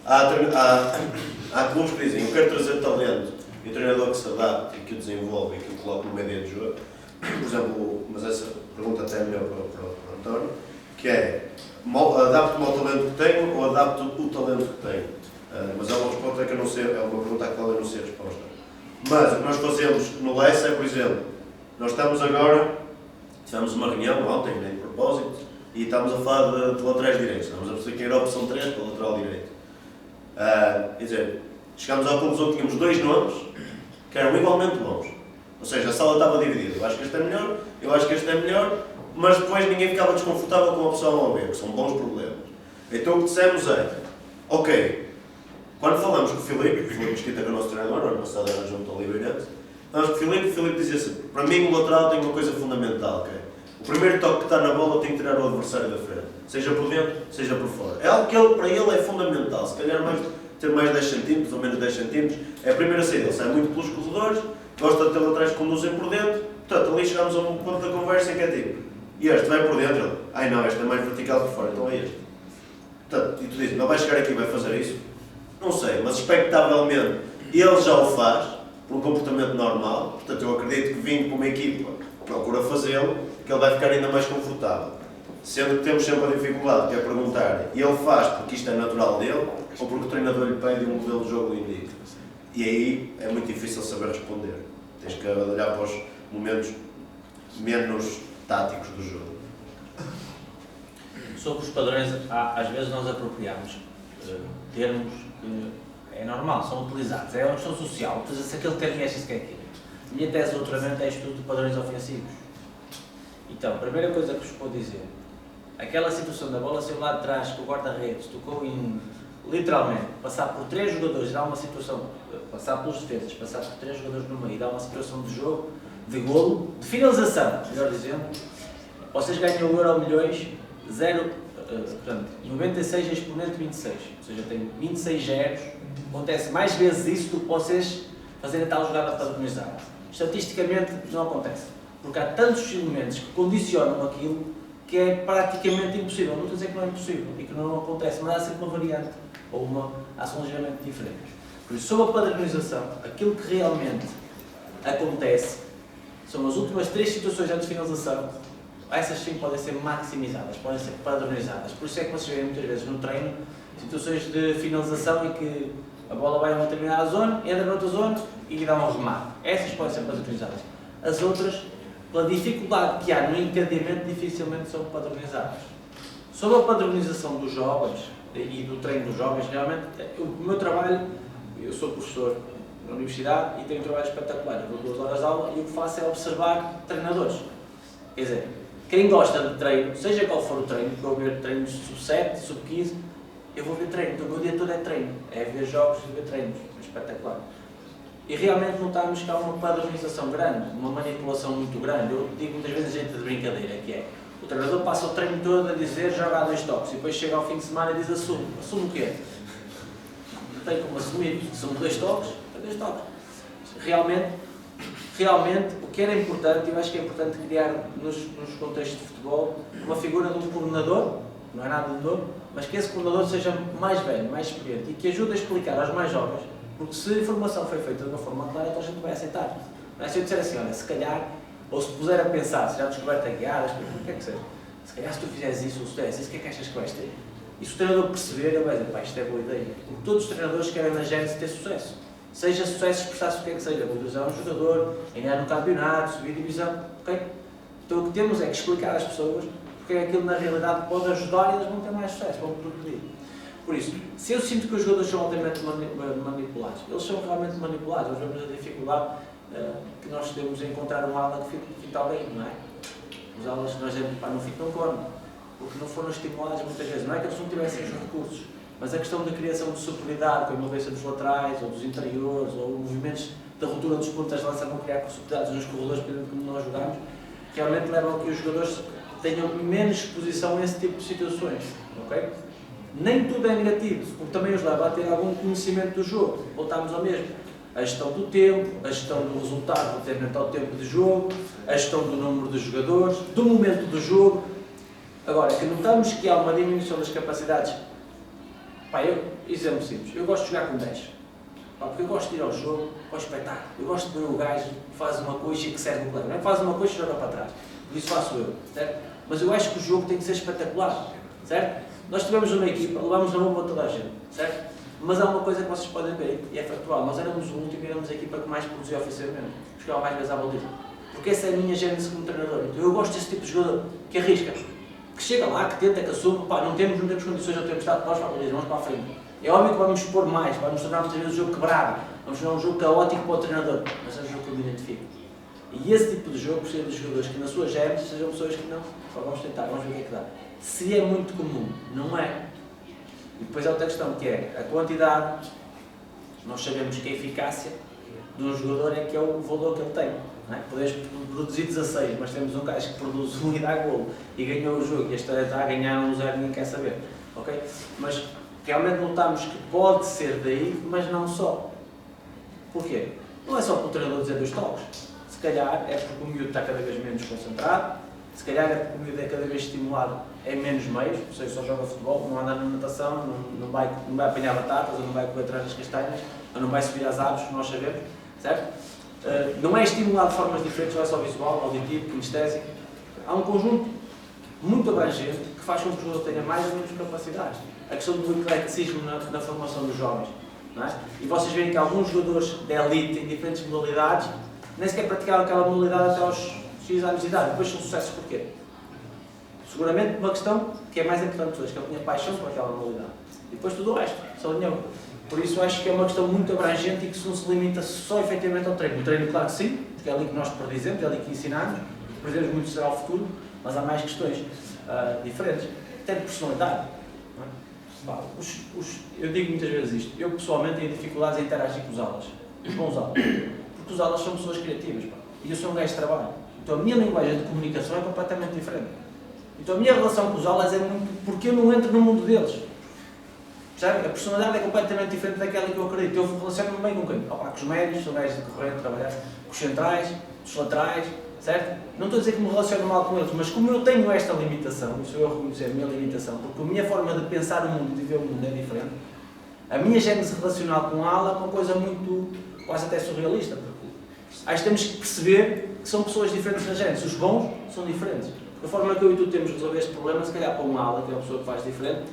Há clubes que dizem, eu quero trazer talento, e o treinador que se adapte, e que o desenvolve, e que o coloque no média de jogo. Por exemplo, mas essa pergunta até é melhor para o António, que é, adapto-me ao talento que tenho ou adapto o talento que tenho? Mas é uma resposta que eu não sei, é uma pergunta à qual eu não sei a resposta. Mas o que nós fazemos no LES é, por exemplo, nós estamos agora, tivemos uma reunião ontem, nem de propósito, e estamos a falar de laterais direitos. Estamos a perceber quem era a opção 3 para o lateral direito. Quer dizer, chegámos à conclusão que tínhamos 2 nomes que eram igualmente bons. Ou seja, a sala estava dividida. Eu acho que este é melhor, eu acho que este é melhor, mas depois ninguém ficava desconfortável com a opção A ou B, que são bons problemas. Então o que dissemos é, ok, quando falamos com o Filipe Mesquita, que é o nosso treinador, no ano passado era junto ao Oliveirense, falamos com o Filipe dizia assim, para mim o lateral tem uma coisa fundamental, que é, o primeiro toque que está na bola tem que tirar o adversário da frente, seja por dentro, seja por fora. É algo que para ele é fundamental, se calhar ter mais 10 cm ou menos 10 cm, é a primeira saída, ele sai muito pelos corredores, gosta de ter laterais que conduzem por dentro, portanto ali chegamos a um ponto da conversa em que é tipo, e este vai por dentro, ele, ai não, este é mais vertical por fora, então é este. Portanto, e tu dizes, não vai chegar aqui e vai fazer isso? Não sei, mas expectavelmente ele já o faz, por um comportamento normal, portanto eu acredito que vindo com uma equipa procura fazê-lo, que ele vai ficar ainda mais confortável. Sendo que temos sempre a dificuldade, que é perguntar, e ele faz porque isto é natural dele, ou porque o treinador lhe pede e um modelo de jogo lhe indica. E aí é muito difícil saber responder. Tens que olhar para os momentos menos táticos do jogo. Sobre os padrões, às vezes nós apropriamos termos que é normal, são utilizados. É uma questão social, utiliza-se aquele termo e acha-se que é aquilo. A minha tese, doutoramento, é estudo de padrões ofensivos. Então, a primeira coisa que vos vou dizer, aquela situação da bola ser lá de trás, que o guarda-redes tocou em, literalmente, passar por 3 jogadores, dá uma situação, passar pelos defesas, passar por 3 jogadores no meio, dá uma situação de jogo, de golo, de finalização, melhor dizendo, vocês ganham o Euro Milhões, 96 exponente 26, ou seja, tem 26 zeros, acontece mais vezes isso do que vocês fazerem tal jogada padronizada. Estatisticamente não acontece, porque há tantos elementos que condicionam aquilo que é praticamente impossível. Não estou a dizer que não é impossível e que não acontece, mas há sempre uma variante ou uma ação ligeiramente diferente. Por isso, sobre a padronização, aquilo que realmente acontece são as últimas 3 situações antes de finalização. Essas sim podem ser maximizadas, podem ser padronizadas. Por isso é que vocês veem muitas vezes no treino situações de finalização em que a bola vai a uma determinada zona, entra noutra zona e dá um remate. Essas podem ser padronizadas. As outras, pela dificuldade que há no entendimento, dificilmente são padronizadas. Sobre a padronização dos jovens e do treino dos jovens, realmente, o meu trabalho, eu sou professor na universidade e tenho um trabalho espetacular. Eu dou 2 horas de aula e o que faço é observar treinadores. Quer dizer, quem gosta de treino, seja qual for o treino, porque eu vejo treinos sub-7, sub-15, eu vou ver treino, então o meu dia todo é treino, é ver jogos e ver treinos, é espetacular. E realmente notamos que há uma padronização grande, uma manipulação muito grande. Eu digo muitas vezes a gente de brincadeira, que é, o treinador passa o treino todo a dizer joga a 2 toques, e depois chega ao fim de semana e diz assume. Assume o quê? Não tem como assumir, assume 2 toques, é 2 toques. Realmente, o que era importante, eu acho que é importante criar nos contextos de futebol uma figura de um coordenador, não é nada de novo, mas que esse coordenador seja mais velho, mais experiente e que ajude a explicar aos mais jovens, porque se a informação foi feita de uma forma clara, então a gente vai aceitar. Não é? Se eu disser assim, olha, se calhar, ou se puser a pensar, se já descoberta guiadas, o que é que seja, se calhar se tu fizeres isso ou se tu fizeres isso, o que é que achas que vais ter? E se o treinador perceber, ele vai dizer, pá, isto é boa ideia. Porque todos os treinadores querem na Gênese ter sucesso. Seja sucesso, expressar-se o que é que seja, valorizar um jogador, ganhar um campeonato, subir divisão, ok? Então o que temos é que explicar às pessoas porque é aquilo na realidade pode ajudar e eles vão ter mais sucesso, vão progredir. Por isso, se eu sinto que os jogadores são altamente manipulados, eles são realmente manipulados, nós vemos a dificuldade que nós temos em encontrar uma ala que fique alguém, não é? Os alas que nós dizemos, pá, não ficam como, porque não foram estimulados muitas vezes, não é que eles não tivessem os recursos, mas a questão da criação de superioridade, com a envolvência dos laterais, ou dos interiores, ou movimentos da ruptura dos pontos de lança vão criar superioridades nos corredores, dependendo de como nós jogamos, realmente levam a que os jogadores tenham menos exposição a esse tipo de situações, ok? Nem tudo é negativo, porque também os leva a ter algum conhecimento do jogo. Voltamos ao mesmo. A gestão do tempo, a gestão do resultado relativamente ao tempo de jogo, a gestão do número de jogadores, do momento do jogo. Agora, que notamos que há uma diminuição das capacidades. Pá, exemplo simples, eu gosto de jogar com 10. Pá, porque eu gosto de ir ao jogo, ao espetáculo. Eu gosto de ver o gajo que faz uma coxa e que serve o colega. Não é que faz uma coxa e joga para trás. Por isso faço eu, certo? Mas eu acho que o jogo tem que ser espetacular, certo? Nós tivemos uma equipa, levámos na bomba toda a gente, certo? Mas há uma coisa que vocês podem ver, e é factual, nós éramos o último e éramos a equipa que mais produzia oficialmente, que jogava mais vezes à baliza. Porque essa é a minha gênese como treinador. Então eu gosto desse tipo de jogador, que arrisca, que chega lá, que tenta, que assume, pá, não temos condições, não temos estado, nós para a baliza, vamos para a frente. É óbvio que vamos expor mais, vamos tornar muitas vezes o jogo quebrado, vamos tornar um jogo caótico para o treinador, mas é um jogo que eu me identifico. E esse tipo de jogo precisa de jogadores que na sua gênese sejam pessoas que não, vamos tentar, vamos ver o que é que dá. Se é muito comum, não é. E depois há outra questão, que é a quantidade. Nós sabemos que a eficácia de um jogador é que é o valor que ele tem. Não é? Podemos produzir 16, mas temos um gajo que produz 1 e dá golo e ganhou o jogo, e este está a ganhar 1-0 e ninguém quer saber. Okay? Mas realmente notamos que pode ser daí, mas não só. Porquê? Não é só para o treinador dizer 2 toques. Se calhar é porque o miúdo está cada vez menos concentrado, se calhar é porque o miúdo é cada vez estimulado em menos meios, ou seja, só joga futebol, não anda na natação, não vai apanhar batatas, ou não vai correr atrás das castanhas, ou não vai subir às árvores, como nós sabemos, certo? Não é estimulado de formas diferentes, não é só visual, auditivo, kinestésico. Há um conjunto muito abrangente que faz com que o jogador tenha mais ou menos capacidades. A questão do ecleticismo na formação dos jovens, não é? E vocês veem que alguns jogadores de elite em diferentes modalidades nem sequer praticaram aquela modalidade até aos X anos de idade. Depois são sucessos porquê? Seguramente uma questão que é mais importante para pessoas, que ele tinha paixão por aquela modalidade. E depois tudo o resto, só dinheiro. Por isso acho que é uma questão muito abrangente e que não se limita só efetivamente ao treino. O treino, claro que sim, porque é ali que nós perdizemos, é ali que ensinamos, perdemos muito será o futuro, mas há mais questões diferentes. Até de personalidade. Não é? Eu digo muitas vezes isto, eu pessoalmente tenho dificuldades em interagir com os alas, os bons alas. Porque os alas são pessoas criativas, pá. E eu sou um gajo de trabalho. Então a minha linguagem de comunicação é completamente diferente. Então a minha relação com os alas é muito porque eu não entro no mundo deles. Percebe? A personalidade é completamente diferente daquela que eu acredito. Eu relaciono-me bem com quem? Com os médios, sou gajos de correr, trabalhar com os centrais, os laterais, certo? Não estou a dizer que me relaciono mal com eles, mas como eu tenho esta limitação, isso eu reconhecer a minha limitação, porque a minha forma de pensar o mundo, de ver o mundo é diferente, a minha gênese relacional com a ala é uma coisa muito, quase até surrealista. Acho que temos que perceber que são pessoas diferentes na gênese. Os bons são diferentes. Da forma que eu e tu temos de resolver este problema, se calhar para uma ala, que é uma pessoa que faz diferente,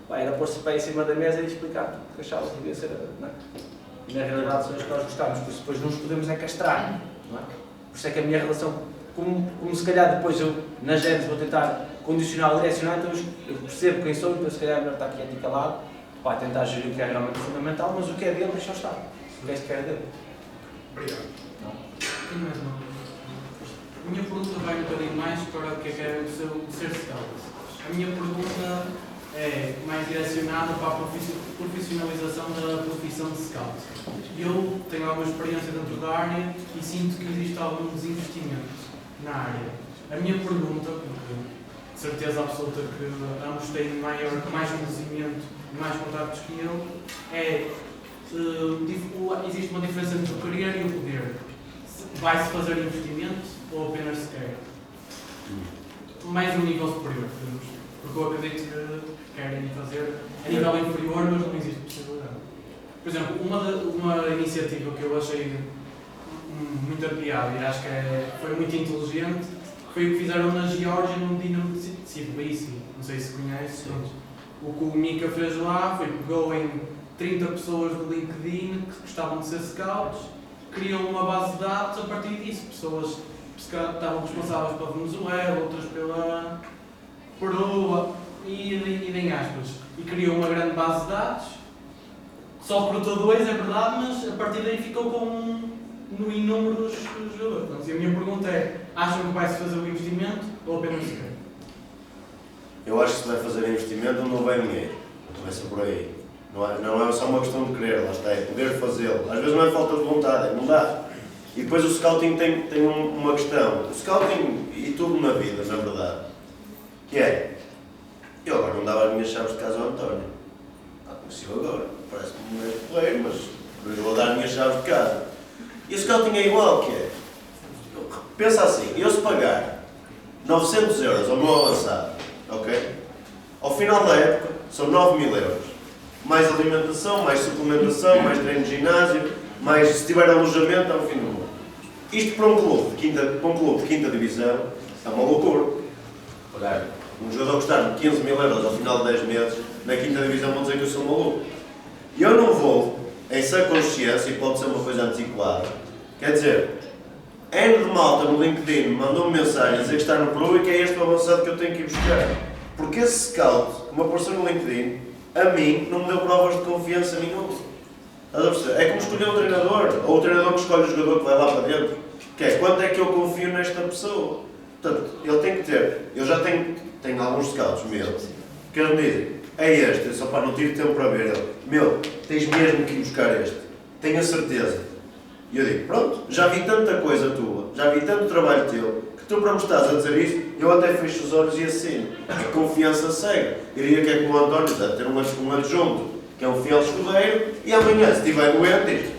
era pôr-se pé em cima da mesa e explicar que achava que devia ser. Não é? E na realidade são as que nós gostamos, por isso depois não os podemos é castrar. Não é? Por isso é que a minha relação, como se calhar depois eu, na gênese, vou tentar condicionar ou direcionar, então eu percebo quem sou e depois se calhar é melhor estar aqui a ti calado, para tentar gerir o que é realmente fundamental, mas o que é dele deixa estar. O resto que é dele. Obrigado. Tenho mais uma pergunta. A minha pergunta vai um bocadinho mais para o que é ser scout. A minha pergunta é mais direcionada para a profissionalização da profissão de scout. Eu tenho alguma experiência dentro da área e sinto que existe algum desinvestimento na área. A minha pergunta, porque de certeza absoluta que ambos têm mais conhecimento e mais contactos que eu, é existe uma diferença entre o querer e o poder. Vai-se fazer investimento ou apenas se quer? Mais um nível superior, porque eu acredito que querem fazer a nível inferior, mas não existe possibilidade. Por exemplo, uma iniciativa que eu achei muito piada e acho que foi muito inteligente foi o que fizeram na Geórgia no Dinamo de Tbilisi, não sei se conhece. O que o Mika fez lá foi pegou em 30 pessoas do LinkedIn que gostavam de ser scouts, criou uma base de dados a partir disso, pessoas que estavam responsáveis pela Venezuela, outras pela Peru e em aspas, e criou uma grande base de dados, só recrutou 2, é verdade, mas a partir daí ficou com inúmeros jogadores. E a minha pergunta é, acham que vai-se fazer o investimento ou apenas se quer? Eu acho que se vai fazer investimento não vai dinheiro, começa por aí. Não é só uma questão de querer, lá está, é poder fazê-lo. Às vezes não é falta de vontade, é não dá. E depois o scouting tem uma questão. O scouting, e tudo na vida, na verdade, que é, eu agora não dava as minhas chaves de casa ao António. Conheci-o agora, parece-me um gajo porreiro, mas eu vou dar as minhas chaves de casa. E o scouting é igual, que é, pensa assim, eu se pagar 900 euros ao meu avançado, ok? Ao final da época, são 9.000 euros. Mais alimentação, mais suplementação, mais treino de ginásio, mais se tiver alojamento, é o fim do mundo. Isto para um clube de quinta divisão é uma loucura. Pagar um jogador custar 15.000 euros ao final de 10 meses, na quinta divisão vão dizer que eu sou maluco. E eu não vou, em sã consciência, e pode ser uma coisa antiquada, quer dizer, N de malta no LinkedIn mandou-me mensagem a dizer que está no Peru e que é este o avançado que eu tenho que ir buscar. Porque esse scout, que me apareceu no LinkedIn, a mim não me deu provas de confiança nenhuma. Estás a perceber? É como escolher um treinador, ou o treinador que escolhe o jogador que vai lá para dentro. Que é, quanto é que eu confio nesta pessoa? Portanto, ele tem que ter. Eu já tenho alguns scouts meus que eles me dizem, é este, só para não tive tempo para ver ele. Meu, tens mesmo que ir buscar este. Tenho a certeza. E eu digo, pronto, já vi tanta coisa tua, já vi tanto trabalho teu, que tu para me estás a dizer isso, eu até fecho os olhos e assino. A confiança cega. Eu diria que é como o António, deve ter um adjunto, que é um fiel escudeiro, e amanhã, se estiver doente, diz,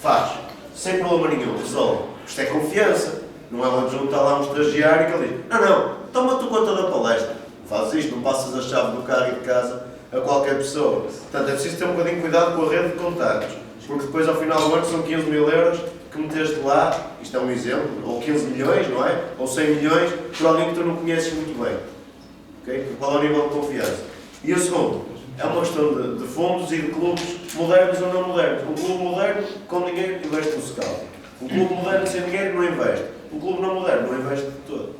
faz, sem problema nenhum, resolve. Isto é confiança. Não é um adjunto, está lá um estagiário que ele diz, não, toma tu conta da palestra. Fazes isto, não passas a chave do carro e de casa a qualquer pessoa. Portanto, é preciso ter um bocadinho de cuidado com a rede de contactos. Porque depois, ao final do ano, são 15.000 euros que meteste lá, isto é um exemplo, ou 15 milhões, não é? Ou 100 milhões, por alguém que tu não conheces muito bem. Okay? Qual é o nível de confiança? E o segundo, é uma questão de fundos e de clubes modernos ou não modernos. Um clube moderno, com dinheiro, investe no scouting. Um clube moderno, sem dinheiro, não investe. Um clube não moderno, não investe de todo.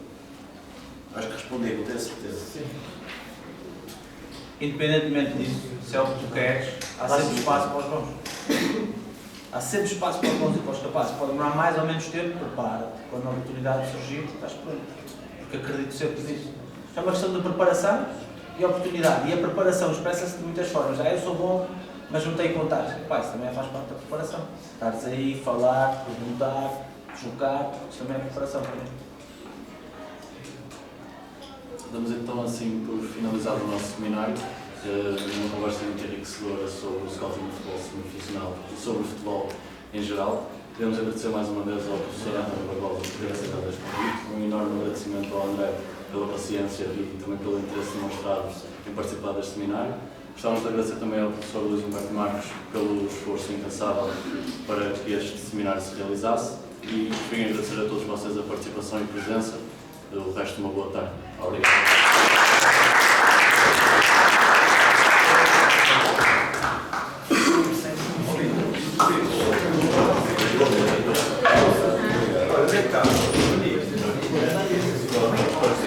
Acho que respondi, não tenho certeza. Sim. Independentemente disso, se é o que tu queres, há sempre espaço para os bons. Há sempre espaço para os bons e para os capazes. Pode demorar mais ou menos tempo, prepara-te. Quando a oportunidade surgir, estás pronto. Porque acredito sempre nisso. É uma questão de preparação e oportunidade. E a preparação expressa-se de muitas formas. Eu sou bom, mas não tenho contatos. Isso também faz parte da preparação. Estares aí, falar, perguntar, jogar, isso também é preparação para mim. Damos então assim por finalizado o nosso seminário, uma conversa muito enriquecedora sobre o scouting de futebol semiprofissional e sobre o futebol em geral. Queremos agradecer mais uma vez ao professor António Barbosa por ter aceitado este convite, um enorme agradecimento ao André pela paciência e também pelo interesse demonstrado em participar deste seminário. Gostávamos de agradecer também ao professor Luís Humberto Marques pelo esforço incansável para que este seminário se realizasse e vim agradecer a todos vocês a participação e presença. O resto de uma boa tarde. Obrigado. Olha,